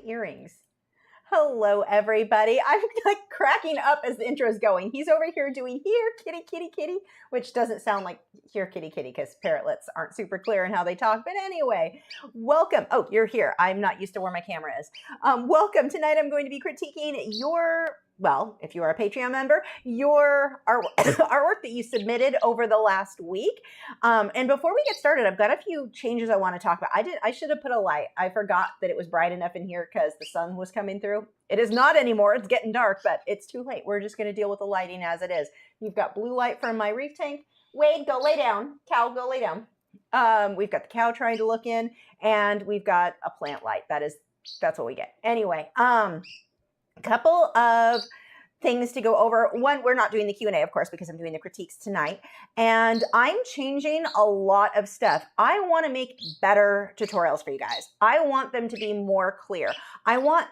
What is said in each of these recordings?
earrings. Hello, everybody. I'm like cracking up as the intro is going. He's over here doing here, kitty, kitty, kitty, which doesn't sound like here, kitty, kitty, because parrotlets aren't super clear in how they talk. But anyway, welcome. Oh, you're here. I'm not used to where my camera is. Welcome. Tonight I'm going to be critiquing your, well, if you are a Patreon member, your artwork that you submitted over the last week. And before we get started, I've got a few changes I want to talk about. I should have put a light. I forgot that it was bright enough in here because the sun was coming through. It is not anymore. It's getting dark, but it's too late. We're just going to deal with the lighting as it is. You've got blue light from my reef tank. Wade, go lay down. Cow, go lay down. We've got the cow trying to look in, and we've got a plant light. That's what we get. Anyway, couple of things to go over. One, we're not doing the Q&A, of course, because I'm doing the critiques tonight. And I'm changing a lot of stuff. I want to make better tutorials for you guys. I want them to be more clear. I want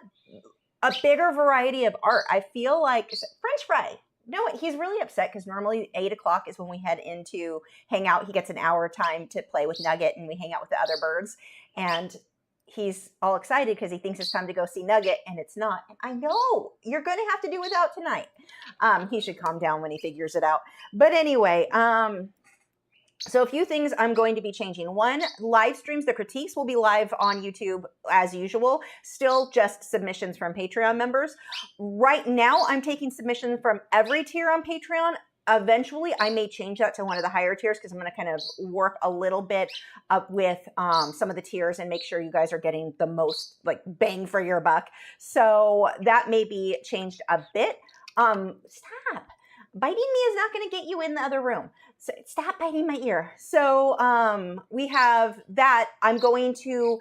a bigger variety of art. I feel like French fry. No, he's really upset because normally 8 o'clock is when we head into hang out. He gets an hour time to play with Nugget and we hang out with the other birds. And he's all excited because he thinks it's time to go see Nugget, and it's not. And I know you're going to have to do without tonight. He should calm down when he figures it out. But anyway, so a few things I'm going to be changing. One, live streams, the critiques will be live on YouTube as usual. Still just submissions from Patreon members. Right now, I'm taking submissions from every tier on Patreon. Eventually, I may change that to one of the higher tiers because I'm going to kind of work a little bit up with some of the tiers and make sure you guys are getting the most like bang for your buck. So that may be changed a bit. Stop. Biting me is not going to get you in the other room. So stop biting my ear. So we have that. I'm going to...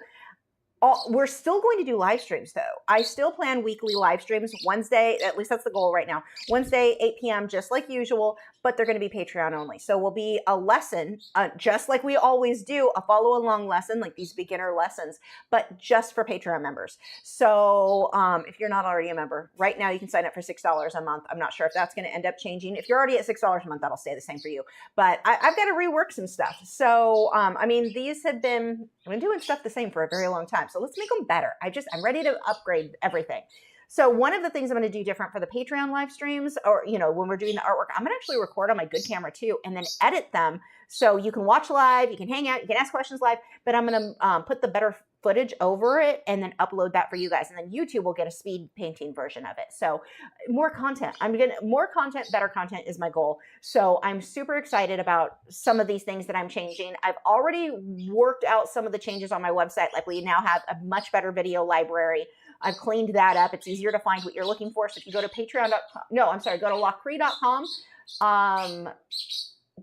we're still going to do live streams though. I still plan weekly live streams. Wednesday, at least that's the goal right now. Wednesday, 8 p.m. just like usual, but they're going to be Patreon only. So we'll be a lesson, just like we always do, a follow along lesson, like these beginner lessons, but just for Patreon members. So if you're not already a member, right now you can sign up for $6 a month. I'm not sure if that's going to end up changing. If you're already at $6 a month, that'll stay the same for you. But I've got to rework some stuff. So, I mean, these have been, I've been doing stuff the same for a very long time. So let's make them better. I'm ready to upgrade everything. So one of the things I'm going to do different for the Patreon live streams, or, you know, when we're doing the artwork, I'm going to actually record on my good camera too, and then edit them. So you can watch live, you can hang out, you can ask questions live, but I'm going to put the better footage over it and then upload that for you guys. And then YouTube will get a speed painting version of it. So more content. More content, better content is my goal. So I'm super excited about some of these things that I'm changing. I've already worked out some of the changes on my website. Like we now have a much better video library. I've cleaned that up. It's easier to find what you're looking for. So if you go to patreon.com, no, I'm sorry, go to Lachri.com.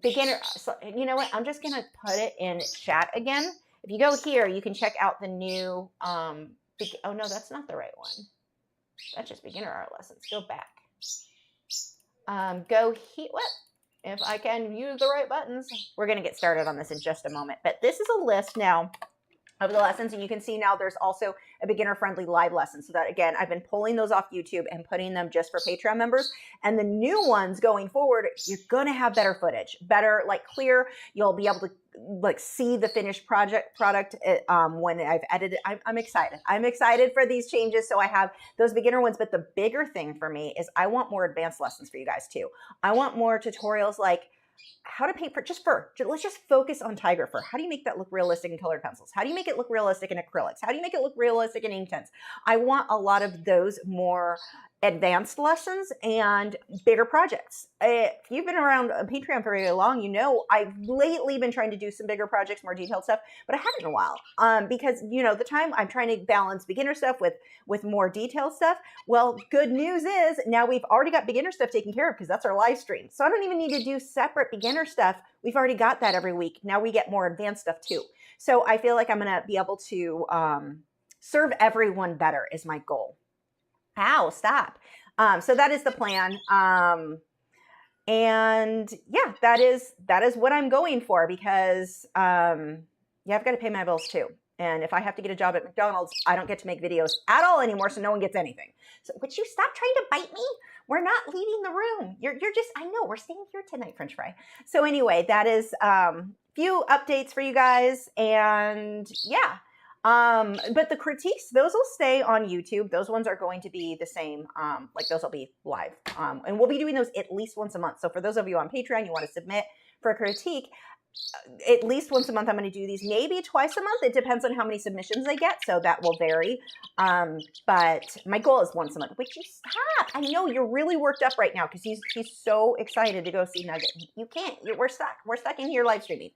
Beginner, so, you know what? I'm just going to put it in chat again. If you go here, you can check out the new, oh no, that's not the right one. That's just beginner art lessons. Go back. Go here, what? If I can use the right buttons. We're going to get started on this in just a moment. But this is a list now of the lessons, and you can see now there's also a beginner-friendly live lesson. So that, again, I've been pulling those off YouTube and putting them just for Patreon members. And the new ones going forward, you're going to have better footage, better, like clear. You'll be able to like see the finished product when I've edited. I'm excited. I'm excited for these changes. So I have those beginner ones, but the bigger thing for me is I want more advanced lessons for you guys too. I want more tutorials like how to paint fur. Let's just focus on tiger fur. How do you make that look realistic in colored pencils? How do you make it look realistic in acrylics? How do you make it look realistic in Inktense? I want a lot of those more advanced lessons and bigger projects. If you've been around Patreon for very long, you know I've lately been trying to do some bigger projects, more detailed stuff, but I haven't in a while because, you know, the time I'm trying to balance beginner stuff with more detailed stuff. Well, good news is now we've already got beginner stuff taken care of because that's our live stream. So I don't even need to do separate beginner stuff. We've already got that every week. Now we get more advanced stuff too. So I feel like I'm going to be able to serve everyone better is my goal. Ow, stop. So that is the plan. And yeah, that is what I'm going for because, yeah, I've got to pay my bills too. And if I have to get a job at McDonald's, I don't get to make videos at all anymore. So no one gets anything. So would you stop trying to bite me? We're not leaving the room. You're just, I know we're staying here tonight, French fry. So anyway, that is, few updates for you guys. And yeah, But the critiques, those will stay on YouTube. Those ones are going to be the same. Like those will be live. And we'll be doing those at least once a month. So for those of you on Patreon, you want to submit for a critique, at least once a month I'm going to do these, maybe twice a month. It depends on how many submissions I get, so that will vary. But my goal is once a month. But you stop. I know you're really worked up right now because he's so excited to go see Nugget. You can't. We're stuck. We're stuck in here live streaming.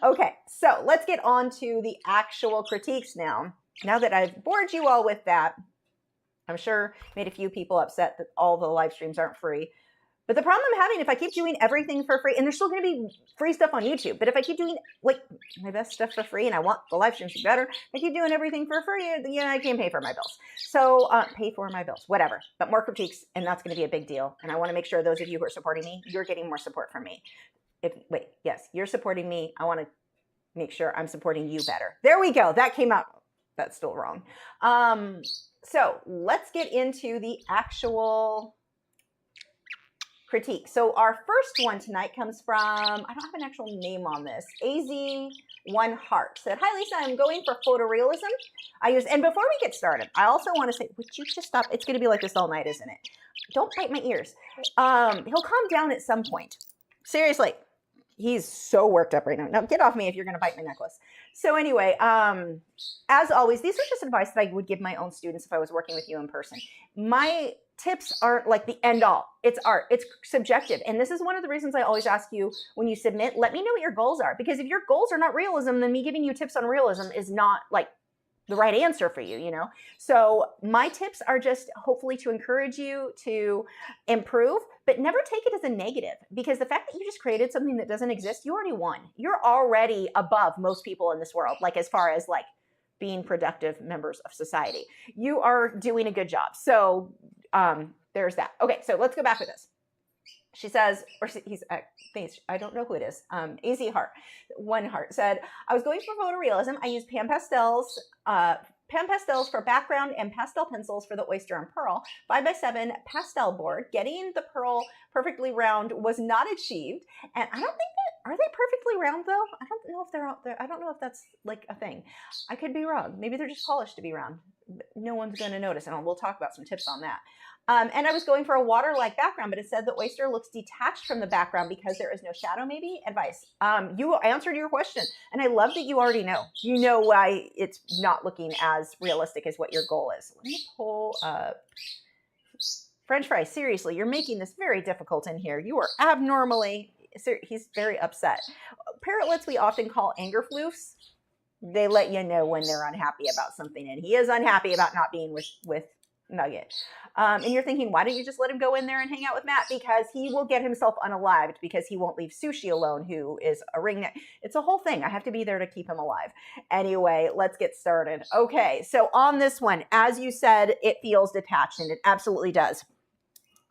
Okay, so let's get on to the actual critiques now. Now that I've bored you all with that, I'm sure made a few people upset that all the live streams aren't free. But the problem I'm having, if I keep doing everything for free, and there's still going to be free stuff on YouTube, but if I keep doing like my best stuff for free and I want the live streams to be better, I keep doing everything for free, you know, I can't pay for my bills. So pay for my bills, whatever. But more critiques, and that's going to be a big deal. And I want to make sure those of you who are supporting me, you're getting more support from me. Yes, you're supporting me. I want to make sure I'm supporting you better. There we go. That came out. That's still wrong. So let's get into the actual critique. So our first one tonight comes from, I don't have an actual name on this, AZ1 Heart said, "Hi Lisa, I'm going for photorealism. And before we get started, I also want to say, would you just stop? It's going to be like this all night, isn't it? Don't bite my ears. He'll calm down at some point. Seriously, he's so worked up right now. Now get off me if you're going to bite my necklace. So anyway, as always, these are just advice that I would give my own students if I was working with you in person. My tips aren't like the end all. It's art. It's subjective. And this is one of the reasons I always ask you when you submit, let me know what your goals are. Because if your goals are not realism, then me giving you tips on realism is not like the right answer for you, you know? So my tips are just hopefully to encourage you to improve, but never take it as a negative, because the fact that you just created something that doesn't exist, you already won. You're already above most people in this world, like as far as like being productive members of society. You are doing a good job. So there's that. Okay, so let's go back to this. She says, or he's, I don't know who it is. AZ Heart, One Heart said, "I was going for photorealism. I used pan pastels for background and pastel pencils for the oyster and pearl. 5x7 pastel board. Getting the pearl perfectly round was not achieved. And I don't think that, are they perfectly round though? I don't know if they're out there. I don't know if that's like a thing. I could be wrong. Maybe they're just polished to be round. No one's going to notice. And we'll talk about some tips on that. And I was going for a water-like background, but it said the oyster looks detached from the background because there is no shadow, maybe? Advice." You answered your question, and I love that you already know. You know why it's not looking as realistic as what your goal is. Let me pull up French fry. Seriously, you're making this very difficult in here. You are abnormally, he's very upset. Parrotlets we often call anger floofs. They let you know when they're unhappy about something, and he is unhappy about not being with Nugget. And you're thinking, why don't you just let him go in there and hang out with Matt? Because he will get himself unalived because he won't leave Sushi alone, who is a ring. It's a whole thing. I have to be there to keep him alive. Anyway, let's get started. Okay, so on this one, as you said, it feels detached, and it absolutely does.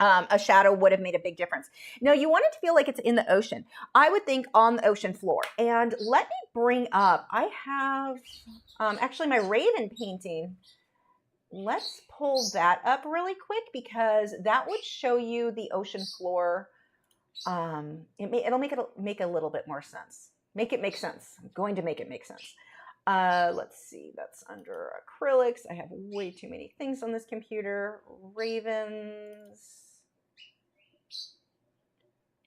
A shadow would have made a big difference. Now, you want it to feel like it's in the ocean. I would think on the ocean floor. And let me bring up, I have actually my Raven painting. Let's pull that up really quick because that would show you the ocean floor. It'll make a little bit more sense. Make it make sense. I'm going to make it make sense. Let's see. That's under acrylics. I have way too many things on this computer. Ravens.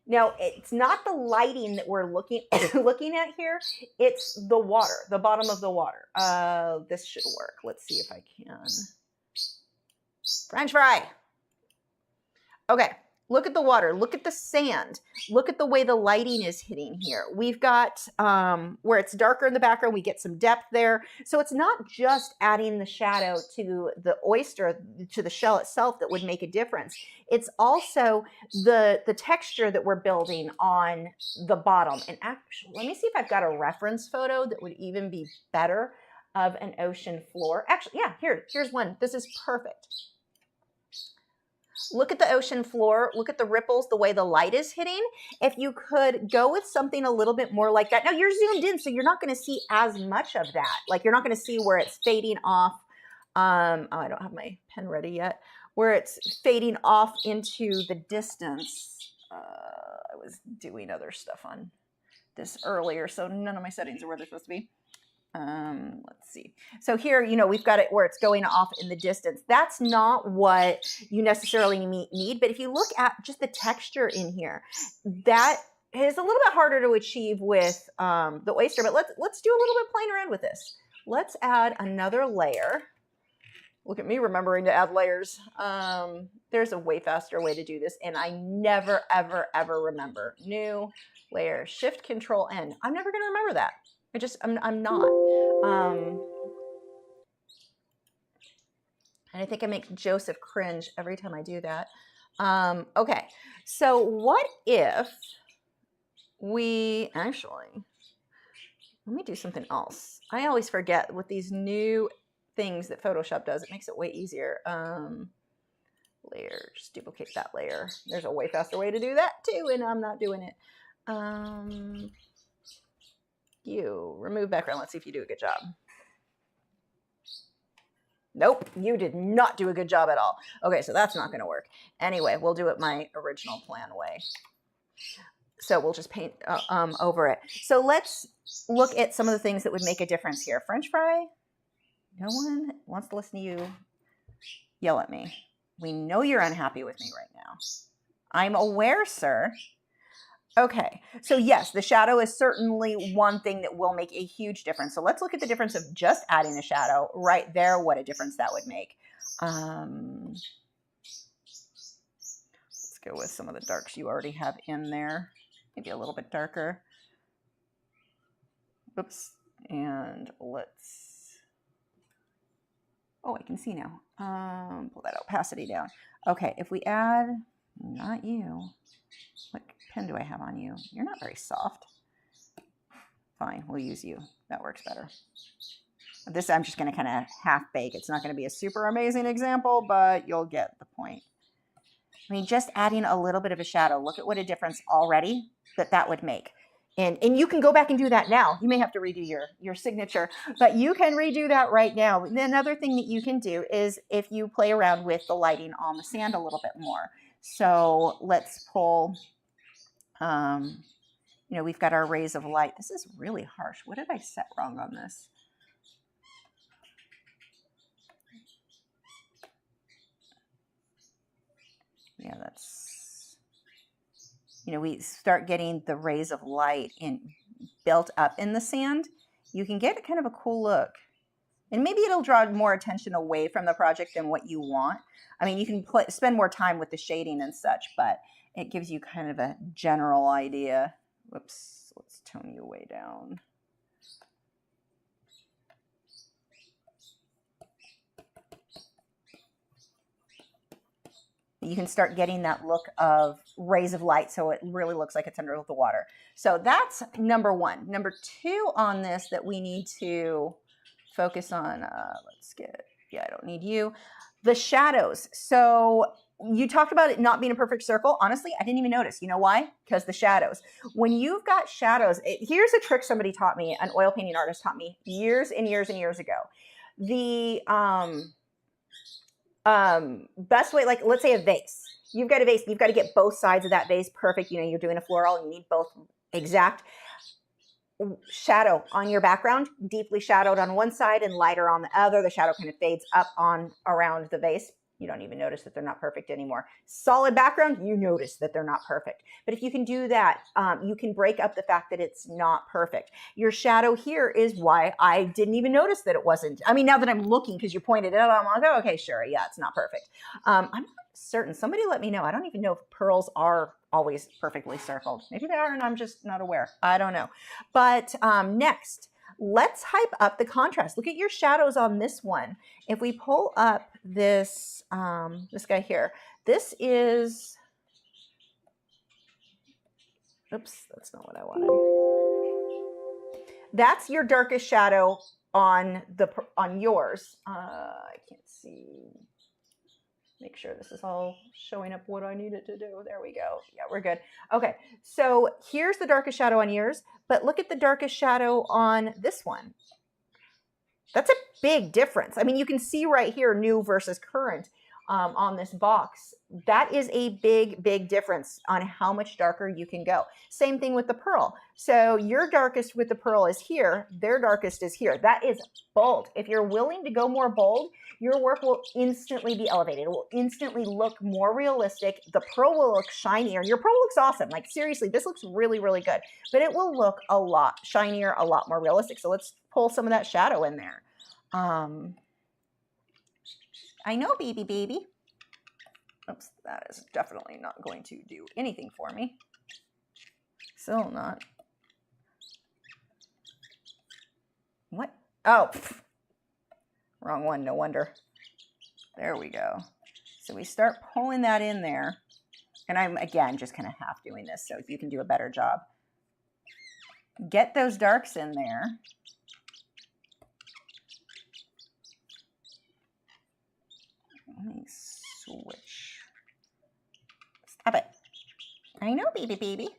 Now, it's not the lighting that we're looking at here. It's the water, the bottom of the water. This should work. Let's see if I can. French fry. Okay, look at the water. Look at the sand. Look at the way the lighting is hitting here. We've got where it's darker in the background, we get some depth there. So it's not just adding the shadow to the oyster, to the shell itself that would make a difference. It's also the texture that we're building on the bottom. And actually, let me see if I've got a reference photo that would even be better of an ocean floor. Actually, yeah, here's one. This is perfect. Look at the ocean floor. Look at the ripples, the way the light is hitting. If you could go with something a little bit more like that. Now, you're zoomed in, so you're not going to see as much of that. Like, you're not going to see where it's fading off. I don't have my pen ready yet. Where it's fading off into the distance. I was doing other stuff on this earlier, so none of my settings are where they're supposed to be. Let's see. So here, you know, we've got it where it's going off in the distance. That's not what you necessarily need, but if you look at just the texture in here, that is a little bit harder to achieve with the oyster, but let's do a little bit playing around with this. Let's add another layer. Look at me remembering to add layers. There's a way faster way to do this, and I never, ever, ever remember. New layer, Shift Control N. I'm never going to remember that. I'm not. And I think I make Joseph cringe every time I do that. Okay, so what if we actually, let me do something else. I always forget with these new things that Photoshop does. It makes it way easier. Layer, just duplicate that layer. There's a way faster way to do that too, and I'm not doing it. You remove background. Let's see if you do a good job. Nope, you did not do a good job at all. Okay, so that's not going to work. Anyway, we'll do it my original plan way. So we'll just paint over it. So let's look at some of the things that would make a difference here. French fry. No one wants to listen to you yell at me. We know you're unhappy with me right now. I'm aware, sir. Okay, so yes, the shadow is certainly one thing that will make a huge difference. So let's look at the difference of just adding a shadow right there, what a difference that would make. Let's go with some of the darks you already have in there. Maybe a little bit darker. Oops, and let's, oh, I can see now. Pull that opacity down. Okay, if we add, not you. What pen do I have on you? You're not very soft. Fine, we'll use you. That works better. This I'm just going to kind of half bake. It's not going to be a super amazing example, but you'll get the point. I mean, just adding a little bit of a shadow. Look at what a difference already that would make. And you can go back and do that now. You may have to redo your signature, but you can redo that right now. And another thing that you can do is if you play around with the lighting on the sand a little bit more. So let's pull, you know, we've got our rays of light. This is really harsh. What did I set wrong on this? Yeah, that's, you know, we start getting the rays of light built up in the sand. You can get kind of a cool look. And maybe it'll draw more attention away from the project than what you want. I mean, you can spend more time with the shading and such, but it gives you kind of a general idea. Whoops, let's tone you way down. You can start getting that look of rays of light, so it really looks like it's under the water. So that's number one. Number two on this that we need to focus on, let's get, yeah, I don't need you. The shadows. So you talked about it not being a perfect circle. Honestly, I didn't even notice. You know why? Because the shadows. When you've got shadows, here's a trick somebody taught me, an oil painting artist taught me years and years and years ago. The best way, like let's say a vase. You've got a vase, you've got to get both sides of that vase perfect. You know, you're doing a floral, you need both exact. Shadow on your background, deeply shadowed on one side and lighter on the other. The shadow kind of fades up on around the vase. You don't even notice that they're not perfect anymore. Solid background, you notice that they're not perfect. But if you can do that, you can break up the fact that it's not perfect. Your shadow here is why I didn't even notice that it wasn't. I mean, now that I'm looking, because you pointed it out, I'm like, oh, okay, sure, yeah, it's not perfect. I'm not certain. Somebody let me know. I don't even know if pearls are always perfectly circled. Maybe they are and I'm just not aware. I don't know. But next, let's hype up the contrast. Look at your shadows on this one. If we pull up this, this guy here, this is, oops, that's not what I wanted. That's your darkest shadow on yours. I can't see. Make sure this is all showing up what I need it to do. There we go. Yeah, we're good. Okay, so here's the darkest shadow on yours, but look at the darkest shadow on this one. That's a big difference. I mean, you can see right here, new versus current. on this box, that is a big, big difference on how much darker you can go. Same thing with the pearl. So your darkest with the pearl is here, their darkest is here. That is bold. If you're willing to go more bold, your work will instantly be elevated. It will instantly look more realistic. The pearl will look shinier. Your pearl looks awesome. Like seriously, this looks really, really good. But it will look a lot shinier, a lot more realistic. So let's pull some of that shadow in there. I know, baby. Oops, that is definitely not going to do anything for me. Still not. What? Oh, wrong one, no wonder. There we go. So we start pulling that in there. And I'm, again, just kind of half doing this so you can do a better job. Get those darks in there. Let me switch. Stop it. I know, baby.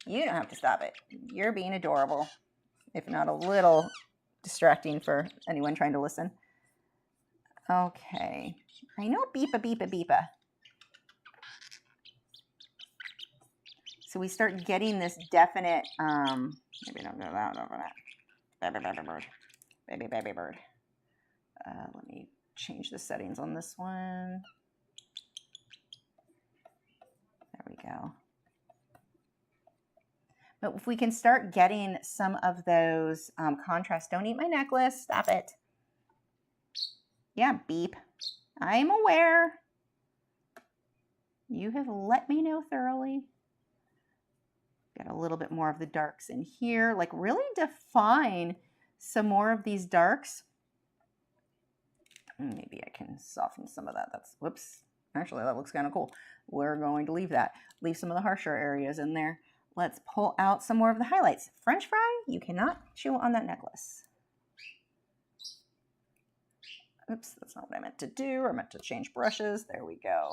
You don't have to stop it. You're being adorable, if not a little distracting for anyone trying to listen. Okay. I know, beepa. So we start getting this definite, maybe don't go that over that. Baby bird. Let me change the settings on this one. There we go. But if we can start getting some of those contrasts, don't eat my necklace, stop it. Yeah, beep. I'm aware. You have let me know thoroughly. Got a little bit more of the darks in here, like really define some more of these darks. Maybe I can soften some of that. That's, whoops. Actually, that looks kind of cool. We're going to leave that. Leave some of the harsher areas in there. Let's pull out some more of the highlights. French fry, you cannot chew on that necklace. Oops, that's not what I meant to do. I meant to change brushes. There we go.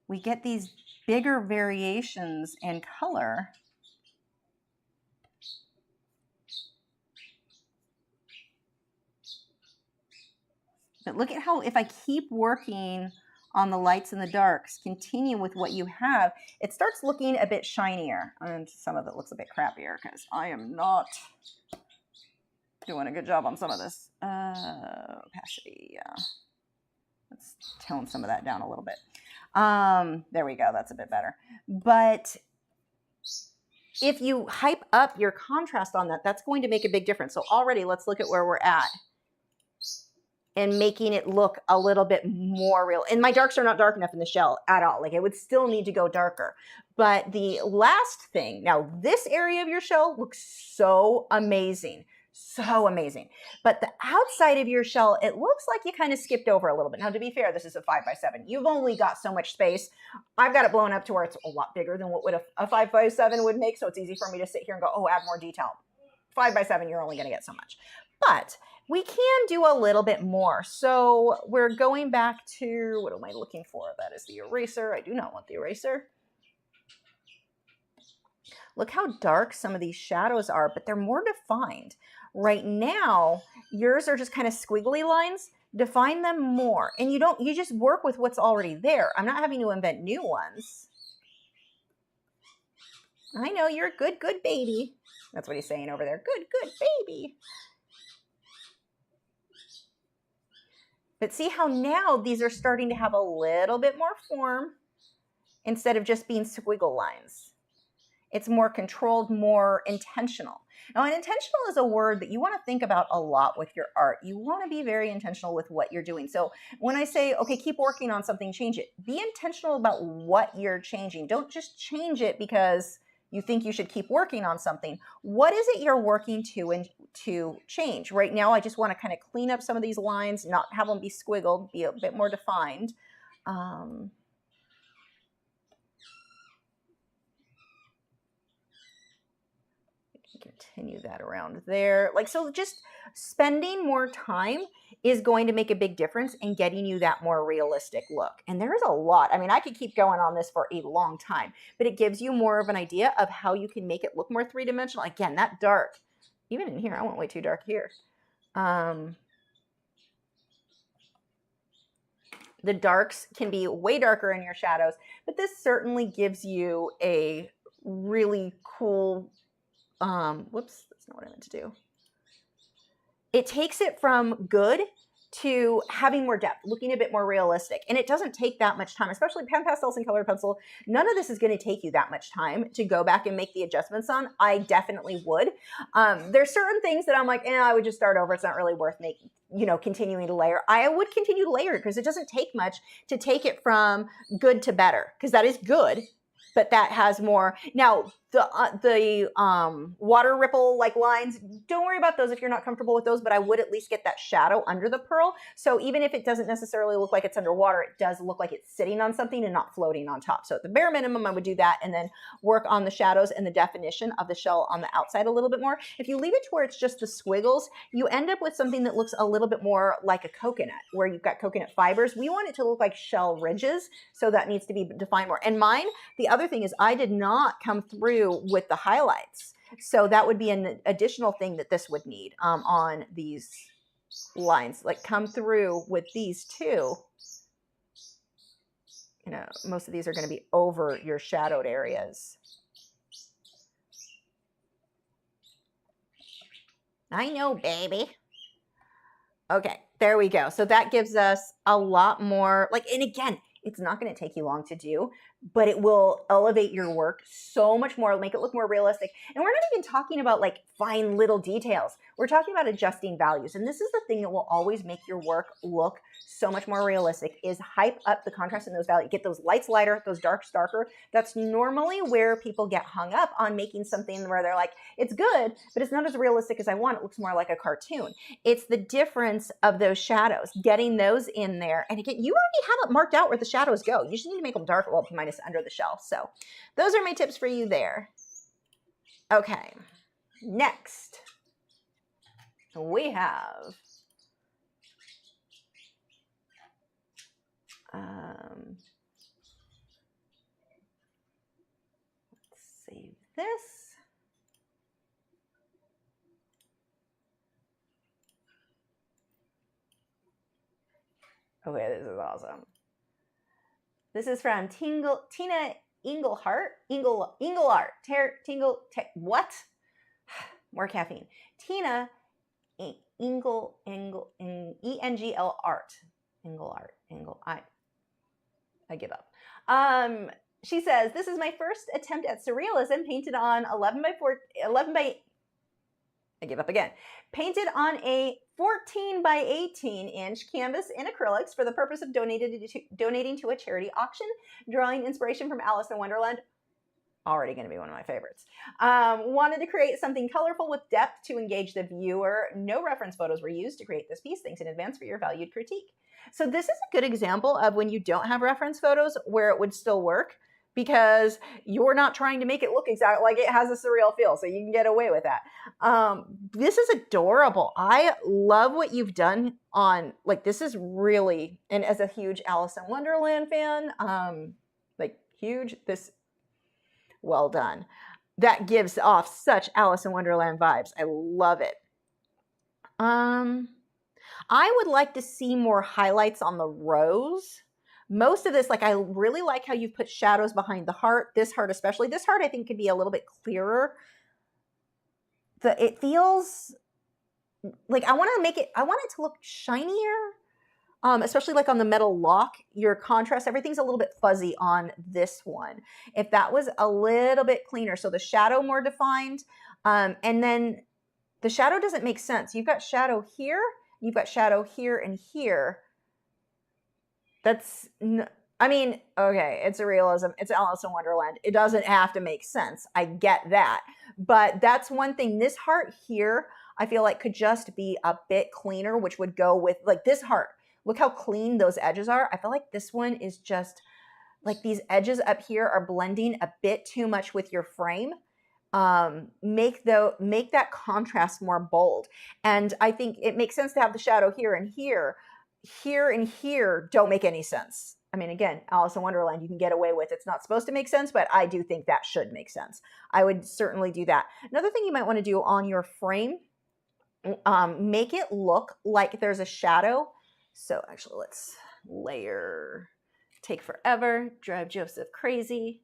We get these bigger variations in color. But look at how, if I keep working on the lights and the darks, continue with what you have, it starts looking a bit shinier. And some of it looks a bit crappier because I am not doing a good job on some of this. Opacity, yeah. Let's tone some of that down a little bit. There we go, that's a bit better. But if you hype up your contrast on that, that's going to make a big difference. So already, let's look at where we're at and making it look a little bit more real. And my darks are not dark enough in the shell at all. Like, it would still need to go darker. But the last thing, now this area of your shell looks so amazing. So amazing. But the outside of your shell, it looks like you kind of skipped over a little bit. Now, to be fair, this is a 5x7. You've only got so much space. I've got it blown up to where it's a lot bigger than what would a 5x7 would make. So it's easy for me to sit here and go, oh, add more detail. 5x7, you're only going to get so much. But we can do a little bit more. So we're going back to, what am I looking for? That is the eraser. I do not want the eraser. Look how dark some of these shadows are, but they're more defined. Right now, yours are just kind of squiggly lines. Define them more. And you just work with what's already there. I'm not having to invent new ones. I know, you're a good, good baby. That's what he's saying over there. Good, good baby. But see how now these are starting to have a little bit more form instead of just being squiggle lines. It's more controlled, more intentional. Now, an intentional is a word that you want to think about a lot with your art. You want to be very intentional with what you're doing. So when I say, okay, keep working on something, change it. Be intentional about what you're changing. Don't just change it because you think you should keep working on something. What is it you're working to change? Right now, I just want to kind of clean up some of these lines, not have them be squiggled, be a bit more defined. Continue that around there. Like, so just spending more time is going to make a big difference in getting you that more realistic look. And there's a lot. I mean, I could keep going on this for a long time, but it gives you more of an idea of how you can make it look more three-dimensional. Again, that dark, even in here, I went way too dark here. The darks can be way darker in your shadows, but this certainly gives you a really cool, whoops, that's not what I meant to do. It takes it from good to having more depth, looking a bit more realistic. And it doesn't take that much time, especially pen pastels and colored pencil. None of this is going to take you that much time to go back and make the adjustments on. I definitely would. There's certain things that I'm like, I would just start over. It's not really worth making, continuing to layer. I would continue to layer because it doesn't take much to take it from good to better, because that is good, but that has more. Now, the water ripple like lines, don't worry about those if you're not comfortable with those, but I would at least get that shadow under the pearl. So even if it doesn't necessarily look like it's underwater, it does look like it's sitting on something and not floating on top. So at the bare minimum, I would do that and then work on the shadows and the definition of the shell on the outside a little bit more. If you leave it to where it's just the squiggles, you end up with something that looks a little bit more like a coconut, where you've got coconut fibers. We want it to look like shell ridges, so that needs to be defined more. And mine, the other thing is I did not come through with the highlights. So that would be an additional thing that this would need on these lines, like come through with these two. Most of these are going to be over your shadowed areas. I know, baby. Okay, there we go. So that gives us a lot more, and again, it's not going to take you long to do, but it will elevate your work so much more, make it look more realistic. And we're not even talking about fine little details. We're talking about adjusting values. And this is the thing that will always make your work look so much more realistic, is hype up the contrast in those values. Get those lights lighter, those darks darker. That's normally where people get hung up on making something where they're like, it's good, but it's not as realistic as I want. It looks more like a cartoon. It's the difference of those shadows, getting those in there. And again, you already have it marked out where the shadows go. You just need to make them darker, well, minus under the shell. So those are my tips for you there. Okay, next we have let's save this. Okay, this is awesome. This is from Tina Engelhart. What? More caffeine. Tina Engel Art. I give up. She says, this is my first attempt at surrealism, painted on 11 by I give up again. Painted on a 14 by 18 inch canvas in acrylics for the purpose of donating to a charity auction, drawing inspiration from Alice in Wonderland. Already going to be one of my favorites. Wanted to create something colorful with depth to engage the viewer. No reference photos were used to create this piece. Thanks in advance for your valued critique. So this is a good example of when you don't have reference photos where it would still work, because you're not trying to make it look exactly like it has a surreal feel, so you can get away with that. This is adorable. I love what you've done on, this is really, and as a huge Alice in Wonderland fan, huge, this, well done. That gives off such Alice in Wonderland vibes. I love it. I would like to see more highlights on the rose. Most of this, I really like how you've put shadows behind the heart. This heart especially. This heart I think could be a little bit clearer. It feels like I want it to look shinier. Especially on the metal lock, your contrast, everything's a little bit fuzzy on this one. If that was a little bit cleaner, so the shadow more defined, and then the shadow doesn't make sense. You've got shadow here, you've got shadow here and here. Okay, it's a realism. It's Alice in Wonderland. It doesn't have to make sense. I get that. But that's one thing. This heart here, I feel like could just be a bit cleaner, which would go with this heart. Look how clean those edges are. I feel like this one is just these edges up here are blending a bit too much with your frame. Make that contrast more bold. And I think it makes sense to have the shadow here and here. Here and here don't make any sense. I mean, again, Alice in Wonderland, you can get away with it's not supposed to make sense, but I do think that should make sense. I would certainly do that. Another thing you might want to do on your frame, make it look like there's a shadow. So actually, let's layer, take forever, drive Joseph crazy,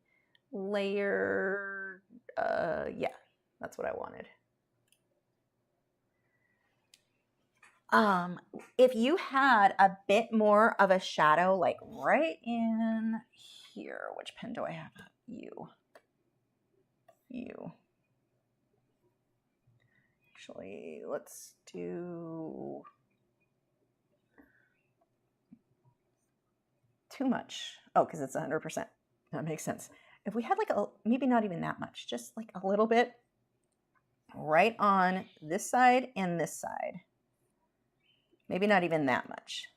layer, yeah, that's what I wanted. If you had a bit more of a shadow, like right in here, which pen do I have? You. Actually, let's do too much. Oh, because it's 100%. That makes sense. If we had like maybe not even that much, just like a little bit right on this side and this side. Maybe not even that much.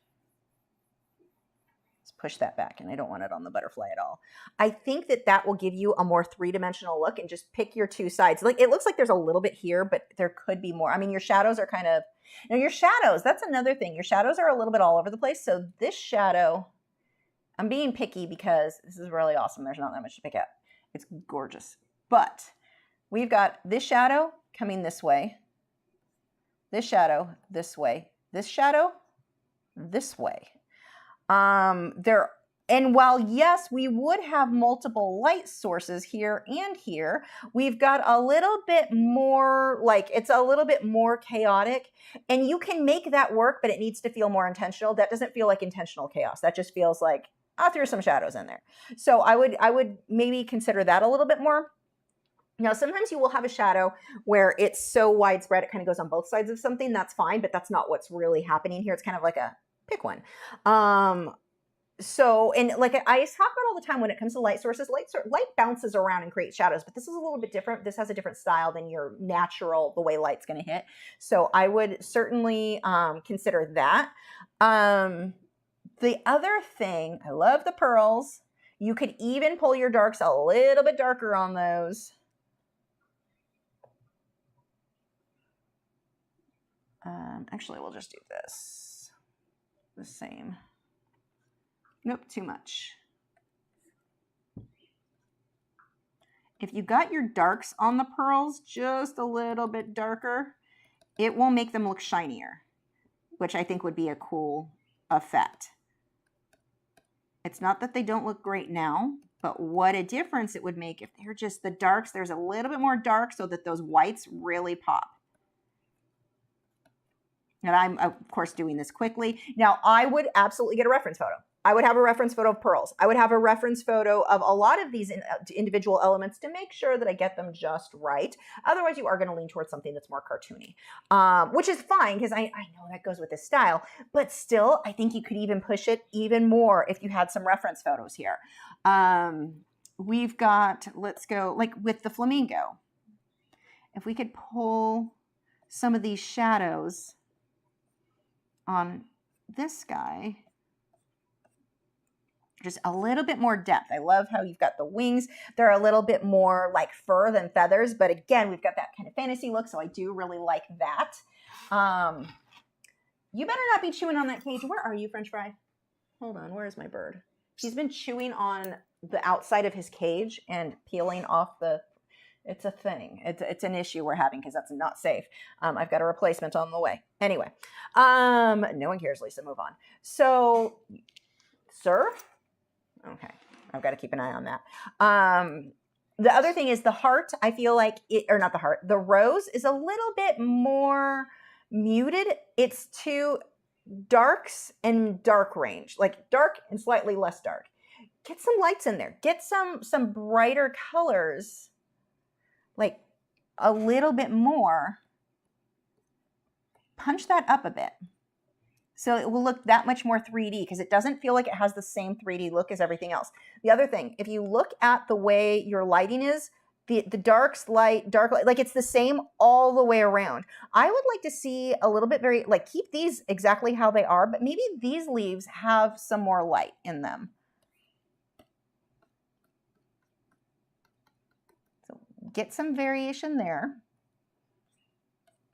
Let's push that back, and I don't want it on the butterfly at all. I think that that will give you a more three-dimensional look, and just pick your two sides. Like, it looks like there's a little bit here, but there could be more. I mean, your shadows are kind of, your shadows, that's another thing. Your shadows are a little bit all over the place. So this shadow, I'm being picky because this is really awesome. There's not that much to pick at. It's gorgeous. But we've got this shadow coming this way, this shadow this way, this shadow this way. And while yes, we would have multiple light sources here and here, we've got a little bit more, like, it's a little bit more chaotic, and you can make that work, but it needs to feel more intentional. That doesn't feel like intentional chaos. That just feels like, I'll throw some shadows in there. So I would maybe consider that a little bit more. Now, sometimes you will have a shadow where it's so widespread, it kind of goes on both sides of something. That's fine, but that's not what's really happening here. It's kind of like a pick one. So, and like I talk about all the time when it comes to light sources, light bounces around and creates shadows, but this is a little bit different. This has a different style than your natural, the way light's going to hit. So I would certainly consider that. The other thing, I love the pearls. You could even pull your darks a little bit darker on those. Actually, we'll just do this. The same. Nope, too much. If you got your darks on the pearls just a little bit darker, it will make them look shinier, which I think would be a cool effect. It's not that they don't look great now, but what a difference it would make if they're just the darks. There's a little bit more dark so that those whites really pop. And I'm, of course, doing this quickly. Now, I would absolutely get a reference photo. I would have a reference photo of pearls. I would have a reference photo of a lot of these individual elements to make sure that I get them just right. Otherwise, you are going to lean towards something that's more cartoony, which is fine because I know that goes with this style. But still, I think you could even push it even more if you had some reference photos here. We've got, let's go, like with the flamingo. If we could pull some of these shadows on this guy, just a little bit more depth. I love how you've got the wings. They're a little bit more like fur than feathers, but again, we've got that kind of fantasy look, so I do really like that. You better not be chewing on that cage. Where are you, French fry? Hold on, where is my bird? He's been chewing on the outside of his cage and peeling off the, it's a thing. It's an issue we're having because that's not safe. I've got a replacement on the way. Anyway, no one cares, Lisa, move on. So, sir? Okay, I've got to keep an eye on that. The other thing is the heart. I feel like it, or not the heart, the rose is a little bit more muted. It's to darks and dark range, like dark and slightly less dark. Get some lights in there. Get some brighter colors, like a little bit more. Punch that up a bit. So it will look that much more 3D because it doesn't feel like it has the same 3D look as everything else. The other thing, if you look at the way your lighting is, the darks light, dark light, like it's the same all the way around. I would like to see a little bit like keep these exactly how they are, but maybe these leaves have some more light in them. So get some variation there.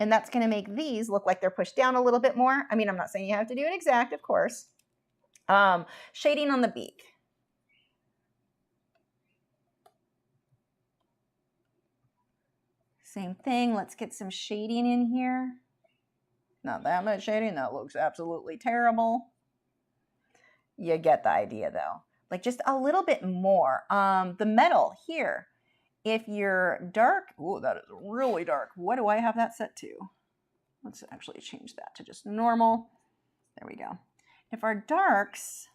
And that's going to make these look like they're pushed down a little bit more. I mean, I'm not saying you have to do it exact, of course. Shading on the beak. Same thing. Let's get some shading in here. Not that much shading. That looks absolutely terrible. You get the idea though. Like just a little bit more. The metal here, if you're dark, oh, that is really dark. What do I have that set to? Let's actually change that to just normal. There we go. If our darks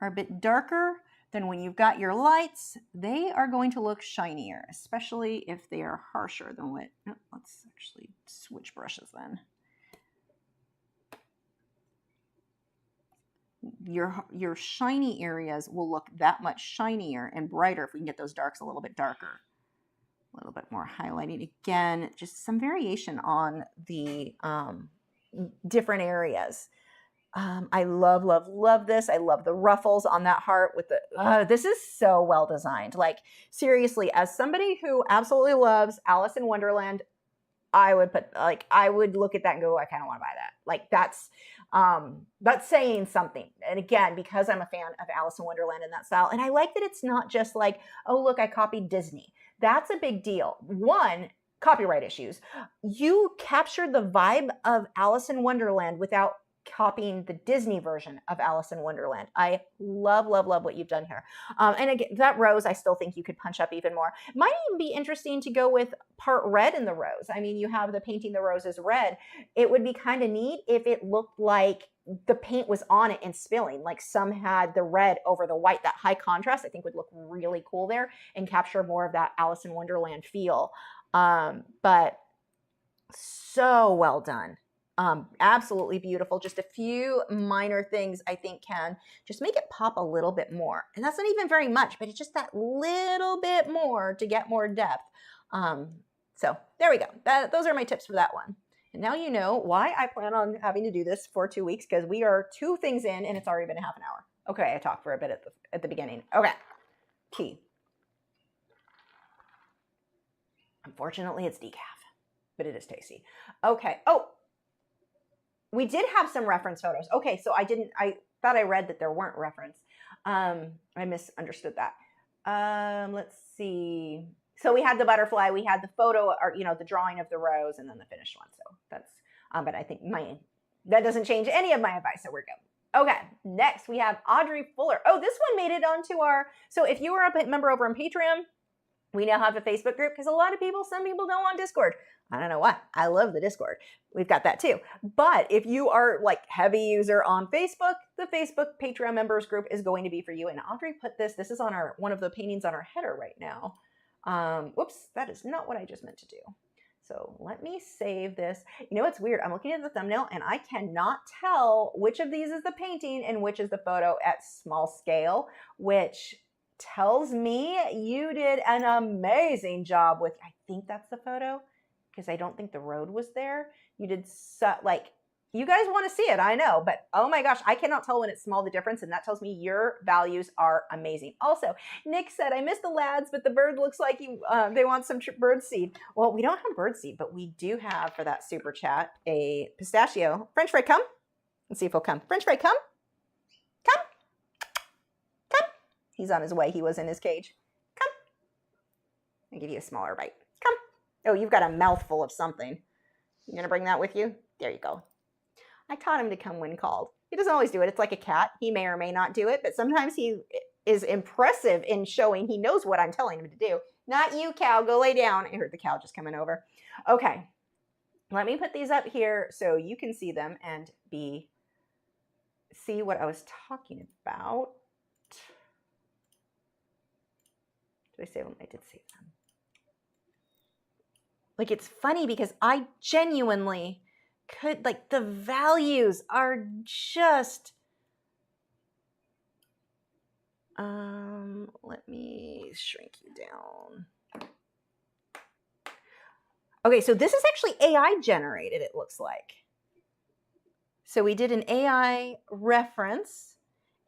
are a bit darker, then when you've got your lights, they are going to look shinier, especially if they are harsher than what, oh, let's actually switch brushes then. Your shiny areas will look that much shinier and brighter if we can get those darks a little bit darker. A little bit more highlighting again, just some variation on the different areas. I love, love, love this. I love the ruffles on that heart with the, this is so well designed. Like seriously, as somebody who absolutely loves Alice in Wonderland, I would put, like, I would look at that and go, I kind of want to buy that. Like that's saying something. And again, because I'm a fan of Alice in Wonderland in that style. And I like that it's not just like, oh, look, I copied Disney. That's a big deal. One, copyright issues. You captured the vibe of Alice in Wonderland without copying the Disney version of Alice in Wonderland. I love, love, love what you've done here. And again, that rose, I still think you could punch up even more. Might even be interesting to go with part red in the rose. I mean, you have the painting the roses red. It would be kind of neat if it looked like the paint was on it and spilling, like some had the red over the white. That high contrast I think would look really cool there and capture more of that Alice in Wonderland feel. But so well done. Absolutely beautiful. Just a few minor things I think can just make it pop a little bit more. And that's not even very much, but it's just that little bit more to get more depth. So there we go. Those are my tips for that one. And now you know why I plan on having to do this for 2 weeks, because we are 2 things in and it's already been half an hour. Okay, I talked for a bit at the beginning. Okay, key. Unfortunately, it's decaf, but it is tasty. Okay. Oh, we did have some reference photos. Okay, so I thought I read that there weren't reference. I misunderstood that. Let's see. So we had the butterfly, we had the photo, or the drawing of the rose, and then the finished one. So that's, but I think that doesn't change any of my advice, so we're good. Okay, next we have Audrey Fuller. Oh, this one made it onto our, so if you were a member over on Patreon, we now have a Facebook group, because some people don't want Discord. I don't know why. I love the Discord. We've got that too. But if you are like heavy user on Facebook, the Facebook Patreon members group is going to be for you. And Audrey put this is on one of the paintings on our header right now. Whoops, that is not what I just meant to do. So let me save this. You know, it's weird. I'm looking at the thumbnail and I cannot tell which of these is the painting and which is the photo at small scale, which tells me you did an amazing job with, I think that's the photo, because I don't think the road was there. You did you guys want to see it, I know, but oh my gosh, I cannot tell when it's small the difference, and that tells me your values are amazing. Also, Nick said, I missed the lads, but the bird looks like they want some bird seed. Well, we don't have bird seed, but we do have, for that super chat, a pistachio. French fry, come. Let's see if he'll come. French fry, come. Come. Come. He's on his way. He was in his cage. Come. I'll give you a smaller bite. Come. Oh, you've got a mouthful of something. You gonna bring that with you? There you go. I taught him to come when called. He doesn't always do it. It's like a cat. He may or may not do it, but sometimes he is impressive in showing he knows what I'm telling him to do. Not you, cow. Go lay down. I heard the cow just coming over. Okay. Let me put these up here so you can see them and see what I was talking about. Did I save them? I did save them. Like, it's funny because I genuinely could, like, the values are just, let me shrink you down. Okay, so this is actually AI generated, it looks like. So we did an AI reference,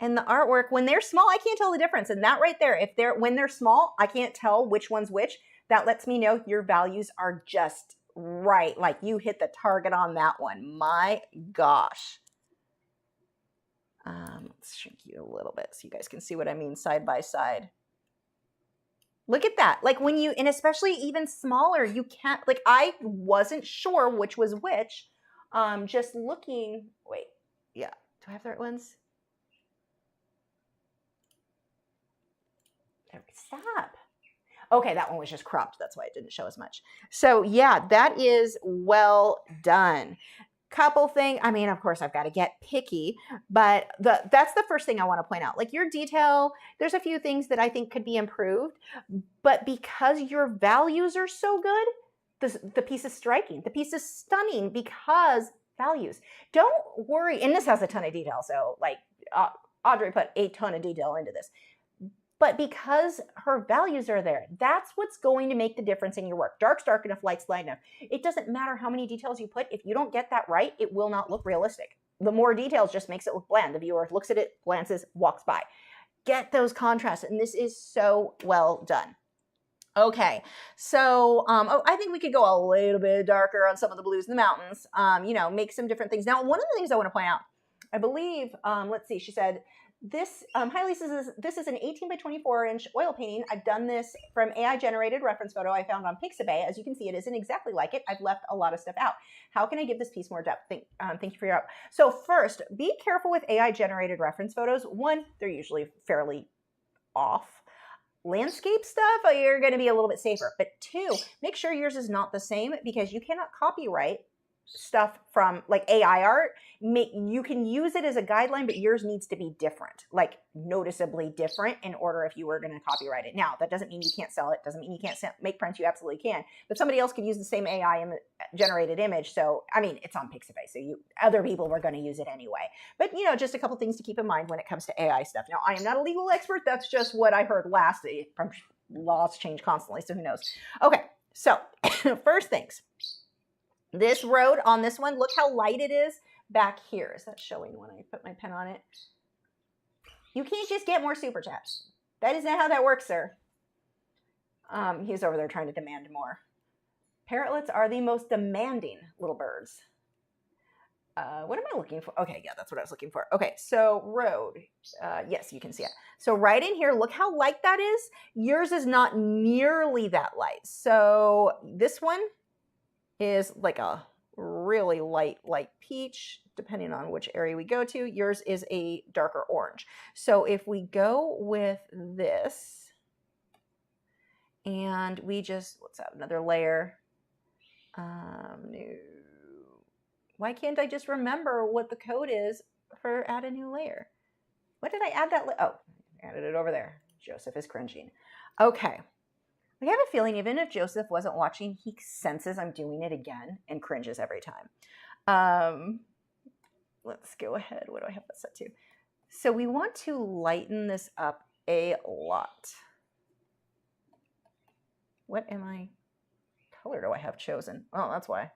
and the artwork, when they're small, I can't tell the difference. And that right there, when they're small, I can't tell which one's which. That lets me know your values are just right. Like, you hit the target on that one. My gosh. Let's shrink you a little bit so you guys can see what I mean side by side. Look at that. Like, when you, and especially even smaller, you can't, like, I wasn't sure which was which. Just looking, wait, yeah, Do I have the right ones? Stop. Okay, that one was just cropped. That's why it didn't show as much. So yeah, that is well done. Couple thing, I mean, of course, I've got to get picky, but that's the first thing I want to point out. Like your detail, there's a few things that I think could be improved, but because your values are so good, the piece is striking. The piece is stunning because values. Don't worry, and this has a ton of detail, so like Audrey put a ton of detail into this. But because her values are there, that's what's going to make the difference in your work. Dark's dark enough, light's light enough. It doesn't matter how many details you put. If you don't get that right, it will not look realistic. The more details just makes it look bland. The viewer looks at it, glances, walks by. Get those contrasts, and this is so well done. Okay, so I think we could go a little bit darker on some of the blues in the mountains, make some different things. Now, one of the things I want to point out, I believe, let's see, she said, this, hi Lisa, this is an 18 by 24 inch oil painting. I've done this from AI generated reference photo I found on Pixabay. As you can see, it isn't exactly like it. I've left a lot of stuff out. How can I give this piece more depth? Thank you for your help. So first, be careful with AI generated reference photos. One, they're usually fairly off. Landscape stuff, you're going to be a little bit safer. But two, make sure yours is not the same because you cannot copyright stuff from like AI art. You can use it as a guideline, but yours needs to be different, like noticeably different in order if you were going to copyright it. Now, that doesn't mean you can't sell it. Doesn't mean you can't make prints. You absolutely can. But somebody else could use the same AI generated image. So, I mean, it's on Pixabay. So other people were going to use it anyway. But, just a couple things to keep in mind when it comes to AI stuff. Now, I am not a legal expert. That's just what I heard last. Laws change constantly, so who knows? Okay, so first things. This road on this one, look how light it is back here. Is that showing when I put my pen on it? You can't just get more super chats. That is not how that works, sir. He's over there trying to demand more. Parrotlets are the most demanding little birds. What am I looking for? Okay, yeah, that's what I was looking for. Okay, so road. Yes, you can see it. So right in here, look how light that is. Yours is not nearly that light. So this one is like a really light peach, depending on which area we go to. Yours is a darker orange. So if we go with this, and we just, let's add another layer. New. Why can't I just remember what the code is for add a new layer? What did I add that? Oh, I added it over there. Joseph is cringing. Okay. I have a feeling even if Joseph wasn't watching, he senses I'm doing it again and cringes every time. Let's go ahead. What do I have that set to? So we want to lighten this up a lot. What color do I have chosen? Oh, that's why.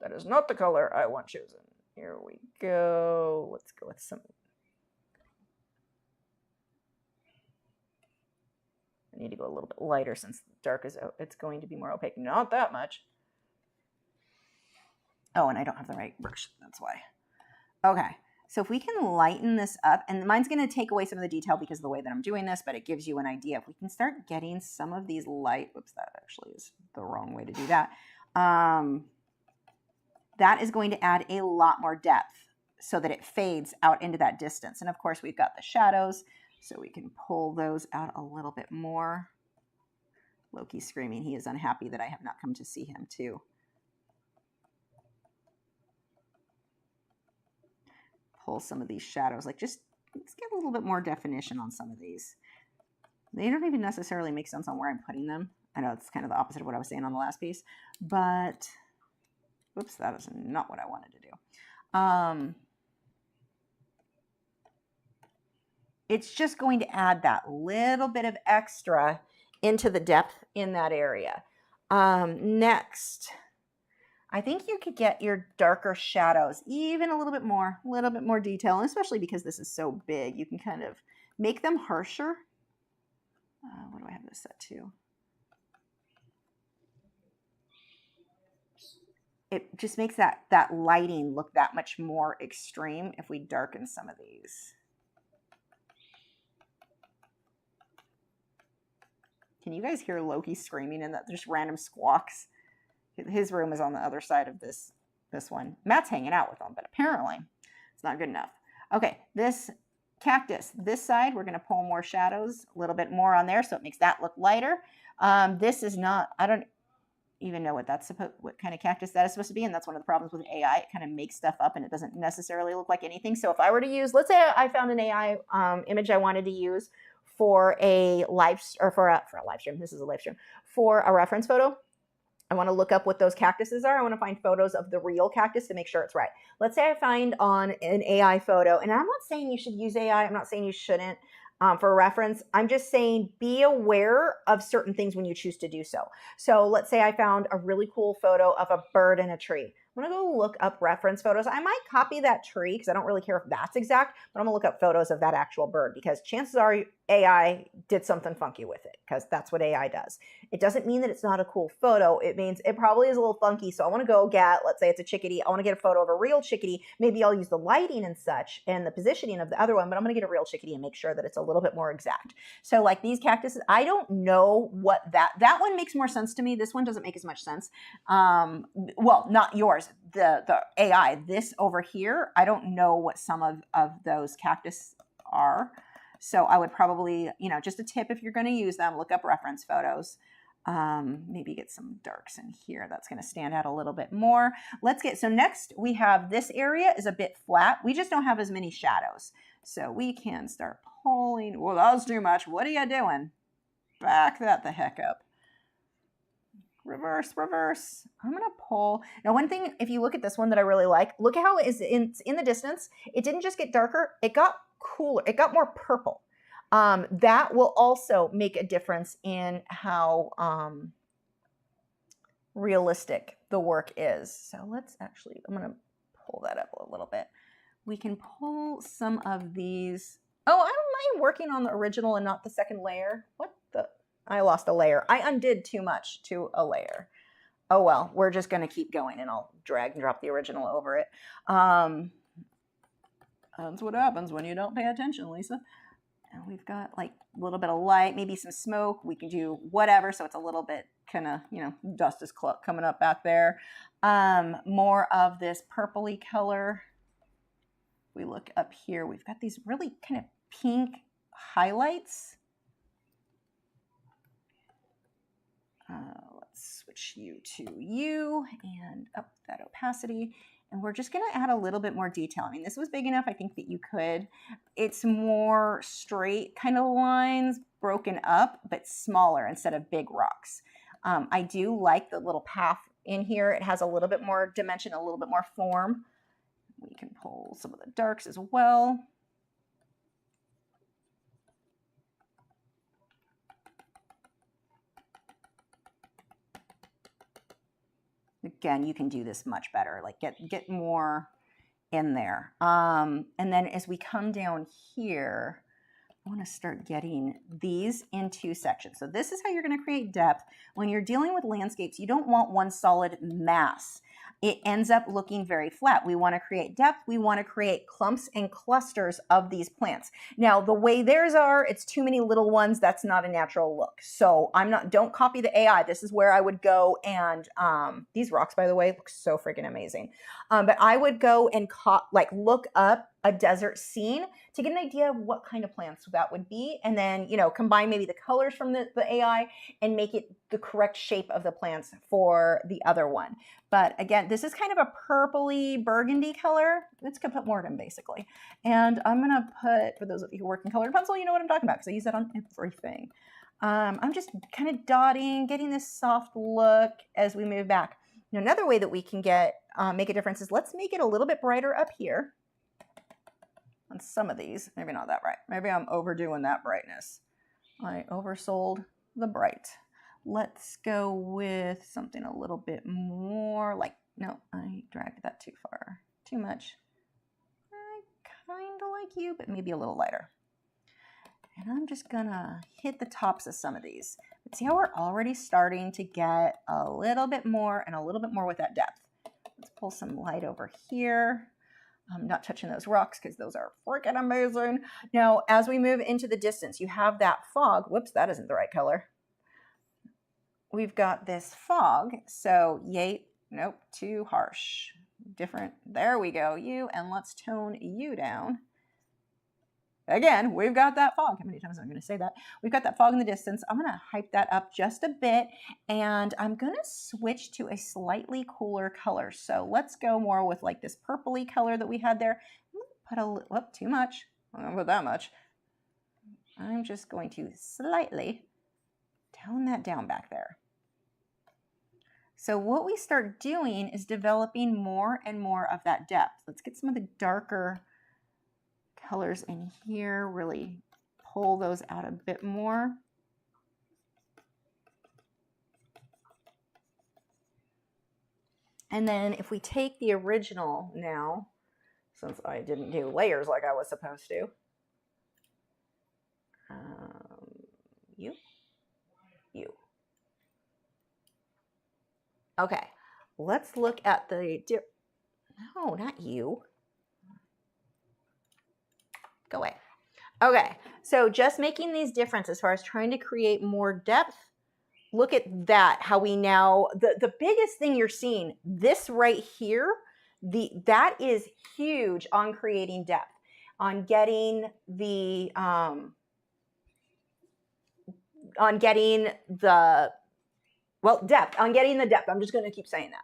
That is not the color I want chosen. Here we go. Let's go with some. I need to go a little bit lighter since dark is out. It's going to be more opaque. Not that much. Oh, and I don't have the right brush. That's why. Okay. So if we can lighten this up, and mine's going to take away some of the detail because of the way that I'm doing this, but it gives you an idea. If we can start getting some of these light, whoops, that actually is the wrong way to do that. That is going to add a lot more depth so that it fades out into that distance. And of course, we've got the shadows. So we can pull those out a little bit more. Loki's screaming. He is unhappy that I have not come to see him too. Pull some of these shadows. Like let's get a little bit more definition on some of these. They don't even necessarily make sense on where I'm putting them. I know it's kind of the opposite of what I was saying on the last piece. But, whoops, that is not what I wanted to do. It's just going to add that little bit of extra into the depth in that area. Next, I think you could get your darker shadows even a little bit more detail, and especially because this is so big, you can kind of make them harsher. What do I have this set to? It just makes that lighting look that much more extreme if we darken some of these. Can you guys hear Loki screaming and that just random squawks? His room is on the other side of this one. Matt's hanging out with them, but apparently it's not good enough. Okay, this cactus, this side, we're going to pull more shadows, a little bit more on there, so it makes that look lighter. This is not, I don't even know what kind of cactus that is supposed to be, and that's one of the problems with AI. It kind of makes stuff up, and it doesn't necessarily look like anything. So if I were to use, let's say I found an AI image I wanted to use for a live stream. This is a live stream for a reference photo. I want to look up what those cactuses are. I want to find photos of the real cactus to make sure it's right. Let's say I find on an AI photo, and I'm not saying you should use AI. I'm not saying you shouldn't for reference. I'm just saying be aware of certain things when you choose to do so. So let's say I found a really cool photo of a bird and a tree. I'm going to go look up reference photos. I might copy that tree because I don't really care if that's exact, but I'm going to look up photos of that actual bird because chances are AI did something funky with it because that's what AI does. It doesn't mean that it's not a cool photo. It means it probably is a little funky. So I want to go get, let's say it's a chickadee. I want to get a photo of a real chickadee. Maybe I'll use the lighting and such and the positioning of the other one, but I'm going to get a real chickadee and make sure that it's a little bit more exact. So like these cactuses, I don't know what that one makes more sense to me. This one doesn't make as much sense. Well, not yours, the AI. This over here, I don't know what some of those cactus are. So I would probably, just a tip if you're going to use them, look up reference photos. Maybe get some darks in here. That's going to stand out a little bit more. So next we have this area is a bit flat. We just don't have as many shadows. So we can start pulling. Well, that was too much. What are you doing? Back that the heck up. Reverse. I'm going to pull. Now, one thing, if you look at this one that I really like, look at how it is in the distance. It didn't just get darker. It got cooler. It got more purple. That will also make a difference in how realistic the work is. So I'm going to pull that up a little bit. We can pull some of these. Oh, I don't mind working on the original and not the second layer. I lost a layer. I undid too much to a layer. Oh, well, we're just going to keep going and I'll drag and drop the original over it. That's what happens when you don't pay attention, Lisa. And we've got like a little bit of light, maybe some smoke. We can do whatever. So it's a little bit kind of, dust is coming up back there. More of this purpley color. We look up here. We've got these really kind of pink highlights. Let's switch you to you and up that opacity. And we're just going to add a little bit more detail. I mean, this was big enough. I think that you could. It's more straight kind of lines, broken up, but smaller instead of big rocks. I do like the little path in here. It has a little bit more dimension, a little bit more form. We can pull some of the darks as well. Again, you can do this much better, like get more in there. And then as we come down here, I want to start getting these in two sections. So this is how you're going to create depth. When you're dealing with landscapes, you don't want one solid mass. It ends up looking very flat. We want to create depth. We want to create clumps and clusters of these plants. Now, the way theirs are, it's too many little ones. That's not a natural look. So don't copy the AI. This is where I would go and, these rocks, by the way, look so freaking amazing. But I would go and look up a desert scene to get an idea of what kind of plants that would be. And then, combine maybe the colors from the AI and make it the correct shape of the plants for the other one. But again, this is kind of a purpley burgundy color. It's Mortem basically. And I'm going to put, for those of you who work in colored pencil, you know what I'm talking about because I use that on everything. I'm just kind of dotting, getting this soft look as we move back. Now, another way that we can make a difference is let's make it a little bit brighter up here. On some of these, maybe not that bright. Maybe I'm overdoing that brightness. I oversold the bright. Let's go with something a little bit more no, I dragged that too far, too much. I kind of like you, but maybe a little lighter. And I'm just gonna hit the tops of some of these. But see how we're already starting to get a little bit more and a little bit more with that depth. Let's pull some light over here. I'm not touching those rocks because those are freaking amazing. Now, as we move into the distance, you have that fog. Whoops, that isn't the right color. We've got this fog. So, too harsh. Different. There we go. And let's tone you down. again, we've got that fog. How many times am I going to say that? We've got that fog in the distance. I'm going to hype that up just a bit, and I'm going to switch to a slightly cooler color. So let's go more with like this purpley color that we had there. Put a little, whoop, too much. I don't put that much. I'm just going to slightly tone that down back there. So what we start doing is developing more and more of that depth. Let's get some of the darker colors in here, really pull those out a bit more. And then if we take the original now, since I didn't do layers like I was supposed to, you. Okay, let's look at the, no, not you. Go away. Okay, so just making these different as far as trying to create more depth. Look at that, how we now, the biggest thing you're seeing, this right here, that is huge on creating depth, on getting the, depth, on getting the depth. I'm just going to keep saying that.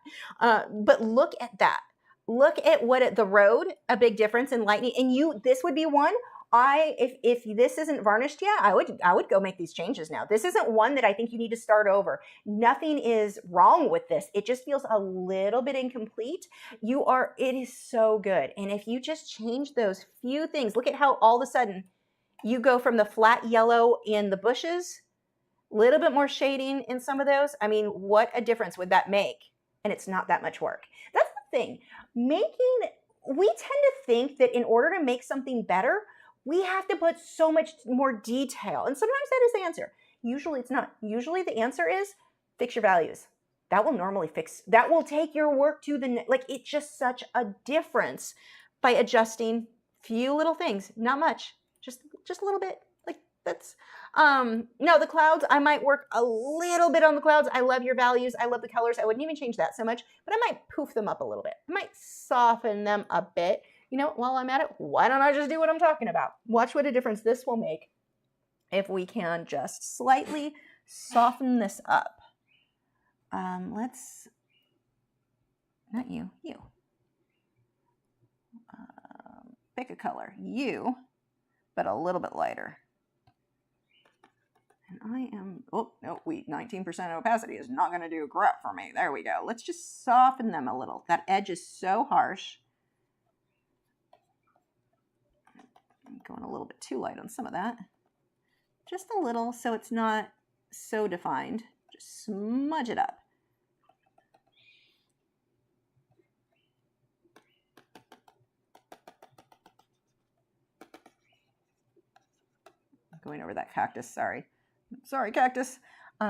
But look at that. Look at what the road, a big difference in lightning. And this would be one. If this isn't varnished yet, I would go make these changes now. This isn't one that I think you need to start over. Nothing is wrong with this. It just feels a little bit incomplete. It is so good. And if you just change those few things, look at how all of a sudden you go from the flat yellow in the bushes, little bit more shading in some of those. I mean, what a difference would that make? And it's not that much work. That's the thing. We tend to think that in order to make something better, we have to put so much more detail. And sometimes that is the answer. Usually it's not. Usually the answer is fix your values. That will normally that will take your work to it's just such a difference by adjusting few little things. Not much, just a little bit. That's, no, the clouds, I might work a little bit on the clouds. I love your values. I love the colors. I wouldn't even change that so much, but I might poof them up a little bit. I might soften them a bit. You know, while I'm at it, why don't I just do what I'm talking about? Watch what a difference this will make if we can just slightly soften this up. Not you. Pick a color, but a little bit lighter. And oh, no, 19% opacity is not going to do crap for me. There we go. Let's just soften them a little. That edge is so harsh. I'm going a little bit too light on some of that. Just a little, so it's not so defined. Just smudge it up. I'm going over that cactus, sorry. Sorry, cactus.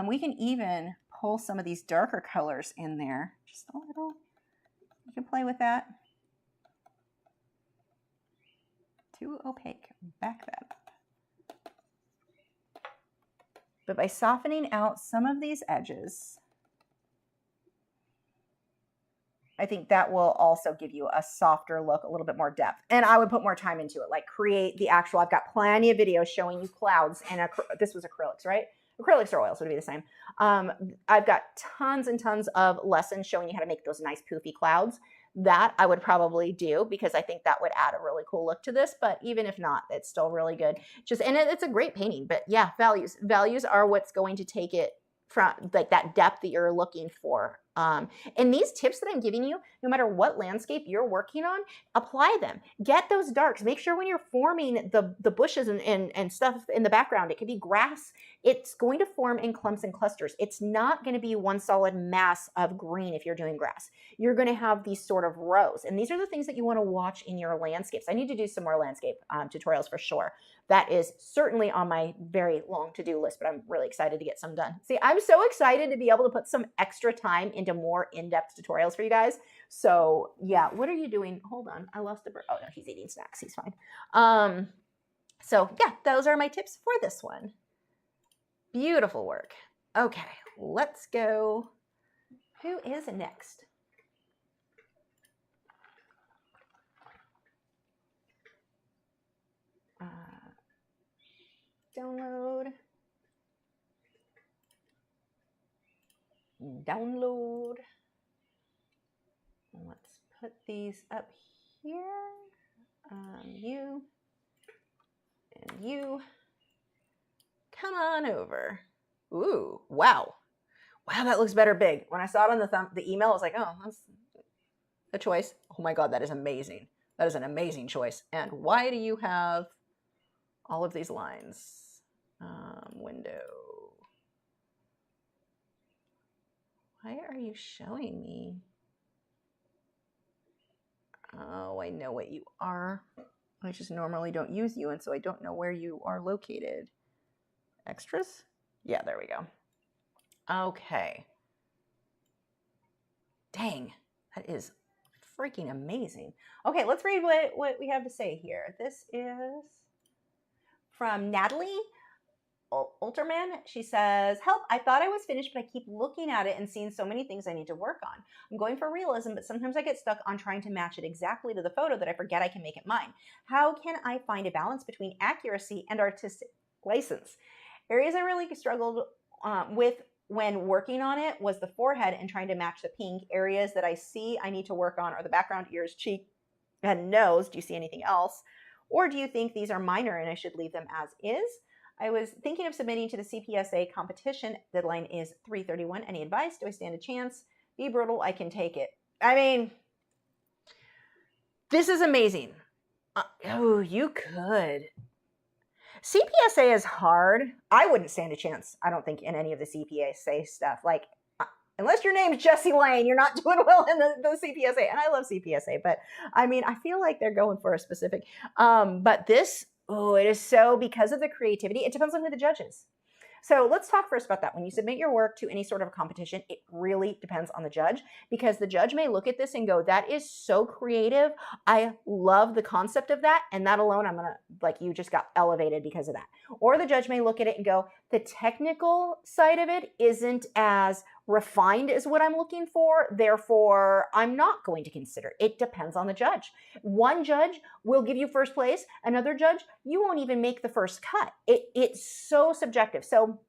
We can even pull some of these darker colors in there. Just a little. You can play with that. Too opaque. Back that up. But by softening out some of these edges, I think that will also give you a softer look, a little bit more depth. And I would put more time into it, like create the actual, I've got plenty of videos showing you clouds, and this was acrylics, right? Acrylics or oils would be the same. I've got tons and tons of lessons showing you how to make those nice poofy clouds. That I would probably do because I think that would add a really cool look to this, but even if not, it's still really good. And it's a great painting, but yeah, values are what's going to take it from like that depth that you're looking for. And these tips that I'm giving you, no matter what landscape you're working on, apply them. Get those darks. Make sure when you're forming the bushes and stuff in the background, it could be grass. It's going to form in clumps and clusters. It's not going to be one solid mass of green if you're doing grass. You're going to have these sort of rows. And these are the things that you want to watch in your landscapes. I need to do some more landscape tutorials for sure. That is certainly on my very long to-do list, but I'm really excited to get some done. See, I'm so excited to be able to put some extra time into more in-depth tutorials for you guys. So yeah, what are you doing? Hold on, I lost a bird. Oh no, he's eating snacks, he's fine. So yeah, those are my tips for this one. Beautiful work. Okay, let's go. Who is next? download. Download. Let's put these up here. You and you. Come on over. Ooh, wow. Wow, that looks better big. When I saw it on the email, I was like, oh, that's a choice. Oh my God, that is amazing. That is an amazing choice. And why do you have all of these lines? Window. Why are you showing me? Oh, I know what you are. I just normally don't use you, and so I don't know where you are located. Extras? Yeah, there we go. Okay. Dang, that is freaking amazing. Okay, let's read what we have to say here. This is from Natalie Alterman. She says, help, I thought I was finished, but I keep looking at it and seeing so many things I need to work on. I'm going for realism, but sometimes I get stuck on trying to match it exactly to the photo that I forget I can make it mine. How can I find a balance between accuracy and artistic license? Areas I really struggled with when working on it was the forehead and trying to match the pink. Areas that I see I need to work on are the background, ears, cheek, and nose. Do you see anything else? Or do you think these are minor and I should leave them as is? I was thinking of submitting to the CPSA competition. Deadline is 3/31. Any advice? Do I stand a chance? Be brutal. I can take it. I mean, this is amazing. Oh, you could. CPSA is hard. I wouldn't stand a chance, I don't think, in any of the CPSA stuff. Like, unless your name's Jessie Lane, you're not doing well in the CPSA. And I love CPSA, but I mean, I feel like they're going for a specific. But this, oh, it is so, because of the creativity, it depends on who the judge is. So let's talk first about that. When you submit your work to any sort of competition, it really depends on the judge, because the judge may look at this and go, that is so creative. I love the concept of that. And that alone, I'm going to, like, you just got elevated because of that. Or the judge may look at it and go, the technical side of it isn't as refined as what I'm looking for. Therefore, I'm not going to consider it. It depends on the judge. One judge will give you first place. Another judge, you won't even make the first cut. It's so subjective. So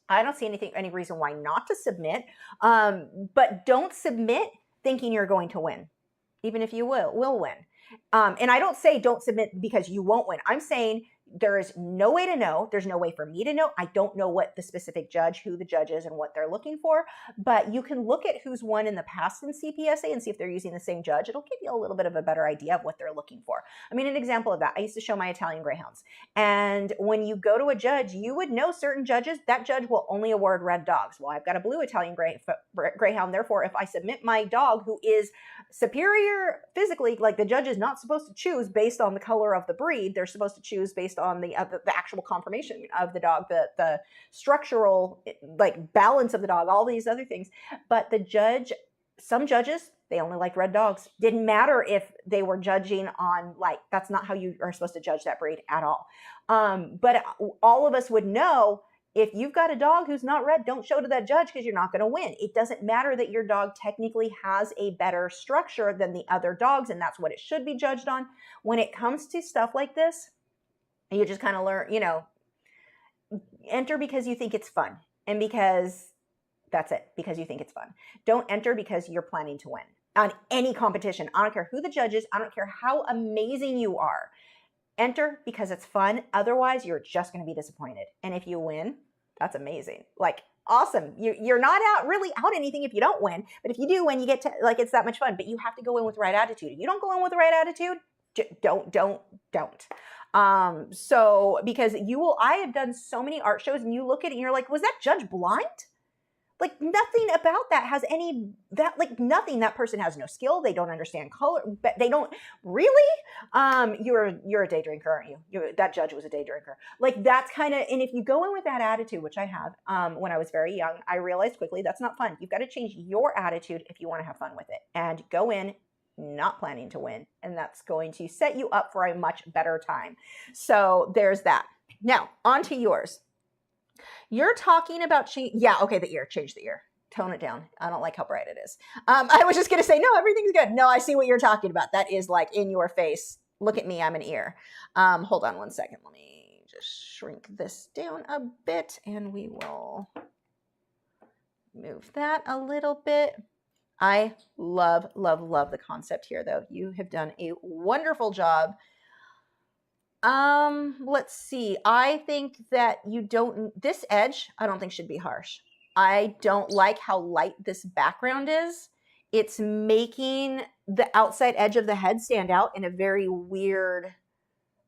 I don't see any reason why not to submit. But don't submit thinking you're going to win, even if you will win. And I don't say don't submit because you won't win. I'm saying there is no way to know. There's no way for me to know. I don't know what the specific judge, who the judge is and what they're looking for, but you can look at who's won in the past in CPSA and see if they're using the same judge. It'll give you a little bit of a better idea of what they're looking for. I mean, an example of that, I used to show my Italian Greyhounds. And when you go to a judge, you would know certain judges, that judge will only award red dogs. Well, I've got a blue Italian Greyhound. Therefore, if I submit my dog who is superior physically, like, the judge is not supposed to choose based on the color of the breed. They're supposed to choose based on the actual conformation of the dog, the structural, like, balance of the dog, all these other things. But the judge, some judges, they only liked red dogs. Didn't matter if they were judging on, like, that's not how you are supposed to judge that breed at all. But all of us would know, if you've got a dog who's not red, don't show to that judge, because you're not going to win. It doesn't matter that your dog technically has a better structure than the other dogs, and that's what it should be judged on. When it comes to stuff like this, you just kind of learn, enter because you think it's fun, and because that's it, because you think it's fun. Don't enter because you're planning to win on any competition. I don't care who the judge is. I don't care how amazing you are. Enter because it's fun. Otherwise, you're just going to be disappointed. And if you win, that's amazing. Like, awesome. You're not really out anything if you don't win. But if you do win, you get to, like, it's that much fun. But you have to go in with the right attitude. If you don't go in with the right attitude, don't. So, because I have done so many art shows, and you look at it and you're like, was that judge blind? Like, nothing about that has nothing. That person has no skill. They don't understand color. But they don't really. You're a day drinker, aren't you? That judge was a day drinker. Like, that's kind of, and if you go in with that attitude, which I have, when I was very young, I realized quickly that's not fun. You've got to change your attitude if you want to have fun with it, and go in not planning to win, and that's going to set you up for a much better time. So there's that. Now, on to yours. You're talking about the ear. Change the ear. Tone it down. I don't like how bright it is. I was just going to say, no, everything's good. No, I see what you're talking about. That is, like, in your face. Look at me. I'm an ear. Hold on one second. Let me just shrink this down a bit and we will move that a little bit. I love, love, love the concept here though. You have done a wonderful job. Let's see. I think that this edge, I don't think should be harsh. I don't like how light this background is. It's making the outside edge of the head stand out in a very weird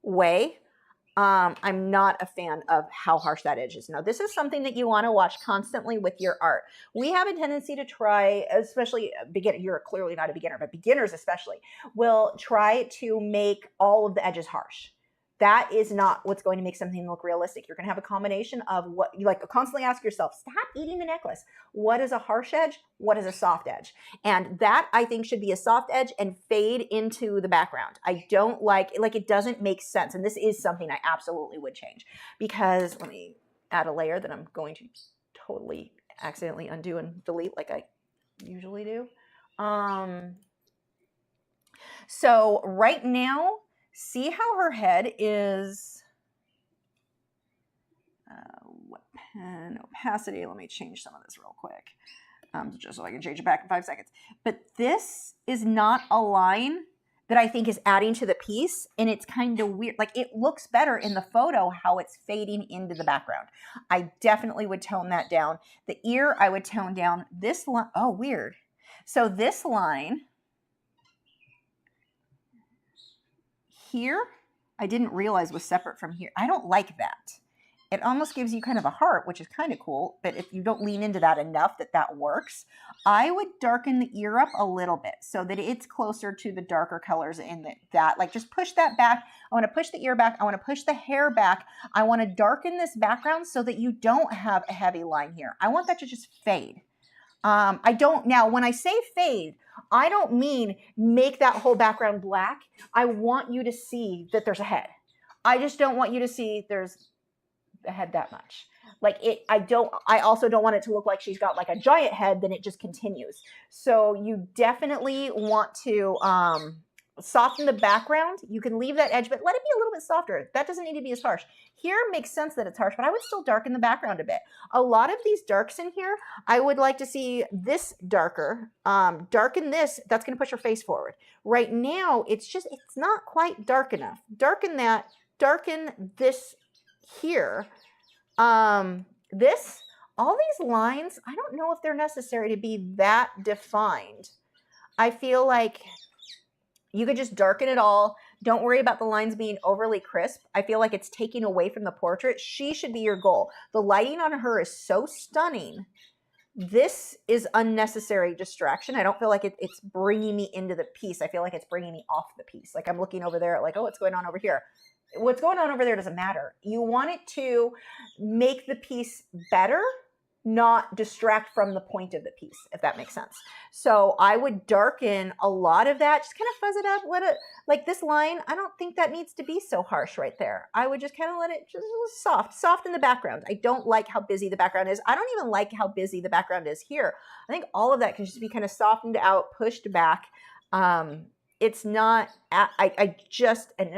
way. I'm not a fan of how harsh that edge is. Now, this is something that you want to watch constantly with your art. We have a tendency to try, especially beginner, you're clearly not a beginner, but beginners especially, will try to make all of the edges harsh. That is not what's going to make something look realistic. You're going to have a combination of what you like. Constantly ask yourself, stop eating the necklace. What is a harsh edge? What is a soft edge? And that I think should be a soft edge and fade into the background. I don't like it doesn't make sense. And this is something I absolutely would change, because let me add a layer that I'm going to totally accidentally undo and delete like I usually do. So right now, see how her head is, what pen opacity, let me change some of this real quick, just so I can change it back in 5 seconds. But this is not a line that I think is adding to the piece, and it's kind of weird. Like, it looks better in the photo how it's fading into the background. I definitely would tone that down. The ear, I would tone down. This line, oh, weird. So this line here, I didn't realize was separate from here. I don't like that. It almost gives you kind of a heart, which is kind of cool, but if you don't lean into that enough that works, I would darken the ear up a little bit so that it's closer to the darker colors in that. Like, just push that back. I want to push the ear back. I want to push the hair back. I want to darken this background so that you don't have a heavy line here. I want that to just fade. Now when I say fade, I don't mean make that whole background black. I want you to see that there's a head. I just don't want you to see there's a head that much. Like, I also don't want it to look like she's got like a giant head, then it just continues. So you definitely want to, soften the background. You can leave that edge, but let it be a little bit softer. That doesn't need to be as harsh. Here makes sense that it's harsh, but I would still darken the background a bit. A lot of these darks in here, I would like to see this darker. Darken this. That's going to push her face forward. Right now, it's not quite dark enough. Darken that. Darken this here. All these lines, I don't know if they're necessary to be that defined. I feel like you could just darken it all. Don't worry about the lines being overly crisp. I feel like it's taking away from the portrait. She should be your goal. The lighting on her is so stunning. This is unnecessary distraction. I don't feel like it's bringing me into the piece. I feel like it's bringing me off the piece. Like, I'm looking over there like, oh, what's going on over here? What's going on over there doesn't matter. You want it to make the piece better, not distract from the point of the piece, if that makes sense. So I would darken a lot of that, just kind of fuzz it up, let it, like this line, I don't think that needs to be so harsh right there. I would just kind of let it just soft in the background. I don't like how busy the background is. I don't even like how busy the background is here. I think all of that can just be kind of softened out, pushed back. It's not, and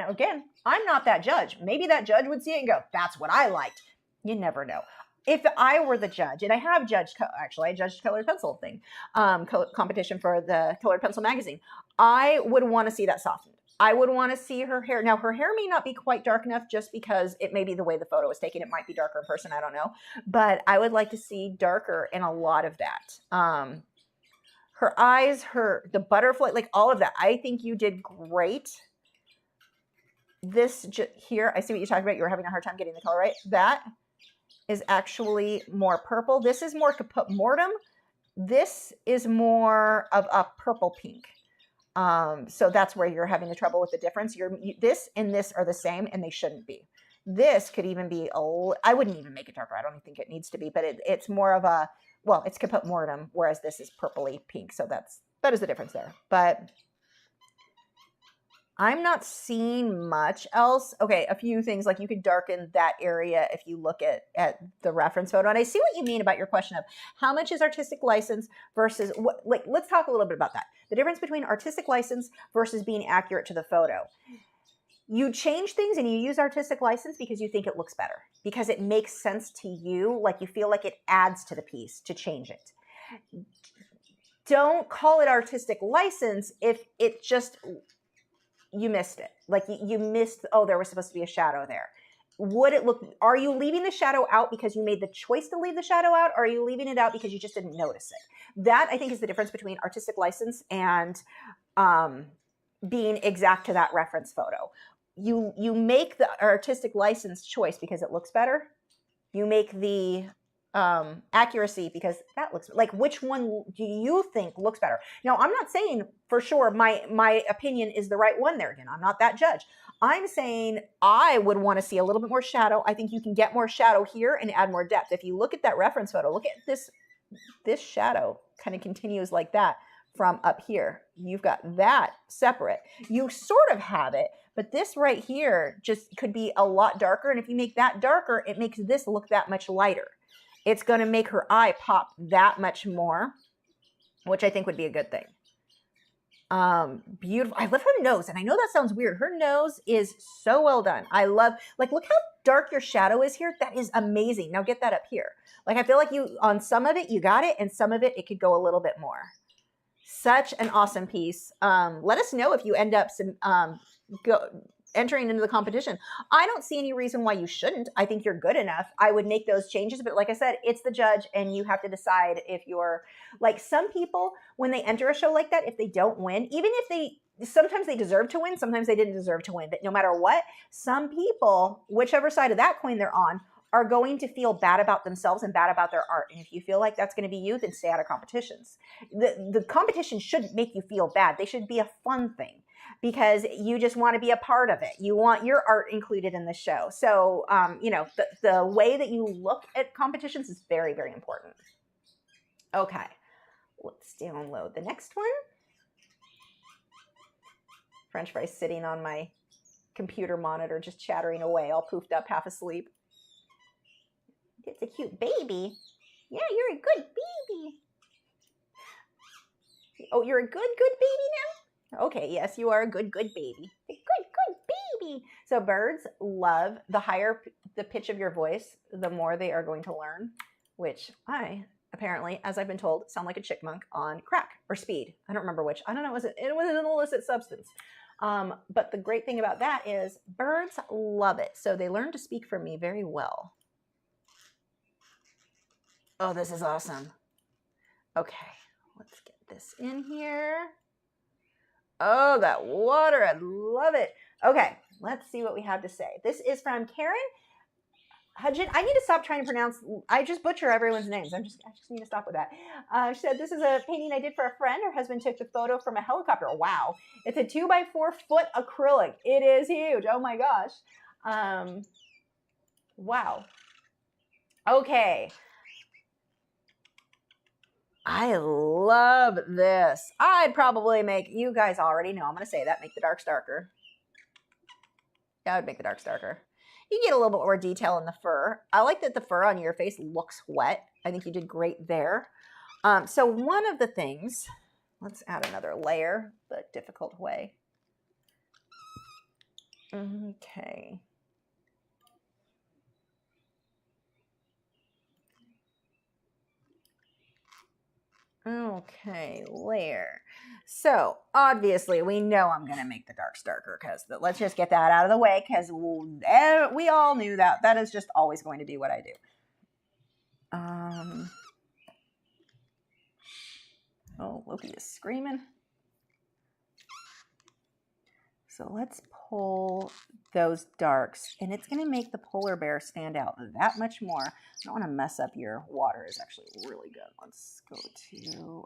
again, I'm not that judge. Maybe that judge would see it and go, that's what I liked. You never know. If I were the judge, and I have judged, actually, I judged colored pencil thing, competition for the Colored Pencil magazine. I would want to see that softened. I would want to see her hair. Now, her hair may not be quite dark enough just because it may be the way the photo was taken. It might be darker in person. I don't know. But I would like to see darker in a lot of that. Her eyes, the butterfly, like all of that. I think you did great. This here, I see what you're talking about. You were having a hard time getting the color right. That is actually more purple. This is more caput mortem. This is more of a purple pink. So that's where you're having the trouble with the difference. This and this are the same, and they shouldn't be. This could even be I wouldn't even make it darker. I don't think it needs to be, but it's more of a, well, it's caput mortem, whereas this is purpley pink. So that is the difference there. But I'm not seeing much else. Okay, a few things, like you could darken that area if you look at the reference photo. And I see what you mean about your question of how much is artistic license versus what, like, let's talk a little bit about that. The difference between artistic license versus being accurate to the photo. You change things and you use artistic license because you think it looks better, because it makes sense to you, like you feel like it adds to the piece to change it. Don't call it artistic license if it just, you missed it. Like you missed, oh, there was supposed to be a shadow there. Would it look, are you leaving the shadow out because you made the choice to leave the shadow out, or are you leaving it out because you just didn't notice it? That, I think, is the difference between artistic license and being exact to that reference photo. You make the artistic license choice because it looks better. You make the accuracy because that looks, like, which one do you think looks better? Now, I'm not saying for sure my opinion is the right one there. Again, I'm not that judge. I'm saying I would want to see a little bit more shadow. I think you can get more shadow here and add more depth. If you look at that reference photo, look at this shadow kind of continues like that from up here. You've got that separate. You sort of have it, but this right here just could be a lot darker. And if you make that darker, it makes this look that much lighter. It's going to make her eye pop that much more, which I think would be a good thing. Beautiful. I love her nose. And I know that sounds weird. Her nose is so well done. I love, like, look how dark your shadow is here. That is amazing. Now get that up here. Like, I feel like you, on some of it, you got it. And some of it, it could go a little bit more. Such an awesome piece. Let us know if you end up entering into the competition. I don't see any reason why you shouldn't. I think you're good enough. I would make those changes, but like I said, it's the judge and you have to decide if you're, like, some people, when they enter a show like that, if they don't win, even if sometimes they deserve to win, sometimes they didn't deserve to win, but no matter what, some people, whichever side of that coin they're on, are going to feel bad about themselves and bad about their art. And if you feel like that's going to be you, then stay out of competitions. The competition shouldn't make you feel bad. They should be a fun thing because you just want to be a part of it. You want your art included in the show. So, you know, the way that you look at competitions is very, very important. Okay, let's download the next one. French fries sitting on my computer monitor, just chattering away, all poofed up, half asleep. It's a cute baby. Yeah, you're a good baby. Oh, you're a good baby now? Okay, yes, you are a good baby. A good baby. So birds love, the higher the pitch of your voice, the more they are going to learn, which I, apparently, as I've been told, sound like a chickmunk on crack or speed. I don't remember which. I don't know. It was an illicit substance. But the great thing about that is birds love it. So they learn to speak for me very well. Oh, this is awesome. Okay, let's get this in here. Oh, that water, I love it. Okay, let's see what we have to say. This is from Karen Hudgett. I need to stop trying to pronounce, I just butcher everyone's names. I just need to stop with that. She said, this is a painting I did for a friend. Her husband took the photo from a helicopter. Wow. It's a 2x4 foot acrylic. It is huge. Oh my gosh. Wow. Okay. I love this. I'd probably make, you guys already know, I'm going to say that, make the darks darker. Yeah, I would make the darks darker. You get a little bit more detail in the fur. I like that the fur on your face looks wet. I think you did great there. So one of the things, let's add another layer, the difficult way. Okay. Okay, layer. So obviously we know I'm going to make the darks darker because let's just get that out of the way because we all knew that. That is just always going to be what I do. Oh, Loki is screaming. So let's pull those darks, and it's going to make the polar bear stand out that much more. I don't want to mess up your water. Is actually really good. Let's go to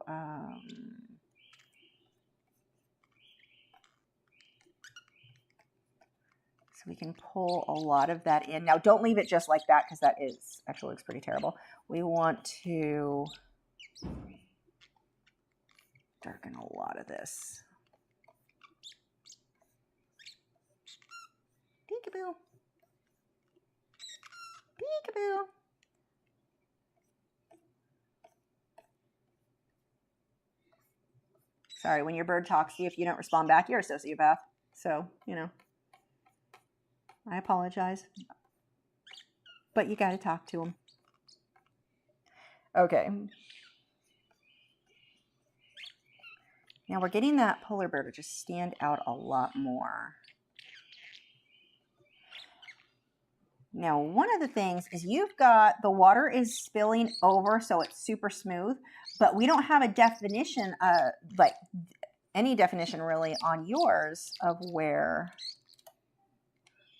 so we can pull a lot of that in. Now, don't leave it just like that because that is actually looks pretty terrible. We want to darken a lot of this. Peekaboo. Peekaboo. Sorry, when your bird talks to you, if you don't respond back, you're a sociopath. So, you know. I apologize. But you got to talk to him. Okay. Now we're getting that polar bear to just stand out a lot more. Now, one of the things is you've got the water is spilling over, so it's super smooth, but we don't have a definition, like any definition really on yours of where.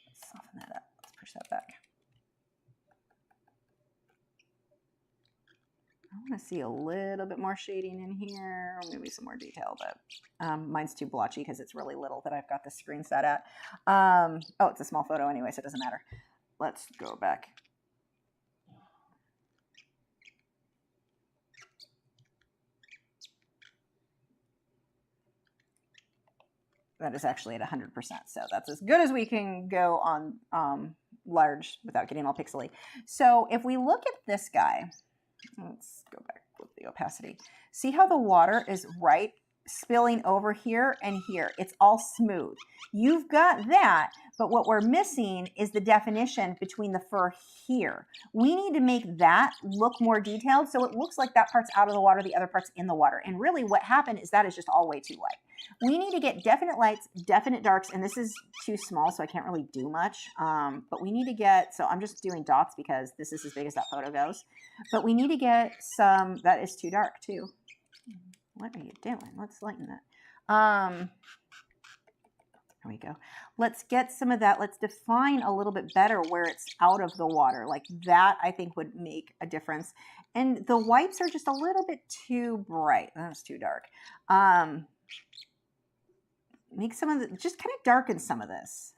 Let's soften that up. Let's push that back. I want to see a little bit more shading in here, or maybe some more detail, but mine's too blotchy because it's really little that I've got the screen set at. Oh, it's a small photo anyway, so it doesn't matter. Let's go back. That is actually at 100%, so that's as good as we can go on large without getting all pixely. So if we look at this guy, let's go back with the opacity. See how the water is right spilling over here and here? It's all smooth. You've got that, but what we're missing is the definition between the fur here. We need to make that look more detailed so it looks like that part's out of the water, the other part's in the water. And really what happened is that is just all way too light. We need to get definite lights, definite darks, and this is too small, so I can't really do much. But we need to get, so I'm just doing dots because this is as big as that photo goes. But we need to get some, that is too dark too. What are you doing? Let's lighten that. There we go. Let's get some of that. Let's define a little bit better where it's out of the water. Like that, I think, would make a difference. And the whites are just a little bit too bright. That's too dark. Make some of the, just kind of darken some of this.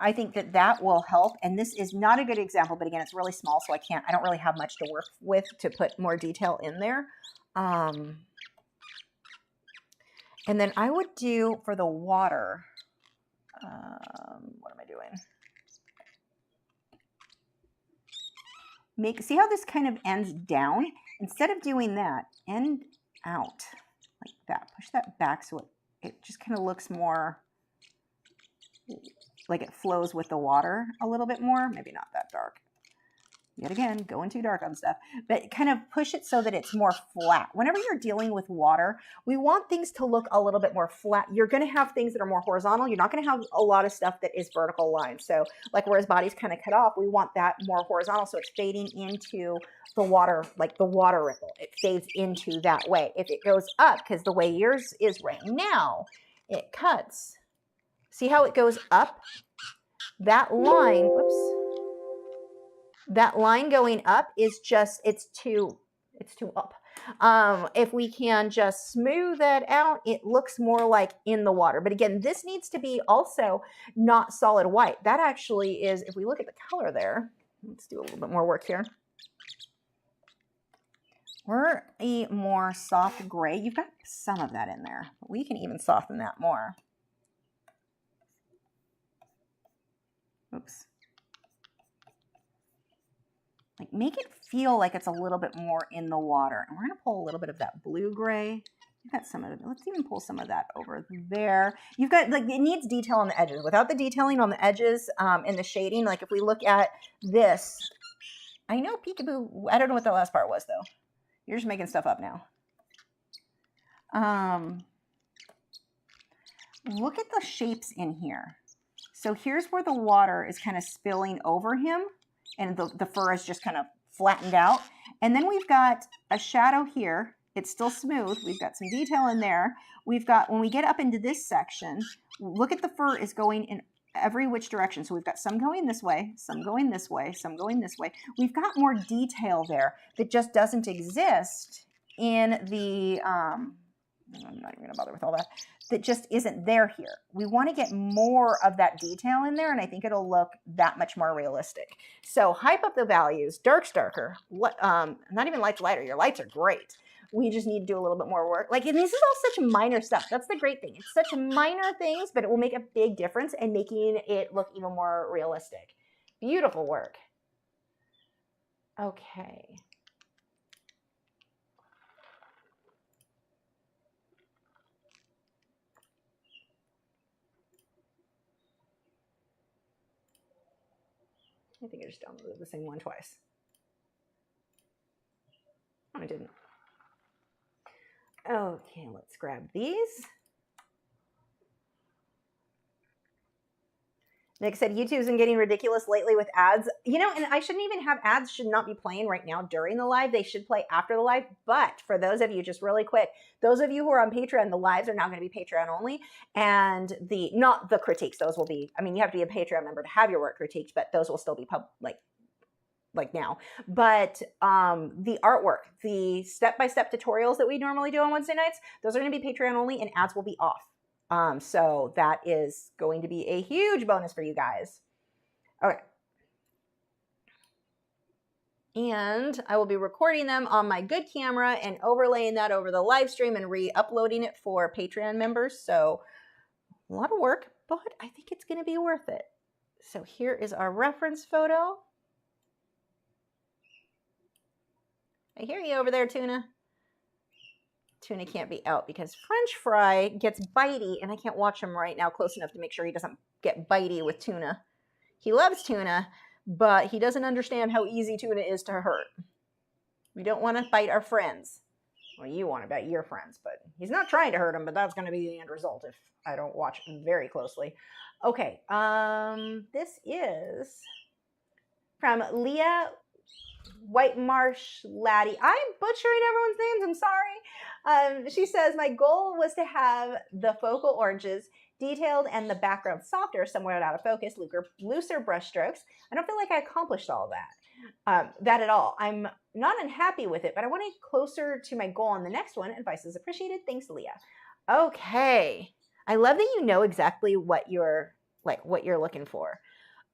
I think that that will help. And this is not a good example, but again, it's really small, so I don't really have much to work with to put more detail in there. And then I would do for the water, what am I doing? See how this kind of ends down? Instead of doing that, end out like that. Push that back so it just kind of looks more like it flows with the water a little bit more. Maybe not that dark. Yet again, going too dark on stuff, but kind of push it so that it's more flat. Whenever you're dealing with water, we want things to look a little bit more flat. You're going to have things that are more horizontal. You're not going to have a lot of stuff that is vertical lines. So like where his body's kind of cut off, we want that more horizontal. So it's fading into the water, like the water ripple. It fades into that way. If it goes up, because the way yours is right now, it cuts. See how it goes up? That line, whoops. That line going up is just, it's too up. If we can just smooth that out, it looks more like in the water. But again, this needs to be also not solid white. That actually is, if we look at the color there, let's do a little bit more work here. We're a more soft gray. You've got some of that in there. We can even soften that more. Oops. Like make it feel like it's a little bit more in the water. And we're going to pull a little bit of that blue gray. You've got some of it. Let's even pull some of that over there. You've got, like, it needs detail on the edges. Without the detailing on the edges and the shading, like if we look at this, I know peekaboo, I don't know what the last part was though. You're just making stuff up now. Look at the shapes in here. So here's where the water is kind of spilling over him. And the fur is just kind of flattened out. And then we've got a shadow here. It's still smooth. We've got some detail in there. We've got, when we get up into this section, look at the fur is going in every which direction. So we've got some going this way, some going this way, some going this way. We've got more detail there that just doesn't exist in the, I'm not even gonna bother with all that. That just isn't there here. We want to get more of that detail in there, and I think it'll look that much more realistic. So hype up the values, dark's darker, not even light's lighter. Your lights are great. We just need to do a little bit more work. Like, and this is all such minor stuff. That's the great thing. It's such minor things, but it will make a big difference in making it look even more realistic. Beautiful work. Okay. I think I just downloaded the same one twice. No, I didn't. Okay, let's grab these. Nick said, YouTube's been getting ridiculous lately with ads. You know, and I shouldn't even have ads should not be playing right now during the live. They should play after the live. But for those of you, just really quick, those of you who are on Patreon, the lives are now going to be Patreon only. And not the critiques, those will be, I mean, you have to be a Patreon member to have your work critiqued, but those will still be like now. But the artwork, the step-by-step tutorials that we normally do on Wednesday nights, those are going to be Patreon only and ads will be off. So that is going to be a huge bonus for you guys. Okay. And I will be recording them on my good camera and overlaying that over the live stream and re-uploading it for Patreon members. So a lot of work, but I think it's going to be worth it. So here is our reference photo. I hear you over there, Tuna. Tuna can't be out because French Fry gets bitey, and I can't watch him right now close enough to make sure he doesn't get bitey with Tuna. He loves Tuna, but he doesn't understand how easy Tuna is to hurt. We don't want to bite our friends. Well, you want to bite your friends, but he's not trying to hurt them, but that's going to be the end result if I don't watch very closely. Okay, this is from Leah White Marsh Laddie. I'm butchering everyone's names. I'm sorry. She says, my goal was to have the focal oranges detailed and the background softer, somewhat out of focus, looser brush strokes. I don't feel like I accomplished all of that at all. I'm not unhappy with it, but I want to get closer to my goal on the next one. Advice is appreciated. Thanks, Leah. Okay. I love that you know exactly what you're looking for.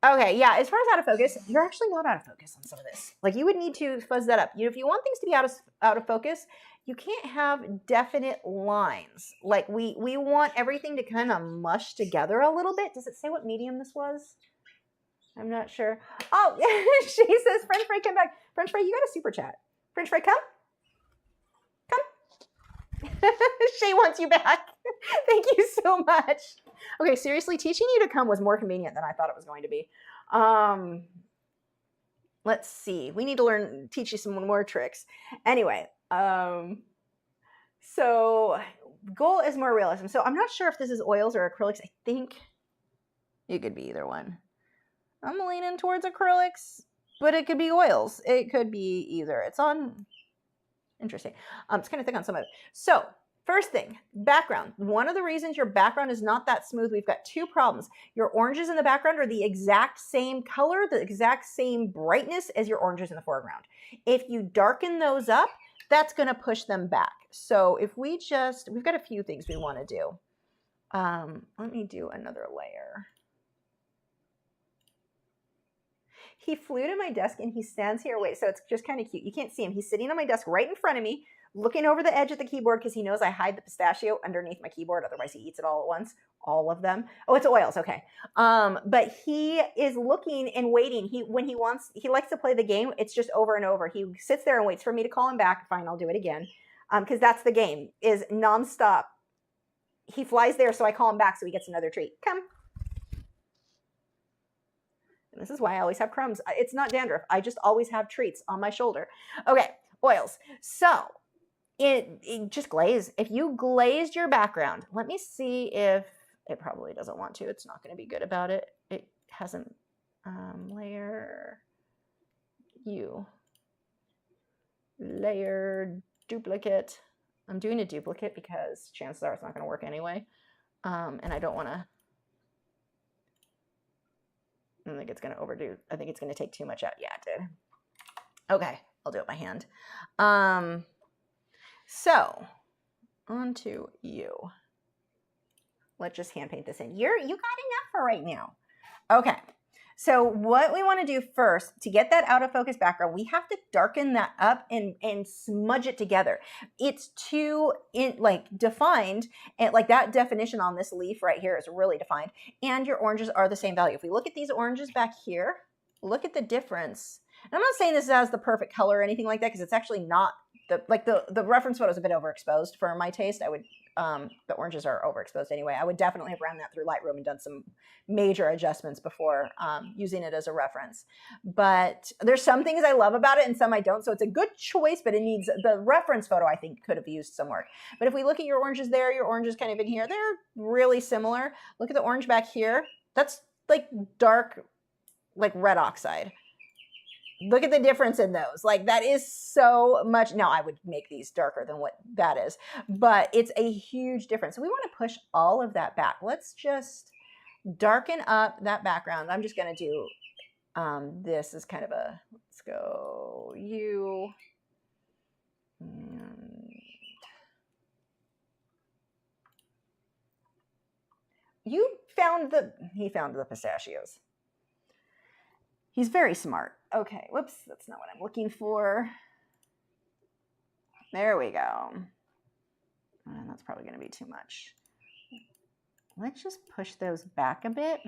Okay, yeah, as far as out of focus, you're actually not out of focus on some of this. Like, you would need to fuzz that up. If you want things to be out of focus, you can't have definite lines. Like, we want everything to kind of mush together a little bit. Does it say what medium this was? I'm not sure. Oh, she says, French Fry, come back. French Fry, you got a super chat. French Fry, come. Come. Shay wants you back. Thank you so much. Okay, seriously, teaching you to come was more convenient than I thought it was going to be. Let's see. We need to teach you some more tricks. Anyway, so goal is more realism. So I'm not sure if this is oils or acrylics. I think it could be either one. I'm leaning towards acrylics, but it could be oils. It could be either. It's on... Interesting. It's kind of thick on some of it. So first thing, background. One of the reasons your background is not that smooth, we've got two problems. Your oranges in the background are the exact same color, the exact same brightness as your oranges in the foreground. If you darken those up, that's going to push them back. So if we've got a few things we want to do. Let me do another layer. He flew to my desk and he stands here. Wait, so it's just kind of cute. You can't see him. He's sitting on my desk right in front of me, looking over the edge of the keyboard because he knows I hide the pistachio underneath my keyboard. Otherwise, he eats it all at once. All of them. Oh, it's oils. Okay. But he is looking and waiting. He likes to play the game. It's just over and over. He sits there and waits for me to call him back. Fine, I'll do it again. Because that's the game, is nonstop. He flies there, so I call him back so he gets another treat. Come. This is why I always have crumbs. It's not dandruff. I just always have treats on my shoulder. Okay, oils. So it just glaze. If you glazed your background, let me see if it probably doesn't want to. It's not going to be good about it. It hasn't layer duplicate. I'm doing a duplicate because chances are it's not going to work anyway. And I don't want to. I think it's going to overdo. I think it's going to take too much out. Yeah, it did. Okay, I'll do it by hand. So, on to you. Let's just hand paint this in. You got enough for right now. Okay, so what we want to do first, to get that out of focus background, we have to darken that up and smudge it together. It's too defined, and like that definition on this leaf right here is really defined, and your oranges are the same value. If we look at these oranges back here, look at the difference. And I'm not saying this has the perfect color or anything like that, because it's actually not. The reference photo is a bit overexposed for my taste. the oranges are overexposed anyway. I would definitely have ran that through Lightroom and done some major adjustments before using it as a reference. But there's some things I love about it and some I don't. So it's a good choice, but it needs, the reference photo I think could have used some work. But if we look at your oranges there, your oranges kind of in here, they're really similar. Look at the orange back here. That's like dark, like red oxide. Look at the difference in those. Like that is so much. Now I would make these darker than what that is, but it's a huge difference. So we want to push all of that back. Let's just darken up that background. I'm just going to do this is kind of a, let's go you. And he found the pistachios. He's very smart. Okay, whoops, that's not what I'm looking for. There we go. And that's probably going to be too much. Let's just push those back a bit.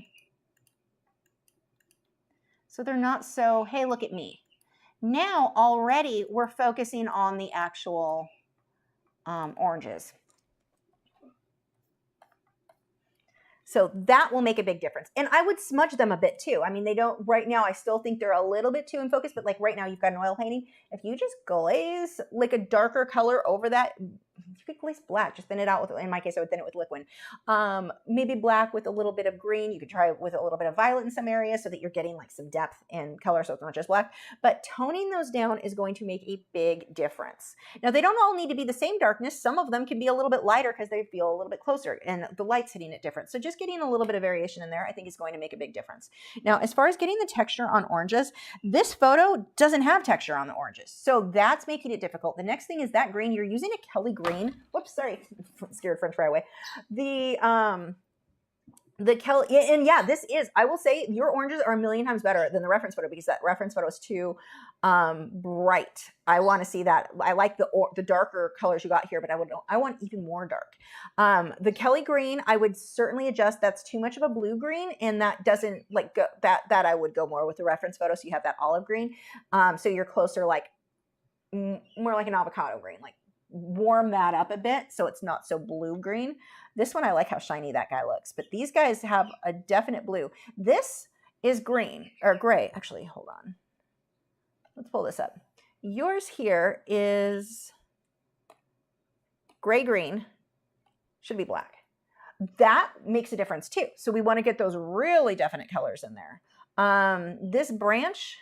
So they're not so, hey, look at me. Now already we're focusing on the actual oranges. So that will make a big difference. And I would smudge them a bit too. I mean, they don't, right now, I still think they're a little bit too in focus, but like right now you've got an oil painting. If you just glaze like a darker color over that, you could glaze black, just thin it out with, in my case, I would thin it with liquid. Maybe black with a little bit of green. You could try it with a little bit of violet in some areas so that you're getting like some depth in color, so it's not just black. But toning those down is going to make a big difference. Now, they don't all need to be the same darkness. Some of them can be a little bit lighter because they feel a little bit closer and the light's hitting it different. So just getting a little bit of variation in there, I think is going to make a big difference. Now, as far as getting the texture on oranges, this photo doesn't have texture on the oranges. So that's making it difficult. The next thing is that green. You're using a Kelly green. Whoops, sorry, scared French fry away. The Kelly, and yeah, this is, I will say your oranges are a million times better than the reference photo because that reference photo is too bright. I want to see that. I like the darker colors you got here, but I want even more dark. The Kelly green, I would certainly adjust. That's too much of a blue green, and that doesn't like go, that I would go more with the reference photo. So you have that olive green. So you're closer like more like an avocado green, like warm that up a bit so it's not so blue green. This one, I like how shiny that guy looks, but these guys have a definite blue. This is green or gray. Actually, hold on. Let's pull this up. Yours here is gray green, should be black. That makes a difference too. So we want to get those really definite colors in there. This branch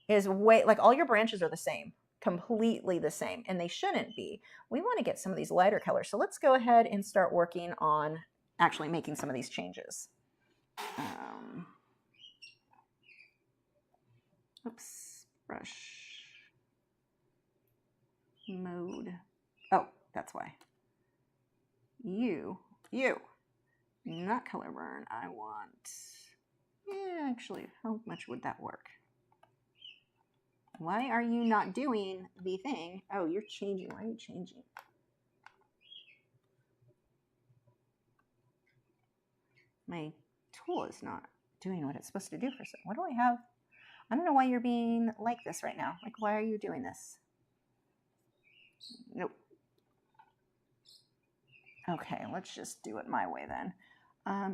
is way, like all your branches are the same. Completely the same, and they shouldn't be. We want to get some of these lighter colors. So let's go ahead and start working on actually making some of these changes. Oops, brush mode. Oh, that's why. You, not color burn. I want, yeah, actually, how much would that work? Why are you not doing the thing? Oh, you're changing. Why are you changing? My tool is not doing what it's supposed to do for some. What do I have? I don't know why you're being like this right now. Like, why are you doing this? Nope. Okay, let's just do it my way then.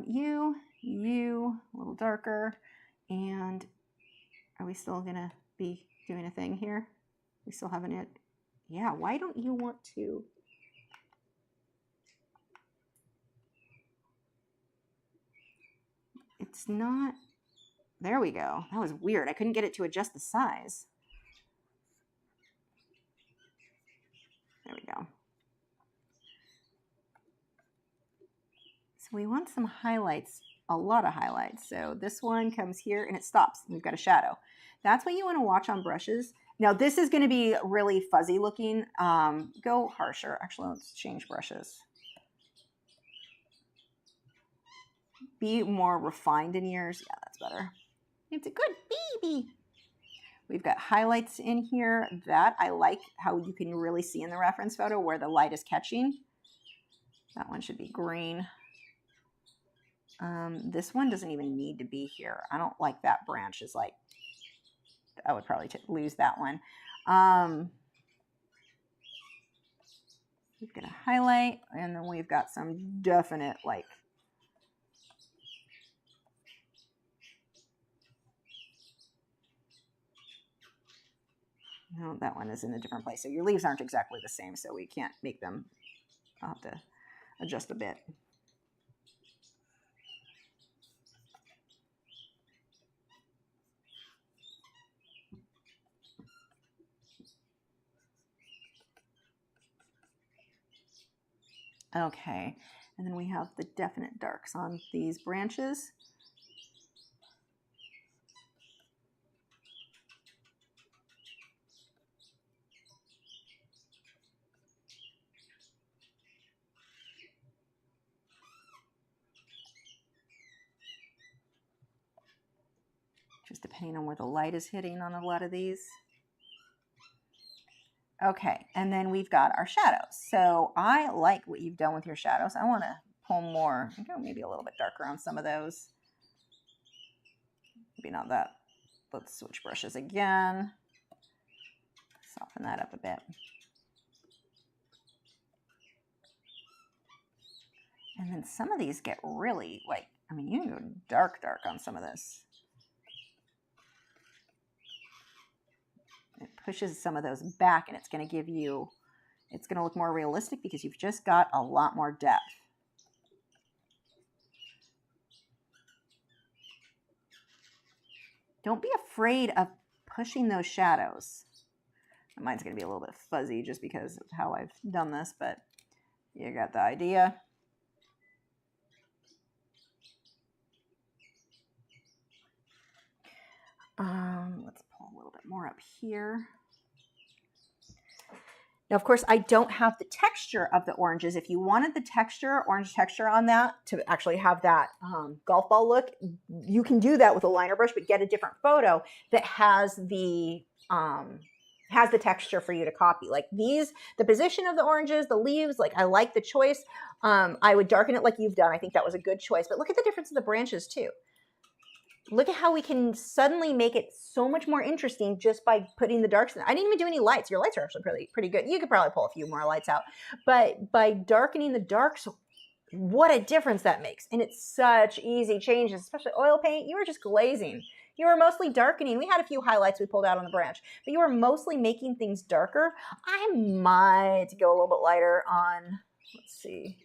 You, a little darker. And are we still gonna be doing a thing here? We still haven't it. Yeah, why don't you want to? It's not, there we go. That was weird. I couldn't get it to adjust the size. There we go. So we want some highlights, a lot of highlights. So this one comes here and it stops. We've got a shadow. That's what you want to watch on brushes. Now this is going to be really fuzzy looking. Go harsher. Actually, let's change brushes. Be more refined in yours. Yeah, that's better. It's a good baby. We've got highlights in here that I like how you can really see in the reference photo where the light is catching. That one should be green. This one doesn't even need to be here. I don't like that branch. Is like, I would probably lose that one. We've got a highlight, and then we've got some definite, like, no, that one is in a different place. So your leaves aren't exactly the same, so we can't make them. I'll have to adjust a bit. Okay, and then we have the definite darks on these branches. Just depending on where the light is hitting on a lot of these. Okay, and then we've got our shadows. So I like what you've done with your shadows. I want to pull more, go maybe a little bit darker on some of those. Maybe not that. Let's switch brushes again. Soften that up a bit. And then some of these get really, like, I mean, you can go dark on some of this. It pushes some of those back, and it's going to give you, it's going to look more realistic because you've just got a lot more depth. Don't be afraid of pushing those shadows. Mine's going to be a little bit fuzzy just because of how I've done this, but you got the idea. Let's pull a little bit more up here. Now, of course, I don't have the texture of the oranges. If you wanted the texture, orange texture on that to actually have that golf ball look, you can do that with a liner brush, but get a different photo that has the texture for you to copy. Like these, the position of the oranges, the leaves, like I like the choice. I would darken it like you've done. I think that was a good choice, but look at the difference in the branches too. Look at how we can suddenly make it so much more interesting just by putting the darks in. I didn't even do any lights. Your lights are actually pretty good. You could probably pull a few more lights out. But by darkening the darks, what a difference that makes. And it's such easy changes, especially oil paint. You were just glazing. You were mostly darkening. We had a few highlights we pulled out on the branch, but you were mostly making things darker. I might go a little bit lighter on, let's see.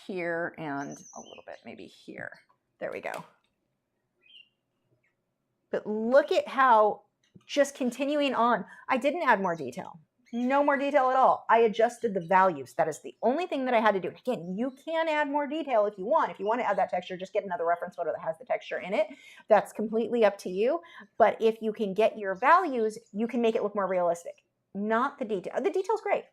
Here and a little bit maybe here. There we go. But look at how just continuing on, I didn't add more detail. No more detail at all. I adjusted the values. That is the only thing that I had to do. Again, you can add more detail if you want. If you want to add that texture, just get another reference photo that has the texture in it. That's completely up to you. But if you can get your values, you can make it look more realistic. Not the detail. The detail's great.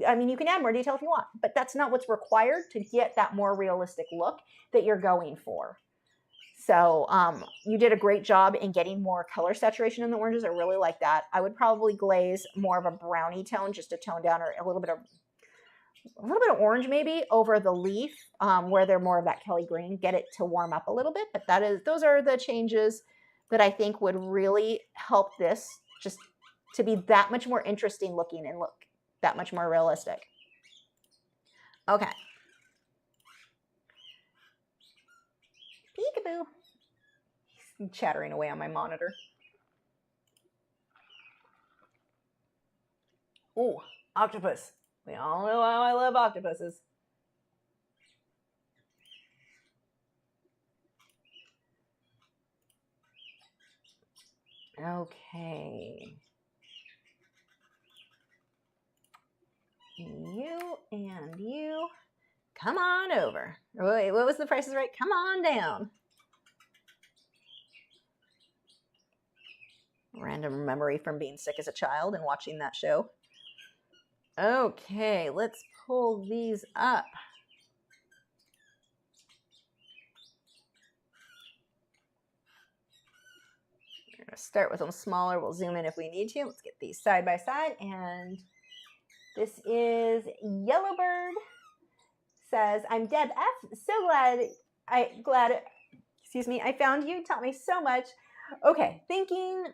I mean, you can add more detail if you want, but that's not what's required to get that more realistic look that you're going for. So you did a great job in getting more color saturation in the oranges. I really like that. I would probably glaze more of a brownie tone just to tone down, or a little bit of orange maybe over the leaf where they're more of that Kelly green. Get it to warm up a little bit, but those are the changes that I think would really help this just to be that much more interesting looking and look that much more realistic. Okay. Peekaboo. He's chattering away on my monitor. Ooh, octopus. We all know how I love octopuses. Okay. You and you. Come on over. Wait, what was the Price is Right? Come on down. Random memory from being sick as a child and watching that show. Okay, let's pull these up. We're going to start with them smaller. We'll zoom in if we need to. Let's get these side by side. And this is Yellowbird. Says, I'm Deb F. So glad, excuse me, I found you. Taught me so much. Okay, thinking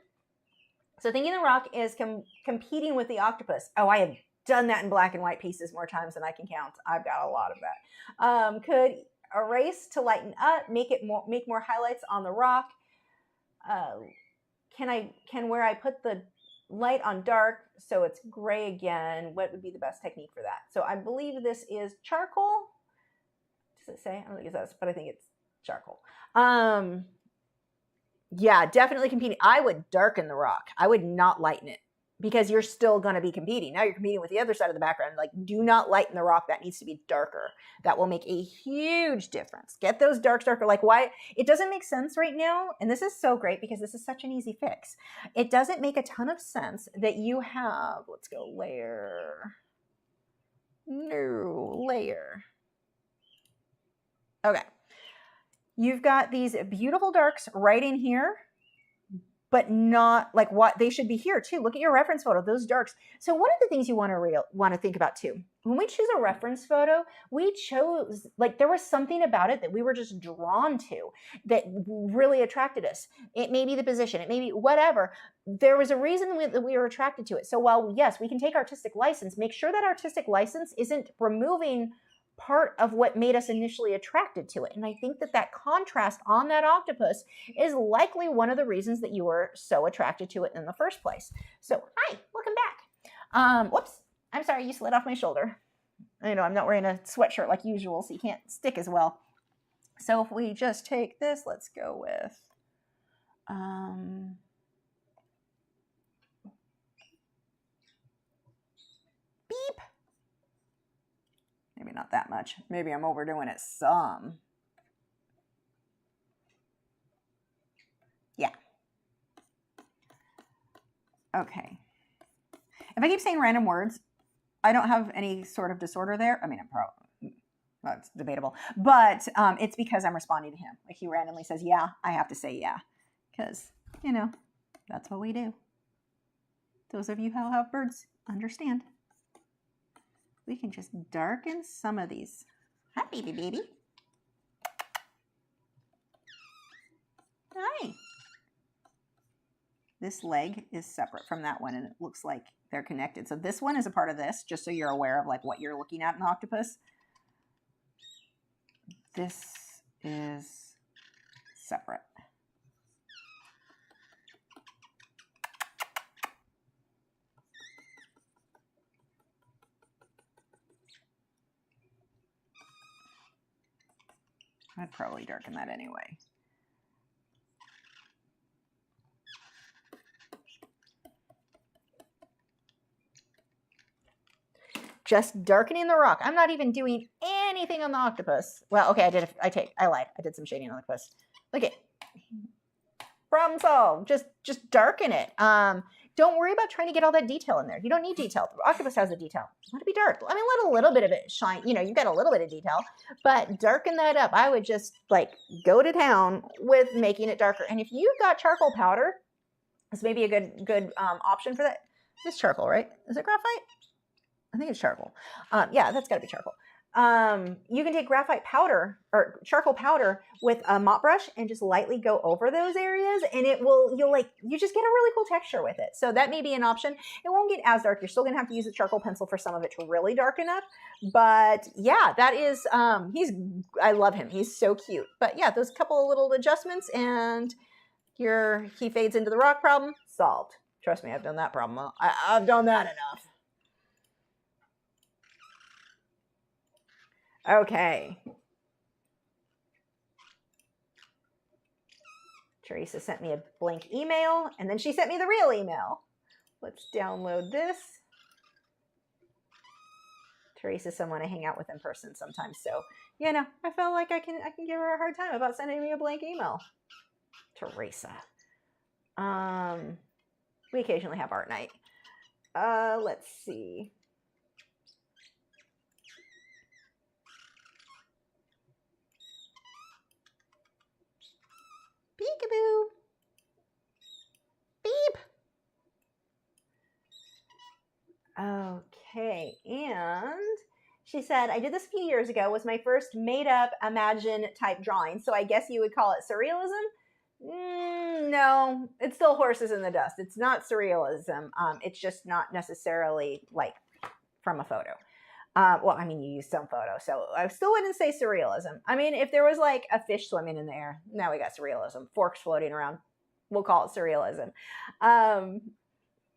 So thinking the rock is competing with the octopus. Oh, I have done that in black and white pieces more times than I can count. I've got a lot of that. Could erase to lighten up, make more highlights on the rock. Can where I put the light on dark so it's gray again, what would be the best technique for that? So I believe this is charcoal. Does it say? I don't think it does, but I think it's charcoal. Yeah, definitely competing. I would darken the rock. I would not lighten it because you're still going to be competing. Now you're competing with the other side of the background. Like, do not lighten the rock. That needs to be darker. That will make a huge difference. Get those darks darker. Like, why? It doesn't make sense right now. And this is so great because this is such an easy fix. It doesn't make a ton of sense that you have, let's go layer. No, layer. Okay. You've got these beautiful darks right in here, but not like what they should be here too. Look at your reference photo, those darks. So one of the things you want to think about too, when we choose a reference photo, we chose, like, there was something about it that we were just drawn to that really attracted us. It may be the position, it may be whatever. There was a reason that we were attracted to it. So while, yes, we can take artistic license, make sure that artistic license isn't removing part of what made us initially attracted to it. And I think that contrast on that octopus is likely one of the reasons that you were so attracted to it in the first place. So, hi, welcome back. Whoops, I'm sorry, you slid off my shoulder. I know I'm not wearing a sweatshirt like usual, so you can't stick as well. So if we just take this, let's go with, beep. Maybe not that much. Maybe I'm overdoing it some. Yeah. Okay. If I keep saying random words, I don't have any sort of disorder there. I mean, I'm probably, well, it's debatable, but it's because I'm responding to him. Like, he randomly says, yeah, I have to say yeah, because, you know, that's what we do. Those of you who have birds understand. We can just darken some of these. Hi, baby. Hi. This leg is separate from that one, and it looks like they're connected. So this one is a part of this, just so you're aware of like what you're looking at in the octopus. This is separate. I'd probably darken that anyway. Just darkening the rock. I'm not even doing anything on the octopus. Well, okay, I lied. I did some shading on the octopus. Look at, problem solved. Just darken it. Don't worry about trying to get all that detail in there. You don't need detail. The octopus has a detail. Let it be dark. I mean, let a little bit of it shine. You know, you've got a little bit of detail, but darken that up. I would just like go to town with making it darker. And if you've got charcoal powder, this may be a good option for that. It's charcoal, right? Is it graphite? I think it's charcoal. Yeah, that's got to be charcoal. You can take graphite powder or charcoal powder with a mop brush and just lightly go over those areas, and you just get a really cool texture with it. So that may be an option. It won't get as dark. You're still gonna have to use a charcoal pencil for some of it to really darken up. But yeah, that is, I love him. He's so cute. But yeah, those couple of little adjustments and he fades into the rock problem, solved. Trust me, I've done that problem. I've done that enough. Okay. Teresa sent me a blank email, and then she sent me the real email. Let's download this. Teresa's someone I hang out with in person sometimes, so you know, I felt like I can give her a hard time about sending me a blank email. Teresa. We occasionally have art night. Let's see. Peekaboo. Beep. Okay, and she said, I did this a few years ago. It was my first made-up Imagine type drawing. So I guess you would call it surrealism. No, it's still horses in the dust. It's not surrealism. It's just not necessarily like from a photo. Well, I mean, you use some photo, so I still wouldn't say surrealism. I mean, if there was like a fish swimming in the air, now we got surrealism. Forks floating around, we'll call it surrealism.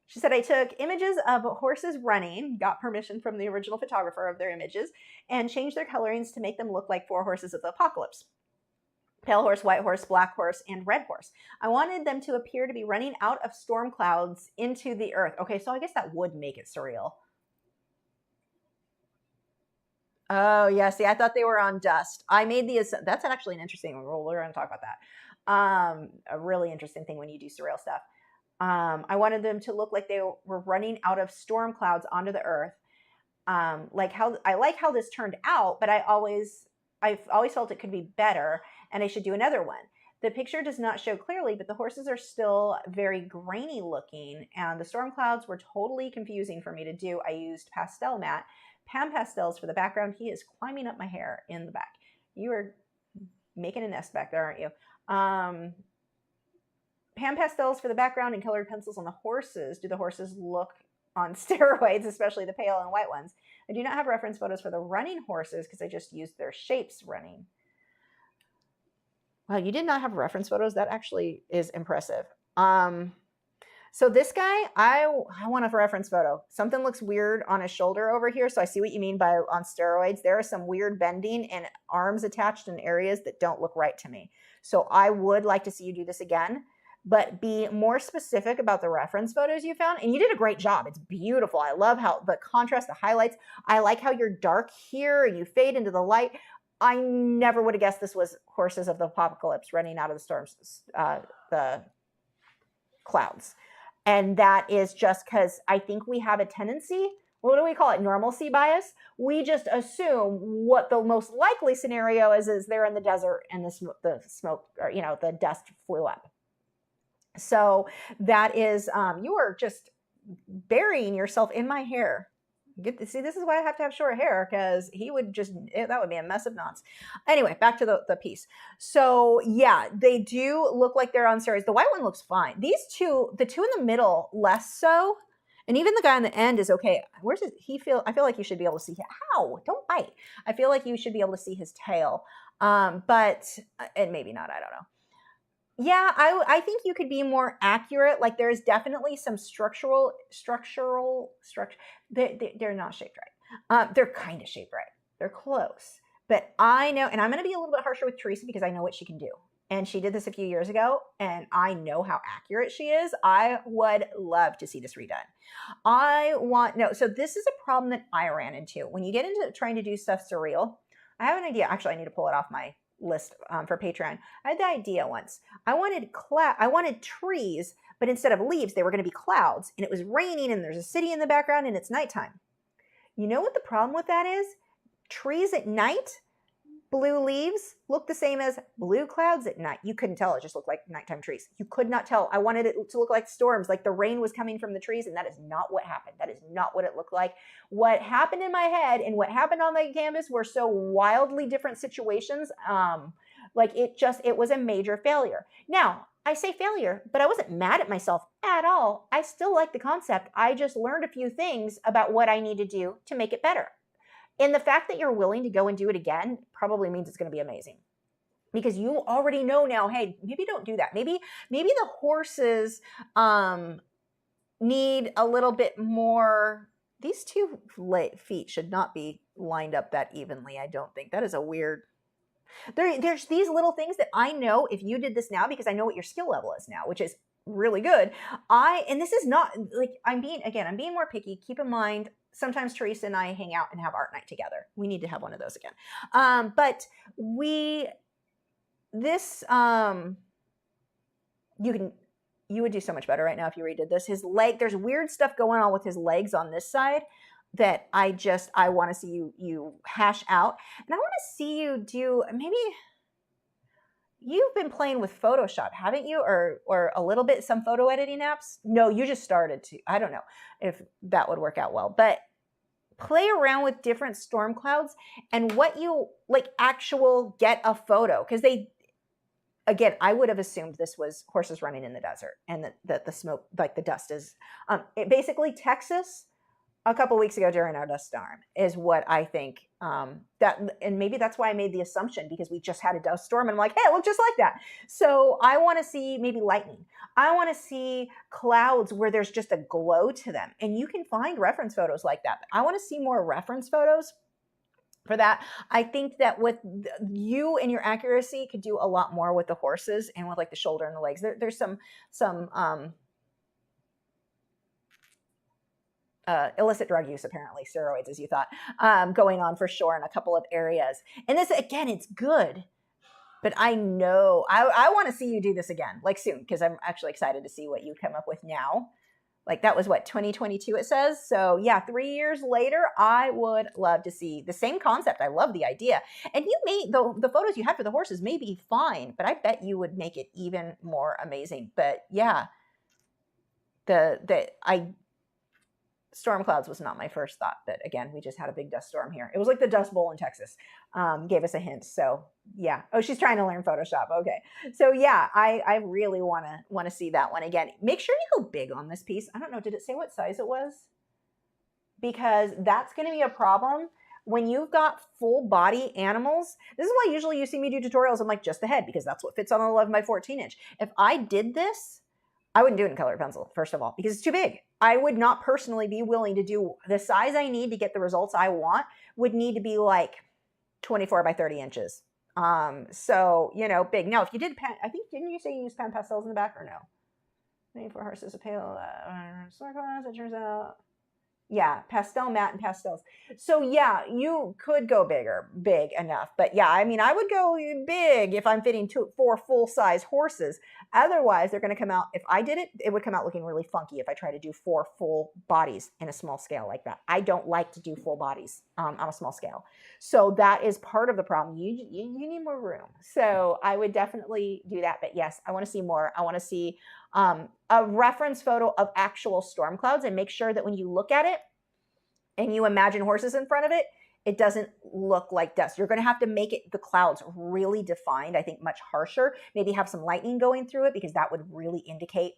She said, I took images of horses running, got permission from the original photographer of their images, and changed their colorings to make them look like 4 horses of the apocalypse. Pale horse, white horse, black horse, and red horse. I wanted them to appear to be running out of storm clouds into the earth. Okay, so I guess that would make it surreal. Oh, yeah. See, I thought they were on dust. I made that's actually an interesting one. We're going to talk about that. A really interesting thing when you do surreal stuff. I wanted them to look like they were running out of storm clouds onto the earth. I like how this turned out, but I've always felt it could be better, and I should do another one. The picture does not show clearly, but the horses are still very grainy looking, and the storm clouds were totally confusing for me to do. I used pastel matte, Pam pastels for the background. He is climbing up my hair in the back. You are making a nest back there, aren't you? Pam pastels for the background and colored pencils on the horses. Do the horses look on steroids, especially the pale and white ones? I do not have reference photos for the running horses because I just used their shapes running. Well, you did not have reference photos. That actually is impressive. So this guy, I want a reference photo. Something looks weird on his shoulder over here. So I see what you mean by on steroids. There is some weird bending and arms attached in areas that don't look right to me. So I would like to see you do this again, but be more specific about the reference photos you found. And you did a great job. It's beautiful. I love how the contrast, the highlights. I like how you're dark here and you fade into the light. I never would have guessed this was horses of the apocalypse running out of the storms, the clouds. And that is just because I think we have a tendency, what do we call it? Normalcy bias. We just assume what the most likely scenario is they're in the desert and the smoke, or, the dust flew up. So that is, you are just burying yourself in my hair. See, this is why I have to have short hair, because he would that would be a mess of knots. Anyway, back to the piece. So yeah, they do look like they're on steroids. The white one looks fine. These two, the two in the middle, less so. And even the guy on the end is okay. Where's his, I feel like you should be able to see, ow, don't bite. I feel like you should be able to see his tail. And maybe not, I don't know. Yeah, I think you could be more accurate. Like there's definitely some structural structure. They're not shaped right. They're kind of shaped right. They're close. But I know, and I'm going to be a little bit harsher with Teresa because I know what she can do. And she did this a few years ago, and I know how accurate she is. I would love to see this redone. So this is a problem that I ran into. When you get into trying to do stuff surreal, I have an idea. Actually, I need to pull it off my list for Patreon. I had the idea once. I wanted trees, but instead of leaves, they were going to be clouds, and it was raining, and there's a city in the background, and it's nighttime. You know what the problem with that is? Trees at night, blue leaves look the same as blue clouds at night. You couldn't tell. It just looked like nighttime trees. You could not tell. I wanted it to look like storms, like the rain was coming from the trees, and that is not what happened. That is not what it looked like. What happened in my head and what happened on the canvas were so wildly different situations. It was a major failure. Now, I say failure, but I wasn't mad at myself at all. I still like the concept. I just learned a few things about what I need to do to make it better. And the fact that you're willing to go and do it again probably means it's going to be amazing. Because you already know now, hey, maybe don't do that. Maybe the horses need a little bit more. These 2 feet should not be lined up that evenly, I don't think. That is a weird. There's these little things that I know if you did this now, because I know what your skill level is now, which is really good. And this is not like, I'm being more picky. Keep in mind, sometimes Teresa and I hang out and have art night together. We need to have one of those again. You would do so much better right now if you redid this. His leg, there's weird stuff going on with his legs on this side that I want to see you hash out. And I want to see you do, maybe you've been playing with Photoshop, haven't you? Or a little bit, some photo editing apps? No, you just started to. I don't know if that would work out well, but play around with different storm clouds and what you like, get a photo. Because again, I would have assumed this was horses running in the desert and that the smoke, like the dust is, basically Texas a couple weeks ago during our dust storm is what I think, and maybe that's why I made the assumption, because we just had a dust storm and I'm like, hey, it looked just like that. So I want to see maybe lightning. I want to see clouds where there's just a glow to them. And you can find reference photos like that. I want to see more reference photos for that. I think that with you and your accuracy could do a lot more with the horses and with like the shoulder and the legs. There's some illicit drug use, apparently steroids, as you thought, going on for sure in a couple of areas. And this, again, it's good, but I know I want to see you do this again, like soon, because I'm actually excited to see what you come up with now. Like that was what, 2022 it says. So yeah, 3 years later, I would love to see the same concept. I love the idea. And you may, the photos you had for the horses may be fine, but I bet you would make it even more amazing. But yeah, storm clouds was not my first thought, but again, we just had a big dust storm here. It was like the Dust Bowl in Texas, gave us a hint. So yeah. Oh, she's trying to learn Photoshop. Okay. So yeah, I really want to see that one again. Make sure you go big on this piece. I don't know. Did it say what size it was? Because that's going to be a problem when you've got full body animals. This is why usually you see me do tutorials. I'm like, just the head, because that's what fits on an 11 by 14 inch. If I did this, I wouldn't do it in colored pencil, first of all, because it's too big. I would not personally be willing to do the size I need to get the results I want, would need to be like 24 by 30 inches. So, you know, big. Now, if you did, I think, didn't you say you use pan pastels in the back or no? 24 horses, a pale, it turns out. Yeah, pastel, matte, and pastels. So yeah, you could go big enough. But yeah, I mean, I would go big if I'm fitting 4 full-size horses. Otherwise, they're going to come out, if I did it, it would come out looking really funky if I try to do 4 full bodies in a small scale like that. I don't like to do full bodies on a small scale. So that is part of the problem. You need more room. So I would definitely do that. But yes, I want to see more. I want to see a reference photo of actual storm clouds, and make sure that when you look at it and you imagine horses in front of it, it doesn't look like dust. You're going to have to make it, the clouds really defined, I think much harsher, maybe have some lightning going through it, because that would really indicate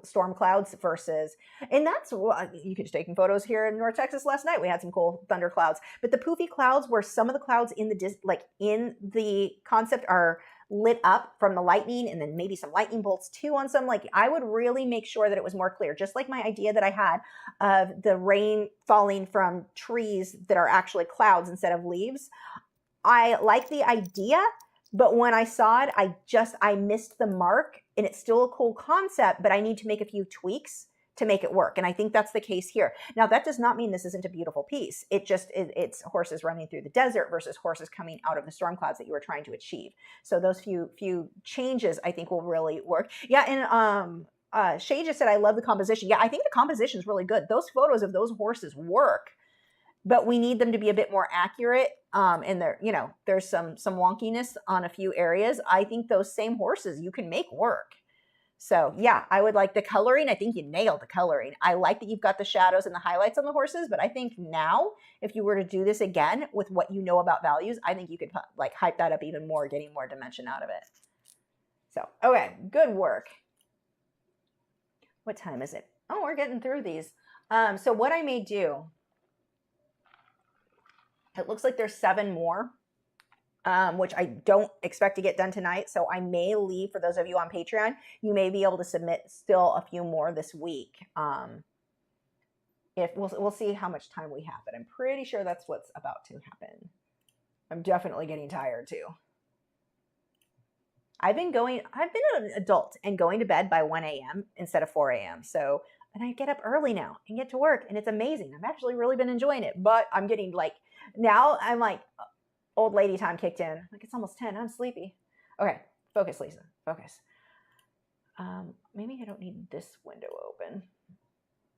storm clouds versus, and that's, you could just taking photos here in North Texas last night. We had some cool thunder clouds, but the poofy clouds where some of the clouds in the concept are lit up from the lightning, and then maybe some lightning bolts too on some, like I would really make sure that it was more clear, just like my idea that I had of the rain falling from trees that are actually clouds instead of leaves. I like the idea, but when I saw it, I missed the mark, and it's still a cool concept, but I need to make a few tweaks to make it work. And I think that's the case here. Now, that does not mean this isn't a beautiful piece. It's horses running through the desert versus horses coming out of the storm clouds that you were trying to achieve. So those few changes, I think, will really work. Yeah, and Shay just said, I love the composition. Yeah, I think the composition is really good. Those photos of those horses work, but we need them to be a bit more accurate. And there's some wonkiness on a few areas. I think those same horses you can make work. So yeah, I would like the coloring. I think you nailed the coloring. I like that you've got the shadows and the highlights on the horses, but I think now if you were to do this again with what you know about values, I think you could like hype that up even more, getting more dimension out of it. So, okay, good work. What time is it? Oh, we're getting through these. So what I may do, it looks like there's 7 more. Which I don't expect to get done tonight. So I may leave, for those of you on Patreon, you may be able to submit still a few more this week. If we'll see how much time we have, but I'm pretty sure that's what's about to happen. I'm definitely getting tired too. I've been an adult and going to bed by 1 a.m. instead of 4 a.m. So, and I get up early now and get to work, and it's amazing. I've actually really been enjoying it, but I'm getting now I'm like, old lady time kicked in. Like, it's almost 10. I'm sleepy. Okay, focus, Lisa. Focus. Maybe I don't need this window open.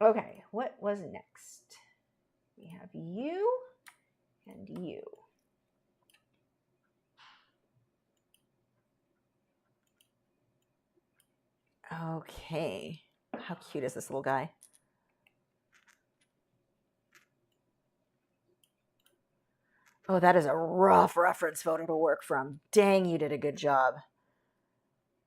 Okay, what was next? We have you and you. Okay. How cute is this little guy? Oh, that is a rough reference photo to work from. Dang, you did a good job.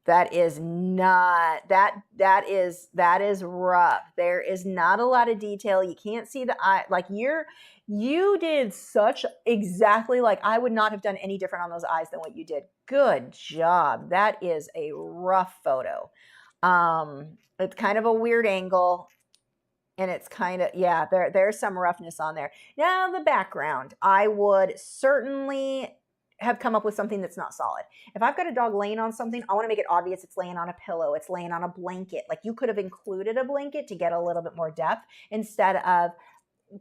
That is not, that is rough. There is not a lot of detail. You can't see the eye. Like you did such exactly, like I would not have done any different on those eyes than what you did. Good job. That is a rough photo. It's kind of a weird angle. And it's kind of, yeah, there's some roughness on there. Now the background, I would certainly have come up with something that's not solid. If I've got a dog laying on something, I want to make it obvious it's laying on a pillow, it's laying on a blanket. Like you could have included a blanket to get a little bit more depth instead of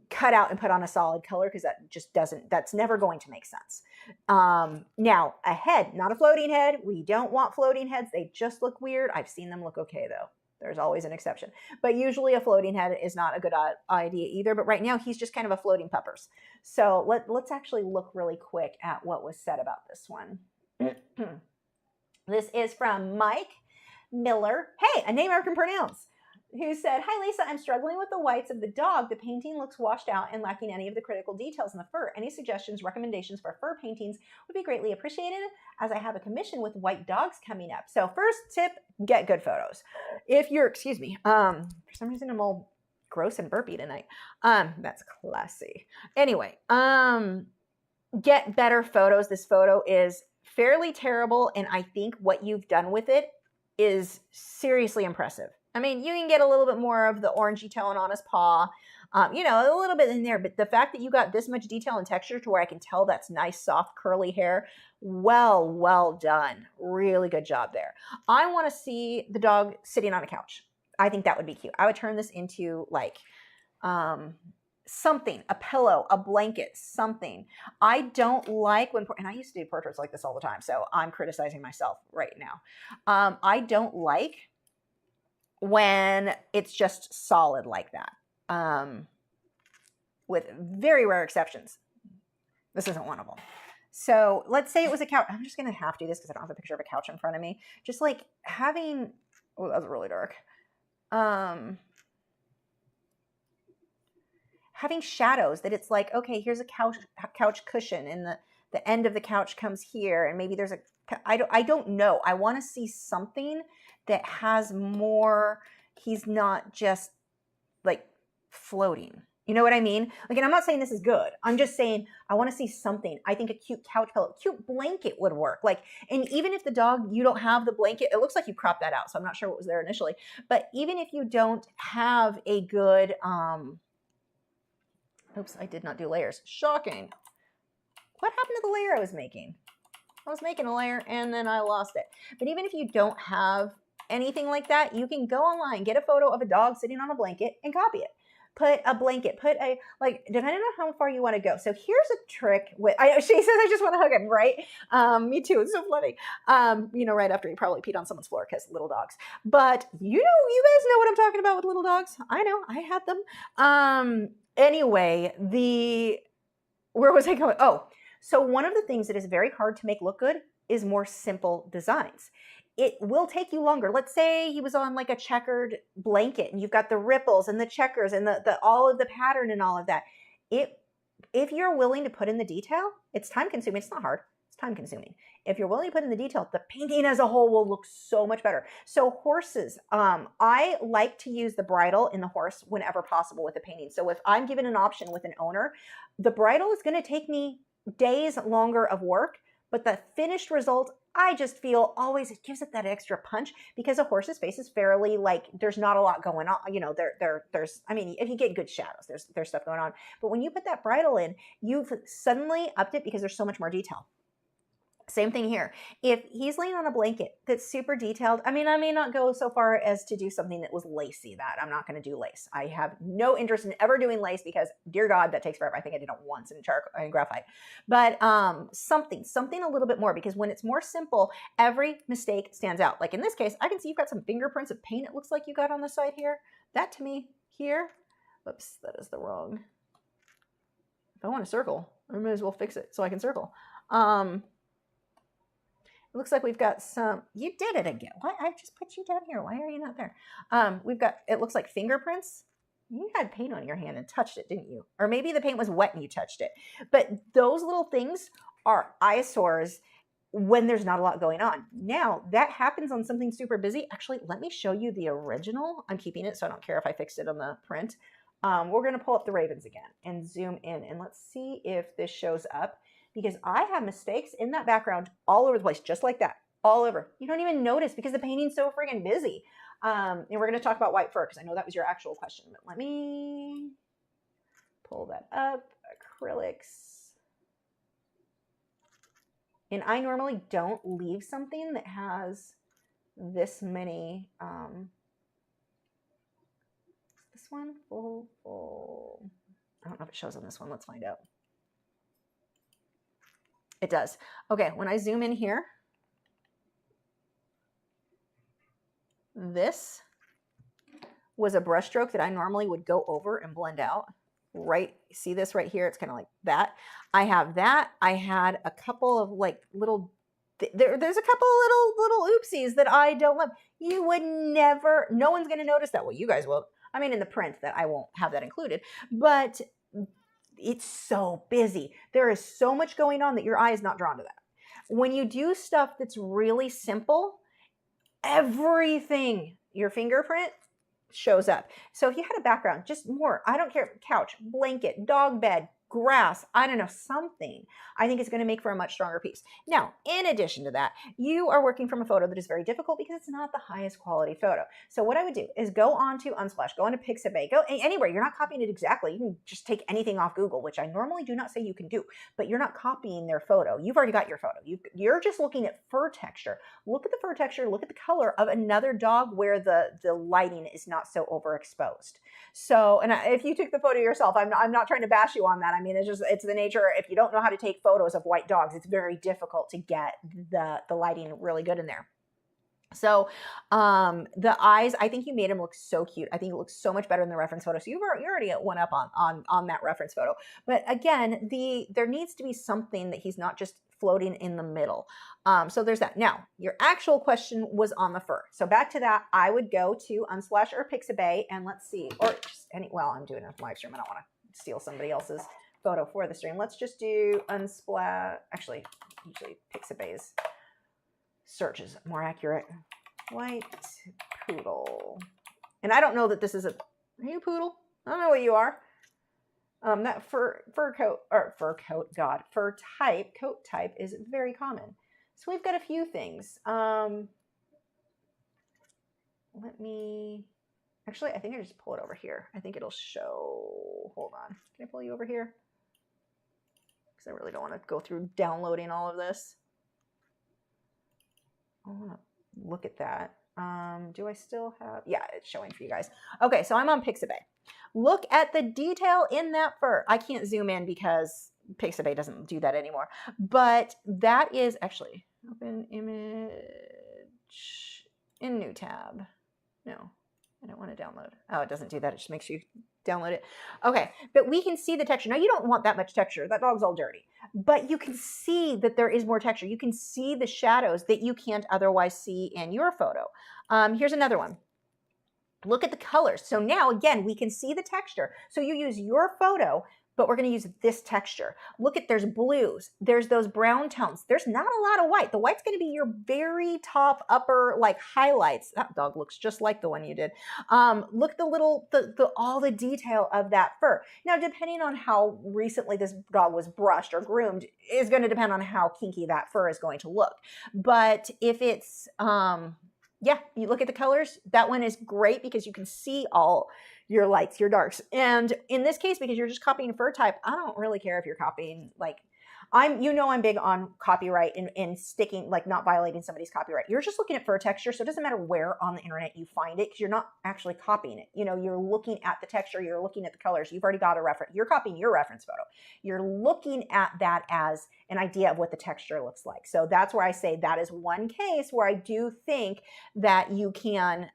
cut out and put on a solid color, because that just doesn't, that's never going to make sense. Now a head, not a floating head. We don't want floating heads. They just look weird. I've seen them look okay though. There's always an exception. But usually a floating head is not a good idea either. But right now he's just kind of a floating puppers. So let's actually look really quick at what was said about this one. This is from Mike Miller. Hey, a name I can pronounce. Who said, hi Lisa, I'm struggling with the whites of the dog. The painting looks washed out and lacking any of the critical details in the fur. Any suggestions, recommendations for fur paintings would be greatly appreciated, as I have a commission with white dogs coming up. So first tip, get good photos. If you're, excuse me, for some reason I'm all gross and burpy tonight. That's classy. Anyway, get better photos. This photo is fairly terrible, and I think what you've done with it is seriously impressive. I mean, you can get a little bit more of the orangey tone on his paw, you know, a little bit in there, but the fact that you got this much detail and texture to where I can tell that's nice, soft, curly hair, well done. Really good job there. I want to see the dog sitting on a couch. I think that would be cute. I would turn this into like something, a pillow, a blanket, something. I don't like when, and I used to do portraits like this all the time, so I'm criticizing myself right now. I don't like when it's just solid like that, with very rare exceptions. This isn't one of them. So let's say it was a couch. I'm just going to have to do this because I don't have a picture of a couch in front of me. Just like having, oh, that was really dark. Having shadows that it's like, okay, here's a couch cushion and the end of the couch comes here. And maybe there's I don't know. I want to see something that has more, he's not just like floating. You know what I mean? Like, and I'm not saying this is good. I'm just saying I want to see something. I think a cute couch pillow, cute blanket would work. Like, and even if the dog, you don't have the blanket, it looks like you cropped that out. So I'm not sure what was there initially. But even if you don't have a good, oops, I did not do layers. Shocking. What happened to the layer I was making? I was making a layer and then I lost it. But even if you don't have anything like that, you can go online, get a photo of a dog sitting on a blanket and copy it. Put a blanket, put a, like, depending on how far you want to go. So here's a trick with, she says, I just want to hug him, right? Me too, it's so funny. You know, right after he probably peed on someone's floor because little dogs. But you guys know what I'm talking about with little dogs. I know, I had them. Anyway, where was I going? Oh, so one of the things that is very hard to make look good is more simple designs. It will take you longer. Let's say he was on like a checkered blanket and you've got the ripples and the checkers and the all of the pattern and all of that. If you're willing to put in the detail, it's time consuming. It's not hard. It's time consuming. If you're willing to put in the detail, the painting as a whole will look so much better. So horses, I like to use the bridle in the horse whenever possible with the painting. So if I'm given an option with an owner, the bridle is going to take me days longer of work, but the finished result, I just feel always, it gives it that extra punch because a horse's face is fairly like, there's not a lot going on. You know, there's, I mean, if you get good shadows, there's stuff going on. But when you put that bridle in, you've suddenly upped it because there's so much more detail. Same thing here. If he's laying on a blanket that's super detailed, I mean, I may not go so far as to do something that was lacy. That I'm not going to do lace. I have no interest in ever doing lace because, dear God, that takes forever. I think I did it once in graphite. But something a little bit more, because when it's more simple, every mistake stands out. Like in this case, I can see you've got some fingerprints of paint. It looks like you got on the side here. That to me here, whoops, that is the wrong. If I want to circle, I may as well fix it so I can circle. It looks like we've got some, you did it again. Why? I just put you down here. Why are you not there? We've got, it looks like fingerprints. You had paint on your hand and touched it, didn't you? Or maybe the paint was wet and you touched it. But those little things are eyesores. when there's not a lot going on. Now, that happens on something super busy. Actually, let me show you the original. I'm keeping it, so I don't care if I fixed it on the print. We're going to pull up the ravens again and zoom in, and let's see if this shows up, because I have mistakes in that background all over the place, just like that, all over. You don't even notice because the painting's so friggin' busy. And we're going to talk about white fur because I know that was your actual question, but let me pull that up. Acrylics. And I normally don't leave something that has this many, this one, full. I don't know if it shows on this one. Let's find out. It does. Okay, when I zoom in here, this was a brush stroke that I normally would go over and blend out. Right, see this right here? It's kind of like that. I have that. I had a couple of like little, there's a couple of little oopsies that I don't love. You would never, no one's going to notice that. Well, you guys will. I mean, in the print that I won't have that included, but it's so busy. There is so much going on that your eye is not drawn to that. When you do stuff that's really simple, everything, your fingerprint shows up. So if you had a background, just more, I don't care, couch, blanket, dog bed, grass, I don't know, something, I think it's going to make for a much stronger piece. Now, in addition to that, you are working from a photo that is very difficult because it's not the highest quality photo. So what I would do is go on to Unsplash, go on to Pixabay, go anywhere. You're not copying it exactly. You can just take anything off Google, which I normally do not say you can do, but you're not copying their photo. You've already got your photo. You're just looking at fur texture. Look at the fur texture, look at the color of another dog where the lighting is not so overexposed. So, and if you took the photo yourself, I'm not trying to bash you on that. I mean, it's the nature. If you don't know how to take photos of white dogs, it's very difficult to get the lighting really good in there. So the eyes, I think you made him look so cute. I think it looks so much better in the reference photo. So you're already at one up on that reference photo. But again, there needs to be something that he's not just floating in the middle. So there's that. Now, your actual question was on the fur. So back to that, I would go to Unsplash or Pixabay and let's see, or just well, I'm doing a live stream. I don't want to steal somebody else's photo for the stream. Let's just do Unsplash. Actually, usually Pixabay's search is more accurate. White poodle. And I don't know that this is are you a poodle? I don't know what you are. That fur coat type is very common. So we've got a few things. Actually, I think I just pull it over here. I think it'll show, hold on. Can I pull you over here? Because I really don't want to go through downloading all of this. I want to look at that. Do I still have, yeah, it's showing for you guys. Okay, so I'm on Pixabay. Look at the detail in that fur. I can't zoom in because Pixabay doesn't do that anymore. But that is actually, open image in new tab. No, I don't want to download. Oh, it doesn't do that. It just makes you download it. Okay, but we can see the texture. Now, you don't want that much texture. That dog's all dirty. But you can see that there is more texture. You can see the shadows that you can't otherwise see in your photo. Here's another one. Look at the colors. So now, again, we can see the texture. So you use your photo, but we're going to use this texture. Look at, there's blues. There's those brown tones. There's not a lot of white. The white's going to be your very top upper like highlights. That dog looks just like the one you did. Look at all the detail of that fur. Now, depending on how recently this dog was brushed or groomed is going to depend on how kinky that fur is going to look. But if it's, yeah, you look at the colors, that one is great because you can see all your lights, your darks. And in this case, because you're just copying fur type, I don't really care if you're copying, like, I'm big on copyright and sticking, like not violating somebody's copyright. You're just looking at fur texture, so it doesn't matter where on the internet you find it because you're not actually copying it. You know, you're looking at the texture, you're looking at the colors, you've already got a reference. You're copying your reference photo. You're looking at that as an idea of what the texture looks like. So that's where I say that is one case where I do think that you can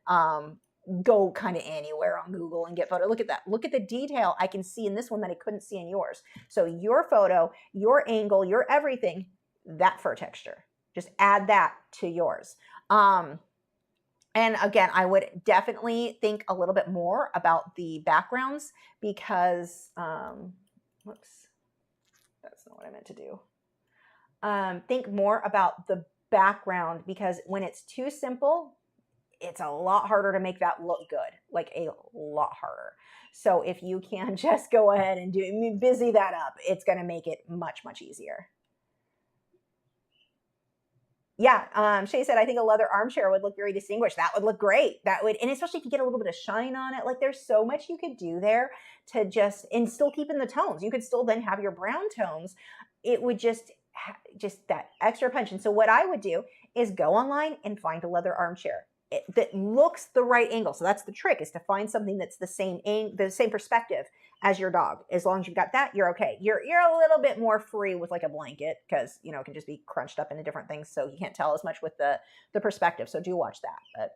go kind of anywhere on Google and get photo. Look at that. Look at the detail I can see in this one that I couldn't see in yours. So your photo, your angle, your everything, that fur texture. Just add that to yours. And again, I would definitely think a little bit more about the backgrounds because, whoops, that's not what I meant to do. think more about the background, because when it's too simple, it's a lot harder to make that look good, like a lot harder. So if you can just go ahead and busy that up, it's going to make it much, much easier. Yeah, Shay said, I think a leather armchair would look very distinguished. That would look great. That would, and especially if you get a little bit of shine on it. Like there's so much you could do there to just, and still keep in the tones. You could still then have your brown tones. It would just that extra punch. And so what I would do is go online and find a leather armchair that looks the right angle. So that's the trick, is to find something that's the same perspective as your dog. As long as you've got that, you're okay. You're a little bit more free with like a blanket, because it can just be crunched up into different things, so you can't tell as much with the perspective. So do watch that. But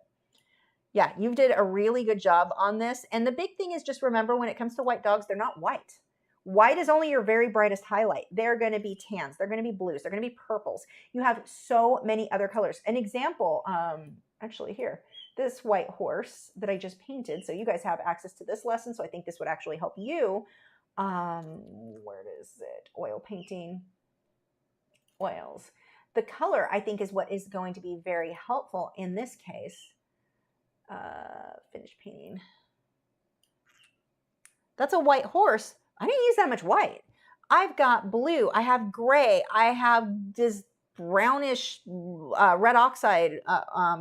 yeah, you did a really good job on this. And the big thing is, just remember, when it comes to white dogs, they're not white. White is only your very brightest highlight. They're going to be tans. They're going to be blues. They're going to be purples. You have so many other colors. An example, actually here, this white horse that I just painted. So you guys have access to this lesson. So I think this would actually help you. Where is it? Oil painting, oils. The color, I think, is what is going to be very helpful in this case. Finish painting. That's a white horse. I didn't use that much white. I've got blue. I have gray. I have this brownish red oxide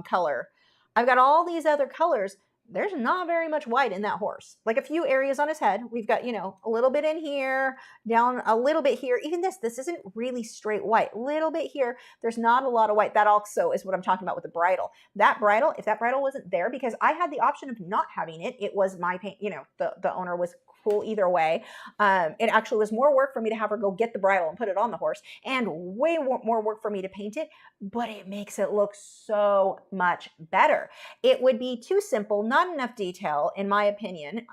color. I've got all these other colors. There's not very much white in that horse. Like a few areas on his head. We've got, a little bit in here, down a little bit here. Even this isn't really straight white. A little bit here. There's not a lot of white. That also is what I'm talking about with the bridle. That bridle, if that bridle wasn't there, because I had the option of not having it, it was my paint, the owner was cool either way. It actually was more work for me to have her go get the bridle and put it on the horse, and way more work for me to paint it, but it makes it look so much better. It would be too simple, not enough detail, in my opinion,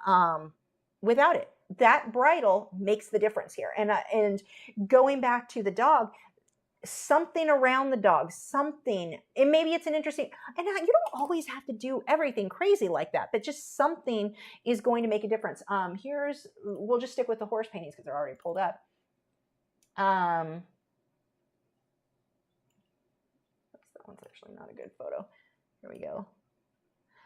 without it. That bridle makes the difference here. And going back to the dog, something around the dog, something, and maybe it's an interesting, and you don't always have to do everything crazy like that, but just something is going to make a difference. We'll just stick with the horse paintings because they're already pulled up. That one's actually not a good photo. Here we go.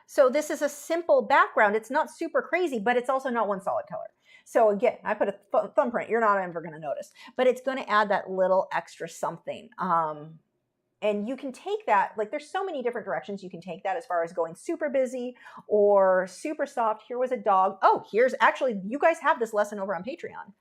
So this is a simple background. It's not super crazy, but it's also not one solid color. So again, I put a thumbprint. You're not ever going to notice, but it's going to add that little extra something. And you can take that, like there's so many different directions you can take that, as far as going super busy or super soft. Here was a dog. Oh, here's actually, you guys have this lesson over on Patreon.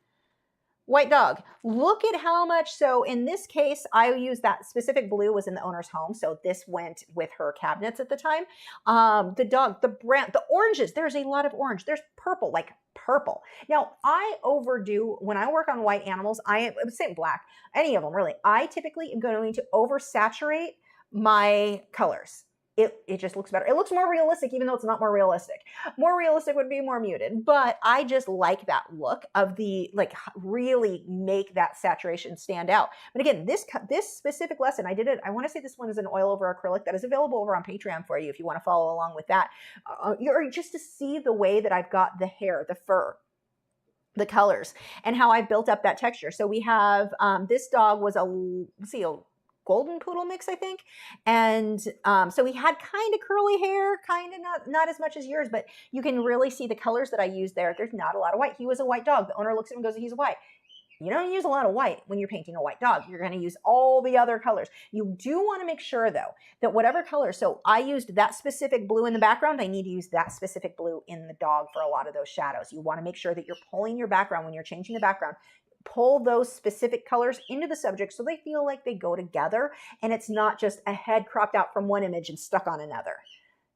White dog. Look at how much. So in this case, I used that specific blue was in the owner's home. So this went with her cabinets at the time. The dog, the brown, the oranges, there's a lot of orange. There's purple, like purple. Now I overdo when I work on white animals. I would say black, any of them really. I typically am going to oversaturate my colors. It just looks better. It looks more realistic, even though it's not more realistic. More realistic would be more muted, but I just like that look of the, like, really make that saturation stand out. But again, this specific lesson, I did it, I want to say this one is an oil over acrylic that is available over on Patreon for you if you want to follow along with that. Or just to see the way that I've got the hair, the fur, the colors, and how I built up that texture. So we have, this dog was a golden poodle mix, I think. And so he had kind of curly hair, kind of not as much as yours, but you can really see the colors that I used there. There's not a lot of white. He was a white dog. The owner looks at him and goes, he's white. You don't use a lot of white when you're painting a white dog. You're going to use all the other colors. You do want to make sure, though, that whatever color, so I used that specific blue in the background, I need to use that specific blue in the dog for a lot of those shadows. You want to make sure that you're pulling your background when you're changing the background. Pull those specific colors into the subject so they feel like they go together, and it's not just a head cropped out from one image and stuck on another.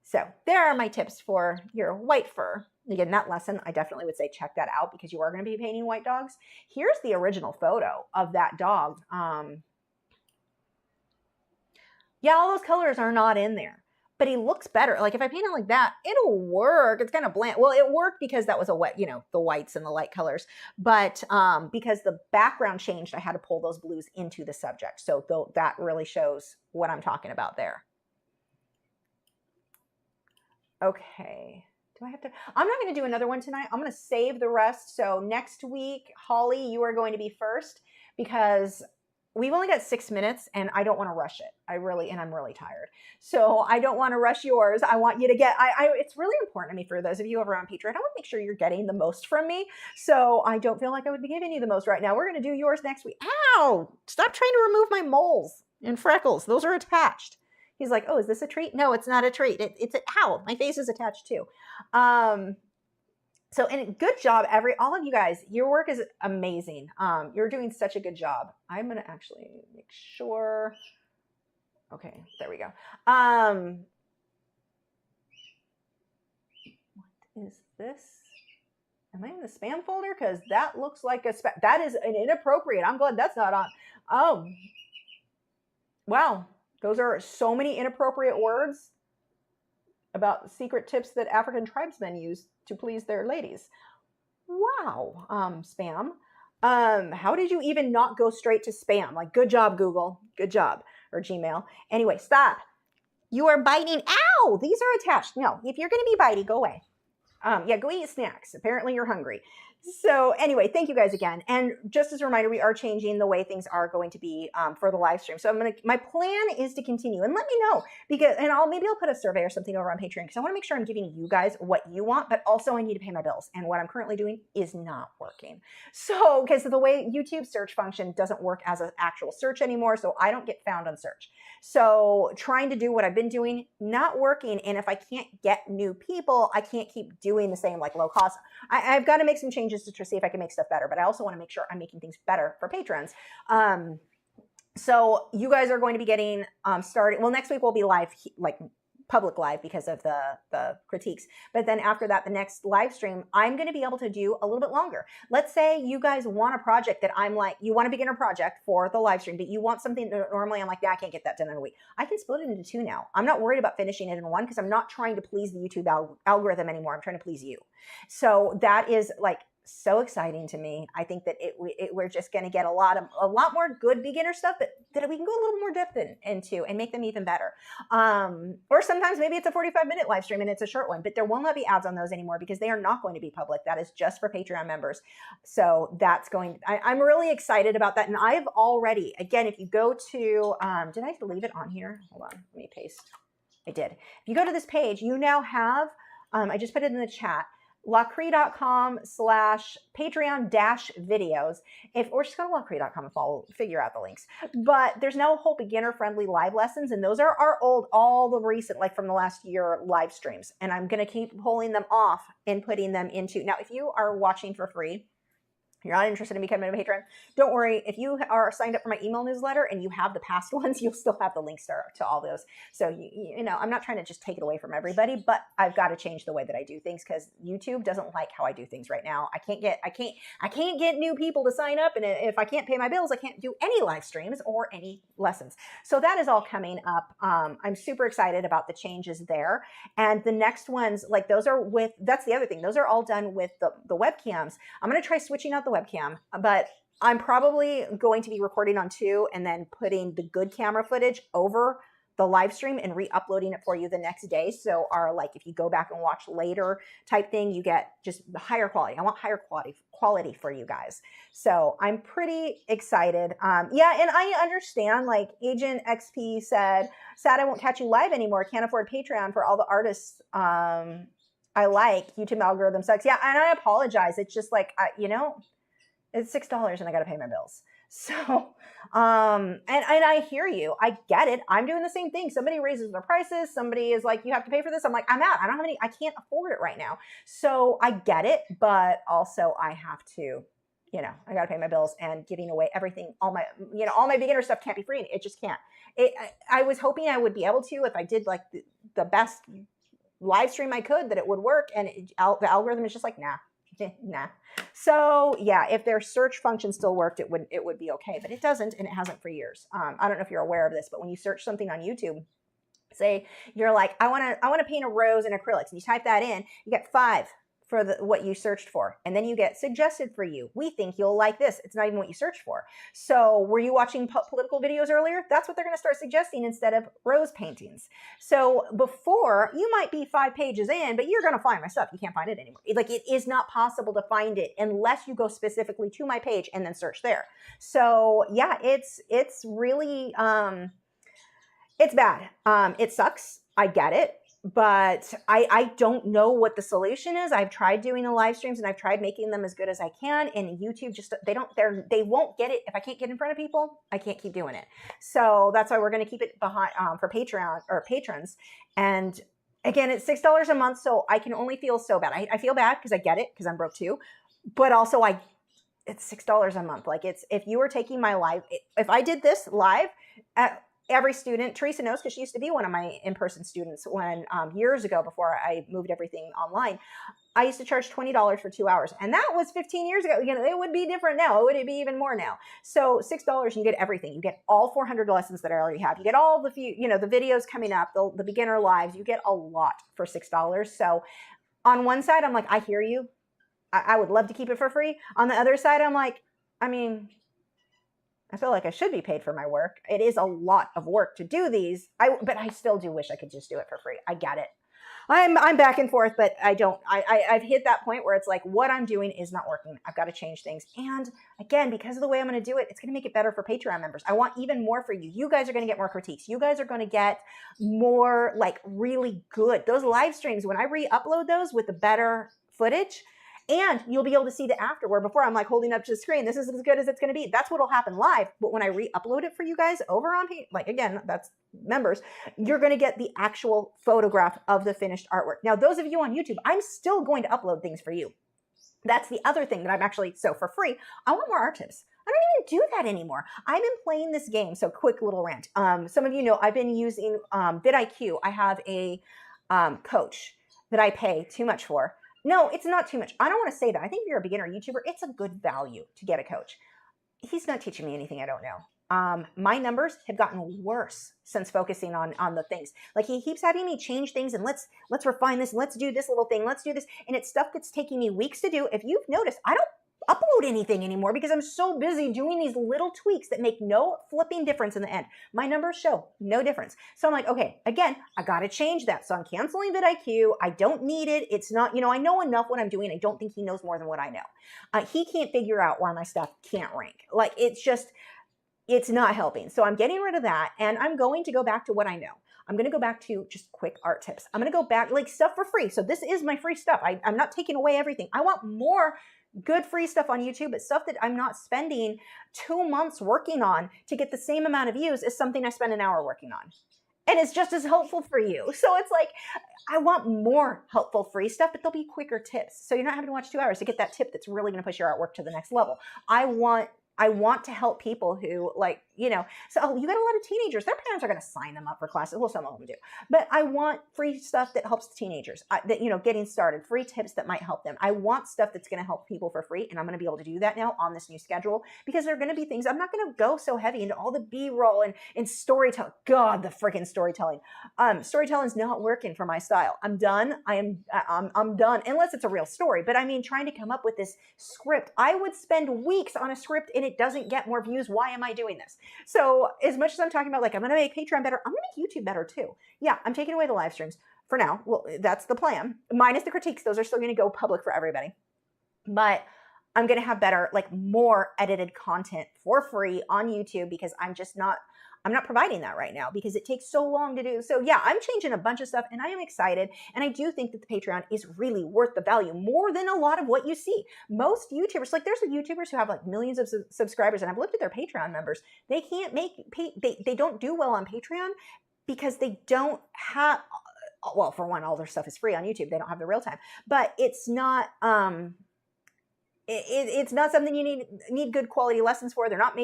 So there are my tips for your white fur. Again, that lesson, I definitely would say check that out because you are going to be painting white dogs. Here's the original photo of that dog. Yeah, all those colors are not in there, but he looks better. Like if I paint it like that, it'll work. It's kind of bland. Well, it worked because that was a wet, the whites and the light colors, but because the background changed, I had to pull those blues into the subject. So that really shows what I'm talking about there. Okay. Do I have to? I'm not going to do another one tonight. I'm going to save the rest. So next week, Holly, you are going to be first because we've only got 6 minutes and I don't want to rush it. I'm really tired. So I don't want to rush yours. I want you to get, it's really important to me for those of you over on Patreon. I want to make sure you're getting the most from me. So I don't feel like I would be giving you the most right now. We're going to do yours next week. Ow! Stop trying to remove my moles and freckles. Those are attached. He's like, oh, is this a treat? No, it's not a treat. Ow, my face is attached too. So, and good job, all of you guys. Your work is amazing. You're doing such a good job. I'm going to actually make sure. Okay, there we go. What is this? Am I in the spam folder? Because that looks like that is an inappropriate. I'm glad that's not on. Oh, wow. Those are so many inappropriate words about secret tips that African tribesmen use to please their ladies. Wow, spam. How did you even not go straight to spam? Like, good job, Google. Good job. Or Gmail. Anyway, stop. You are biting. Ow! These are attached. No, if you're going to be bitey, go away. Yeah, go eat snacks. Apparently you're hungry. So anyway, thank you guys again. And just as a reminder, we are changing the way things are going to be for the live stream. So my plan is to continue, and let me know, because, and maybe I'll put a survey or something over on Patreon, because I want to make sure I'm giving you guys what you want, but also I need to pay my bills. And what I'm currently doing is not working. So, because the way YouTube search function doesn't work as an actual search anymore, so I don't get found on search. So trying to do what I've been doing, not working. And if I can't get new people, I can't keep doing the same, like, low cost. I've got to make some changes to see if I can make stuff better, but I also want to make sure I'm making things better for patrons. So you guys are going to be getting started. Well, next week we'll be live, like public live, because of the critiques. But then after that, the next live stream, I'm going to be able to do a little bit longer. Let's say you guys want a project that I'm like, you want a beginner project for the live stream, but you want something that normally I'm like, yeah, I can't get that done in a week. I can split it into 2 now. I'm not worried about finishing it in 1, because I'm not trying to please the YouTube algorithm anymore. I'm trying to please you. So that is like so exciting to me. I think that we're just going to get a lot more good beginner stuff, but that we can go a little more depth into and make them even better. Or sometimes maybe it's a 45-minute live stream and it's a short one, but there will not be ads on those anymore, because they are not going to be public. That is just for Patreon members. So that's I'm really excited about that. And I've already, again, if you go to, did I leave it on here? Hold on, let me paste. I did. If you go to this page, you now have, I just put it in the chat, Lachri.com/Patreon-videos. Or just go to Lachri.com and figure out the links. But there's now a whole beginner-friendly live lessons, and those are all the recent, like from the last year, live streams. And I'm going to keep pulling them off and putting them into. Now, if you are watching for free, you're not interested in becoming a patron, don't worry. If you are signed up for my email newsletter and you have the past ones, you'll still have the links to all those. So, you know, I'm not trying to just take it away from everybody, but I've got to change the way that I do things, because YouTube doesn't like how I do things right now. I can't get new people to sign up. And if I can't pay my bills, I can't do any live streams or any lessons. So that is all coming up. I'm super excited about the changes there. And the next ones, like that's the other thing. Those are all done with the webcams. I'm going to try switching out the webcam, but I'm probably going to be recording on 2 and then putting the good camera footage over the live stream and re-uploading it for you the next day. So if you go back and watch later type thing, you get just higher quality. I want higher quality for you guys. So I'm pretty excited. Yeah, and I understand, like Agent XP said, sad I won't catch you live anymore. Can't afford Patreon for all the artists I like. YouTube algorithm sucks. Yeah, and I apologize. It's just like, it's $6 and I got to pay my bills. So, and I hear you. I get it. I'm doing the same thing. Somebody raises their prices. Somebody is like, you have to pay for this. I'm like, I'm out. I can't afford it right now. So I get it. But also I have to, I got to pay my bills, and giving away everything, all my beginner stuff can't be free. It just can't. I was hoping I would be able to, if I did like the best live stream I could, that it would work. And the algorithm is just like, nah. So yeah, if their search function still worked, it would be okay, but it doesn't, and it hasn't for years. I don't know if you're aware of this, but when you search something on YouTube, say you're like, I want to paint a rose in acrylics, and you type that in, you get 5 for what you searched for. And then you get suggested for you. We think you'll like this. It's not even what you searched for. So were you watching political videos earlier? That's what they're going to start suggesting instead of rose paintings. So before, you might be 5 pages in, but you're going to find my stuff. You can't find it anymore. Like, it is not possible to find it unless you go specifically to my page and then search there. So yeah, it's really, it's bad. It sucks. I get it. But I don't know what the solution is. I've tried doing the live streams and I've tried making them as good as I can. And YouTube just, they won't get it. If I can't get in front of people, I can't keep doing it. So that's why we're going to keep it behind, for Patreon or patrons. And again, it's $6 a month. So I can only feel so bad. I feel bad because I get it, because I'm broke too. But also it's $6 a month. Like, if you were taking my live, if I did this live every student, Teresa knows because she used to be one of my in-person students when years ago, before I moved everything online, I used to charge $20 for 2 hours. And that was 15 years ago. You know, it would be different now. It would be even more now. So $6, you get everything. You get all 400 lessons that I already have. You get all the the videos coming up, the beginner lives. You get a lot for $6. So on one side, I'm like, I hear you. I would love to keep it for free. On the other side, I'm like, I mean, I feel like I should be paid for my work. It is a lot of work to do these, but I still do wish I could just do it for free. I get it. I'm back and forth, but I've hit that point where it's like, what I'm doing is not working. I've got to change things. And again, because of the way I'm going to do it, it's going to make it better for Patreon members. I want even more for you. You guys are going to get more critiques. You guys are going to get more, like, really good. Those live streams, when I re-upload those with the better footage, and you'll be able to see the after, where before I'm like holding up to the screen, this is as good as it's going to be. That's what'll happen live. But when I re-upload it for you guys over on, like, again, that's members, you're going to get the actual photograph of the finished artwork. Now, those of you on YouTube, I'm still going to upload things for you. That's the other thing that I'm actually, so for free, I want more art tips. I don't even do that anymore. I've been playing this game. So quick little rant. Some of you know I've been using vidIQ. I have a coach that I pay too much for. No, it's not too much. I don't want to say that. I think if you're a beginner YouTuber, it's a good value to get a coach. He's not teaching me anything I don't know. My numbers have gotten worse since focusing on the things. Like, he keeps having me change things and let's refine this. Let's do this little thing. Let's do this. And it's stuff that's taking me weeks to do. If you've noticed, I don't upload anything anymore because I'm so busy doing these little tweaks that make no flipping difference in the end. My numbers show no difference. So I'm like, okay, again, I got to change that. So I'm canceling vidIQ. I don't need it. It's not, I know enough what I'm doing. I don't think he knows more than what I know. He can't figure out why my stuff can't rank. Like, it's not helping. So I'm getting rid of that, and I'm going to go back to what I know. I'm going to go back to just quick art tips. I'm going to go back, like, stuff for free. So this is my free stuff. I'm not taking away everything. I want more good free stuff on YouTube, but stuff that I'm not spending 2 months working on to get the same amount of views as something I spend an hour working on. And it's just as helpful for you. So it's like, I want more helpful free stuff, but they'll be quicker tips. So you're not having to watch 2 hours to get that tip that's really going to push your artwork to the next level. I want to help people who, like, so you got a lot of teenagers. Their parents are going to sign them up for classes. Well, some of them do. But I want free stuff that helps the teenagers, getting started, free tips that might help them. I want stuff that's going to help people for free, and I'm going to be able to do that now on this new schedule, because there are going to be things. I'm not going to go so heavy into all the B-roll and storytelling. God, the freaking storytelling. Storytelling's not working for my style. I'm done. I'm done, unless it's a real story. But I mean, trying to come up with this script, I would spend weeks on a script and it doesn't get more views. Why am I doing this? So as much as I'm talking about, like, I'm going to make Patreon better, I'm going to make YouTube better too. Yeah, I'm taking away the live streams for now. Well, that's the plan. Minus the critiques. Those are still going to go public for everybody. But I'm going to have better, like, more edited content for free on YouTube, because I'm not providing that right now because it takes so long to do. So yeah, I'm changing a bunch of stuff, and I am excited. And I do think that the Patreon is really worth the value, more than a lot of what you see. Most YouTubers, like, there's YouTubers who have like millions of subscribers, and I've looked at their Patreon members. They can't they don't do well on Patreon because they don't have, well, for one, all their stuff is free on YouTube. They don't have the real time, but it's not, it's not something you need good quality lessons for. They're not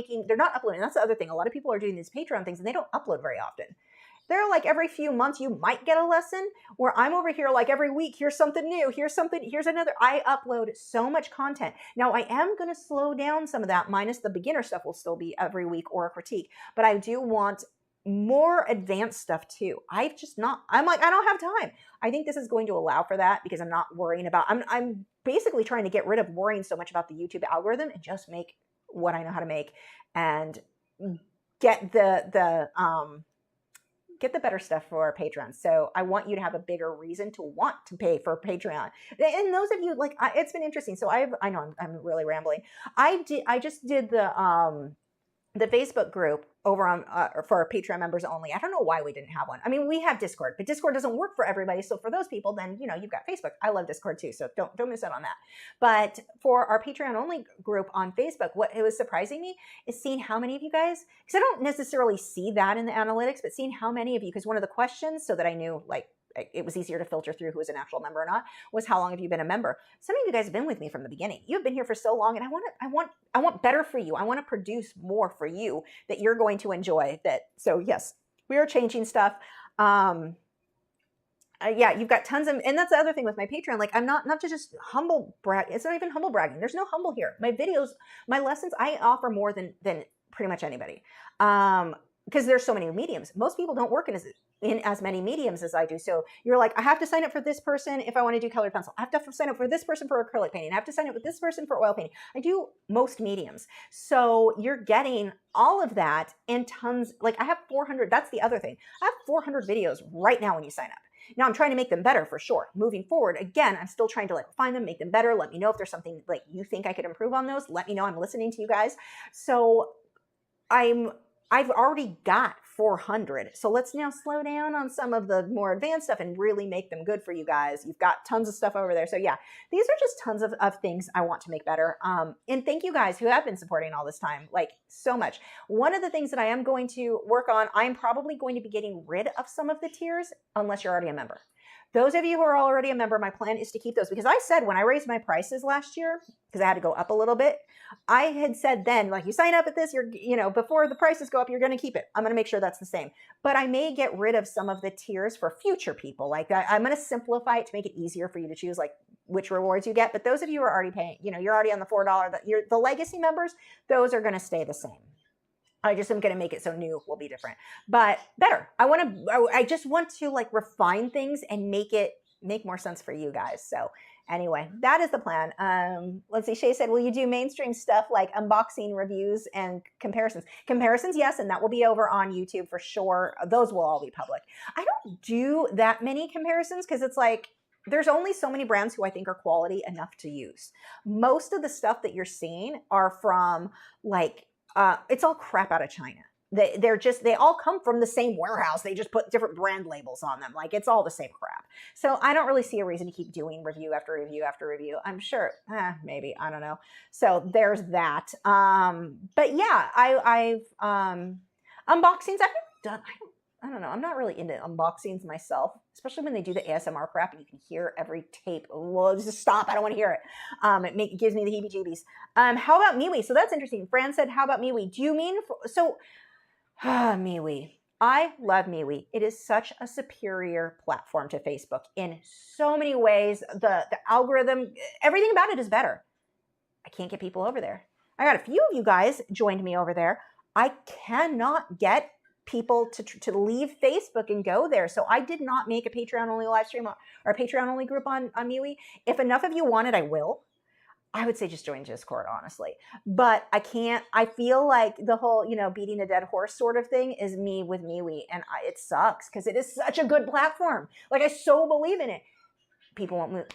uploading. That's the other thing. A lot of people are doing these Patreon things and they don't upload very often. They're like, every few months you might get a lesson, where I'm over here like every week, here's something new, here's another. I upload so much content. Now I am going to slow down some of that, minus the beginner stuff will still be every week, or a critique. But I do want more advanced stuff too. I'm like, I don't have time. I think this is going to allow for that because I'm not worrying about, I'm basically trying to get rid of worrying so much about the YouTube algorithm and just make what I know how to make and get the better stuff for our Patreon. So I want you to have a bigger reason to want to pay for Patreon. And those of you, like, it's been interesting. So I know I'm really rambling. I just did the Facebook group over on for our Patreon members only. I don't know why we didn't have one. I mean, we have Discord, but Discord doesn't work for everybody. So for those people, then you've got Facebook. I love Discord too, so don't miss out on that. But for our Patreon only group on Facebook, what it was surprising me is seeing how many of you guys, because I don't necessarily see that in the analytics, but seeing how many of you, because one of the questions, so that I knew like it was easier to filter through who was an actual member or not, was how long have you been a member? Some of you guys have been with me from the beginning. You've been here for so long, and I want better for you. I want to produce more for you that you're going to enjoy. So yes, we are changing stuff. Yeah, you've got tons of, and that's the other thing with my Patreon. Like, I'm not to just humble brag. It's not even humble bragging. There's no humble here. My videos, my lessons, I offer more than pretty much anybody. Because there's so many mediums. Most people don't work in as many mediums as I do. So you're like, I have to sign up for this person if I want to do colored pencil. I have to sign up for this person for acrylic painting. I have to sign up with this person for oil painting. I do most mediums. So you're getting all of that and tons. Like, I have 400. That's the other thing. I have 400 videos right now when you sign up. Now I'm trying to make them better for sure. Moving forward, again, I'm still trying to like refine them, make them better. Let me know if there's something like you think I could improve on those. Let me know. I'm listening to you guys. So I've already got 400. So let's now slow down on some of the more advanced stuff and really make them good for you guys. You've got tons of stuff over there. So yeah, these are just tons of things I want to make better. And thank you guys who have been supporting all this time, like so much. One of the things that I am going to work on, I'm probably going to be getting rid of some of the tiers unless you're already a member. Those of you who are already a member, my plan is to keep those, because I said when I raised my prices last year, because I had to go up a little bit, I had said then, like, you sign up at this, before the prices go up, you're going to keep it. I'm going to make sure that's the same. But I may get rid of some of the tiers for future people. Like, I'm going to simplify it to make it easier for you to choose, like, which rewards you get. But those of you who are already paying, you're already on the $4, the legacy members, those are going to stay the same. I just am going to make it so new will be different, but better. I just want to like refine things and make more sense for you guys. So anyway, that is the plan. Let's see. Shay said, will you do mainstream stuff like unboxing, reviews, and comparisons? Comparisons, yes, and that will be over on YouTube for sure. Those will all be public. I don't do that many comparisons because it's like, there's only so many brands who I think are quality enough to use. Most of the stuff that you're seeing are from like, it's all crap out of China. They all come from the same warehouse. They just put different brand labels on them. Like, it's all the same crap. So I don't really see a reason to keep doing review after review after review. I'm sure, maybe, I don't know. So there's that. But yeah, I've unboxings. I've done. I don't know. I'm not really into unboxings myself, especially when they do the ASMR crap and you can hear every tape. Well, just stop. I don't want to hear it. It gives me the heebie-jeebies. How about MeWe? So that's interesting. Fran said, how about MeWe? Do you mean, MeWe. I love MeWe. It is such a superior platform to Facebook in so many ways. The algorithm, everything about it is better. I can't get people over there. I got a few of you guys joined me over there. I cannot get people to leave Facebook and go there. So I did not make a Patreon only live stream or a Patreon only group on MeWe. If enough of you want it, I will. I would say just join Discord, honestly. But I can't, I feel like the whole, beating a dead horse sort of thing is me with MeWe. And it sucks because it is such a good platform. Like, I so believe in it. People won't move.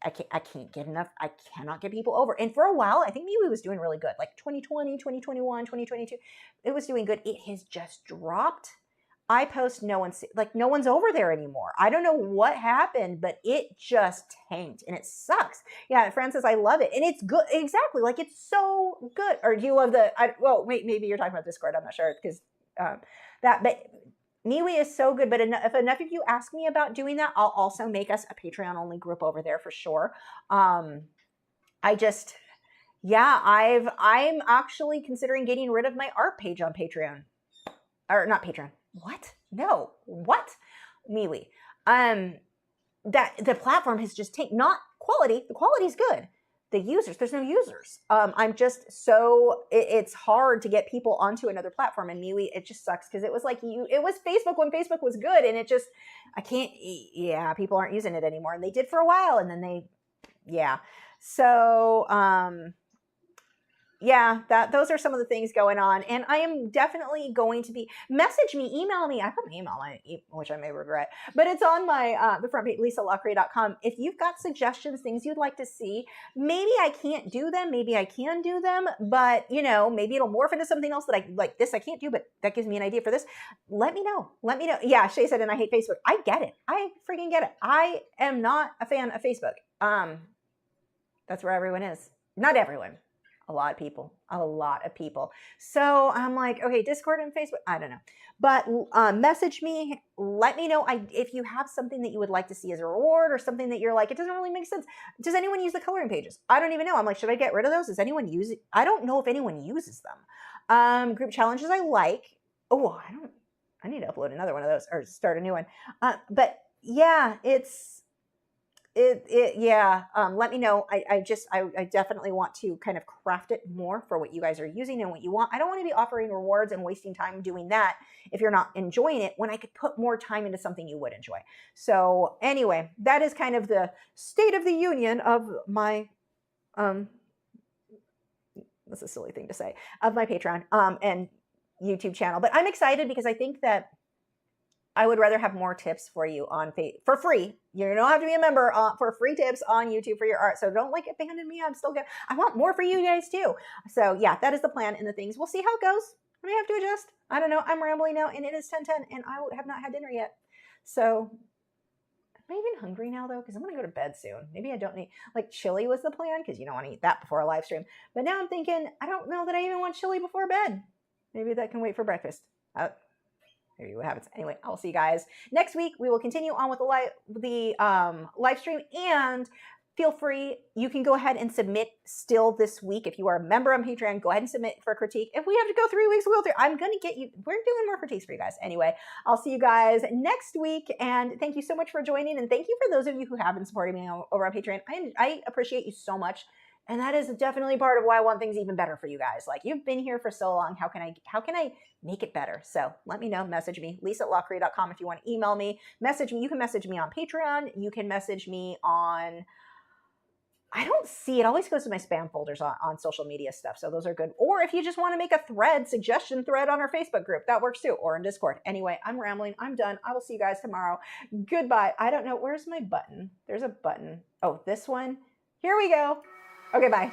I can't get enough. I cannot get people over. And for a while, I think MeWe was doing really good. Like 2020, 2021, 2022, it was doing good. It has just dropped. I post, no one's over there anymore. I don't know what happened, but it just tanked and it sucks. Yeah, Fran says, I love it. And it's good. Exactly. Like, it's so good. Or do you love maybe you're talking about Discord. I'm not sure because but MeWe is so good, but if enough of you ask me about doing that, I'll also make us a Patreon only group over there for sure. I'm actually considering getting rid of my art page on Patreon. Or not Patreon. What? No. What? MeWe. That the platform has just taken, not quality. The quality is good. the users. There's no users. I'm just so it's hard to get people onto another platform. And MeWe, it just sucks because it was like it was Facebook when Facebook was good, and it just I can't. Yeah, people aren't using it anymore, and they did for a while, and then yeah. So yeah, those are some of the things going on, and I am definitely going to be message me, email me. I put my email on it, which I may regret, but it's on my the front page, LisaLachri.com. If you've got suggestions, things you'd like to see, maybe I can't do them, maybe I can do them, but you know, maybe it'll morph into something else that I like. This I can't do, but that gives me an idea for this. Let me know. Let me know. Yeah, Shay said, and I hate Facebook. I get it. I freaking get it. I am not a fan of Facebook. That's where everyone is. Not everyone. A lot of people. So I'm like, okay, Discord and Facebook, I don't know. But message me, let me know if you have something that you would like to see as a reward or something that you're like, it doesn't really make sense. Does anyone use the coloring pages? I don't even know. I'm like, should I get rid of those? Does anyone use it? I don't know if anyone uses them. Group challenges I like. Oh, I need to upload another one of those or start a new one. But yeah, yeah. Let me know. I definitely want to kind of craft it more for what you guys are using and what you want. I don't want to be offering rewards and wasting time doing that if you're not enjoying it when I could put more time into something you would enjoy. So anyway, that is kind of the state of the union of my, that's a silly thing to say, of my Patreon and YouTube channel. But I'm excited because I think that I would rather have more tips for you for free. You don't have to be a member for free tips on YouTube for your art. So don't like abandon me. I'm still good. I want more for you guys too. So yeah, that is the plan and the things. We'll see how it goes. I may have to adjust. I don't know. I'm rambling now, and it is 10:10, and I have not had dinner yet. So am I even hungry now though? Because I'm gonna go to bed soon. Maybe I don't need chili was the plan because you don't want to eat that before a live stream. But now I'm thinking I don't know that I even want chili before bed. Maybe that can wait for breakfast. Maybe what happens. Anyway, I'll see you guys next week. We will continue on with the live stream, and feel free. You can go ahead and submit still this week. If you are a member on Patreon, go ahead and submit for a critique. If we have to go 3 weeks, we'll go through. I'm going to get you. We're doing more critiques for you guys. Anyway, I'll see you guys next week, and thank you so much for joining, and thank you for those of you who have been supporting me over on Patreon. I appreciate you so much. And that is definitely part of why I want things even better for you guys. Like, you've been here for so long. How can I make it better? So let me know. Message me, Lisa@Lachri.com if you want to email me. Message me. You can message me on Patreon. You can message me on, I don't see it. Always goes to my spam folders on social media stuff. So those are good. Or if you just want to make a suggestion thread on our Facebook group, that works too. Or in Discord. Anyway, I'm rambling. I'm done. I will see you guys tomorrow. Goodbye. I don't know. Where's my button? There's a button. Oh, this one. Here we go. Okay, bye.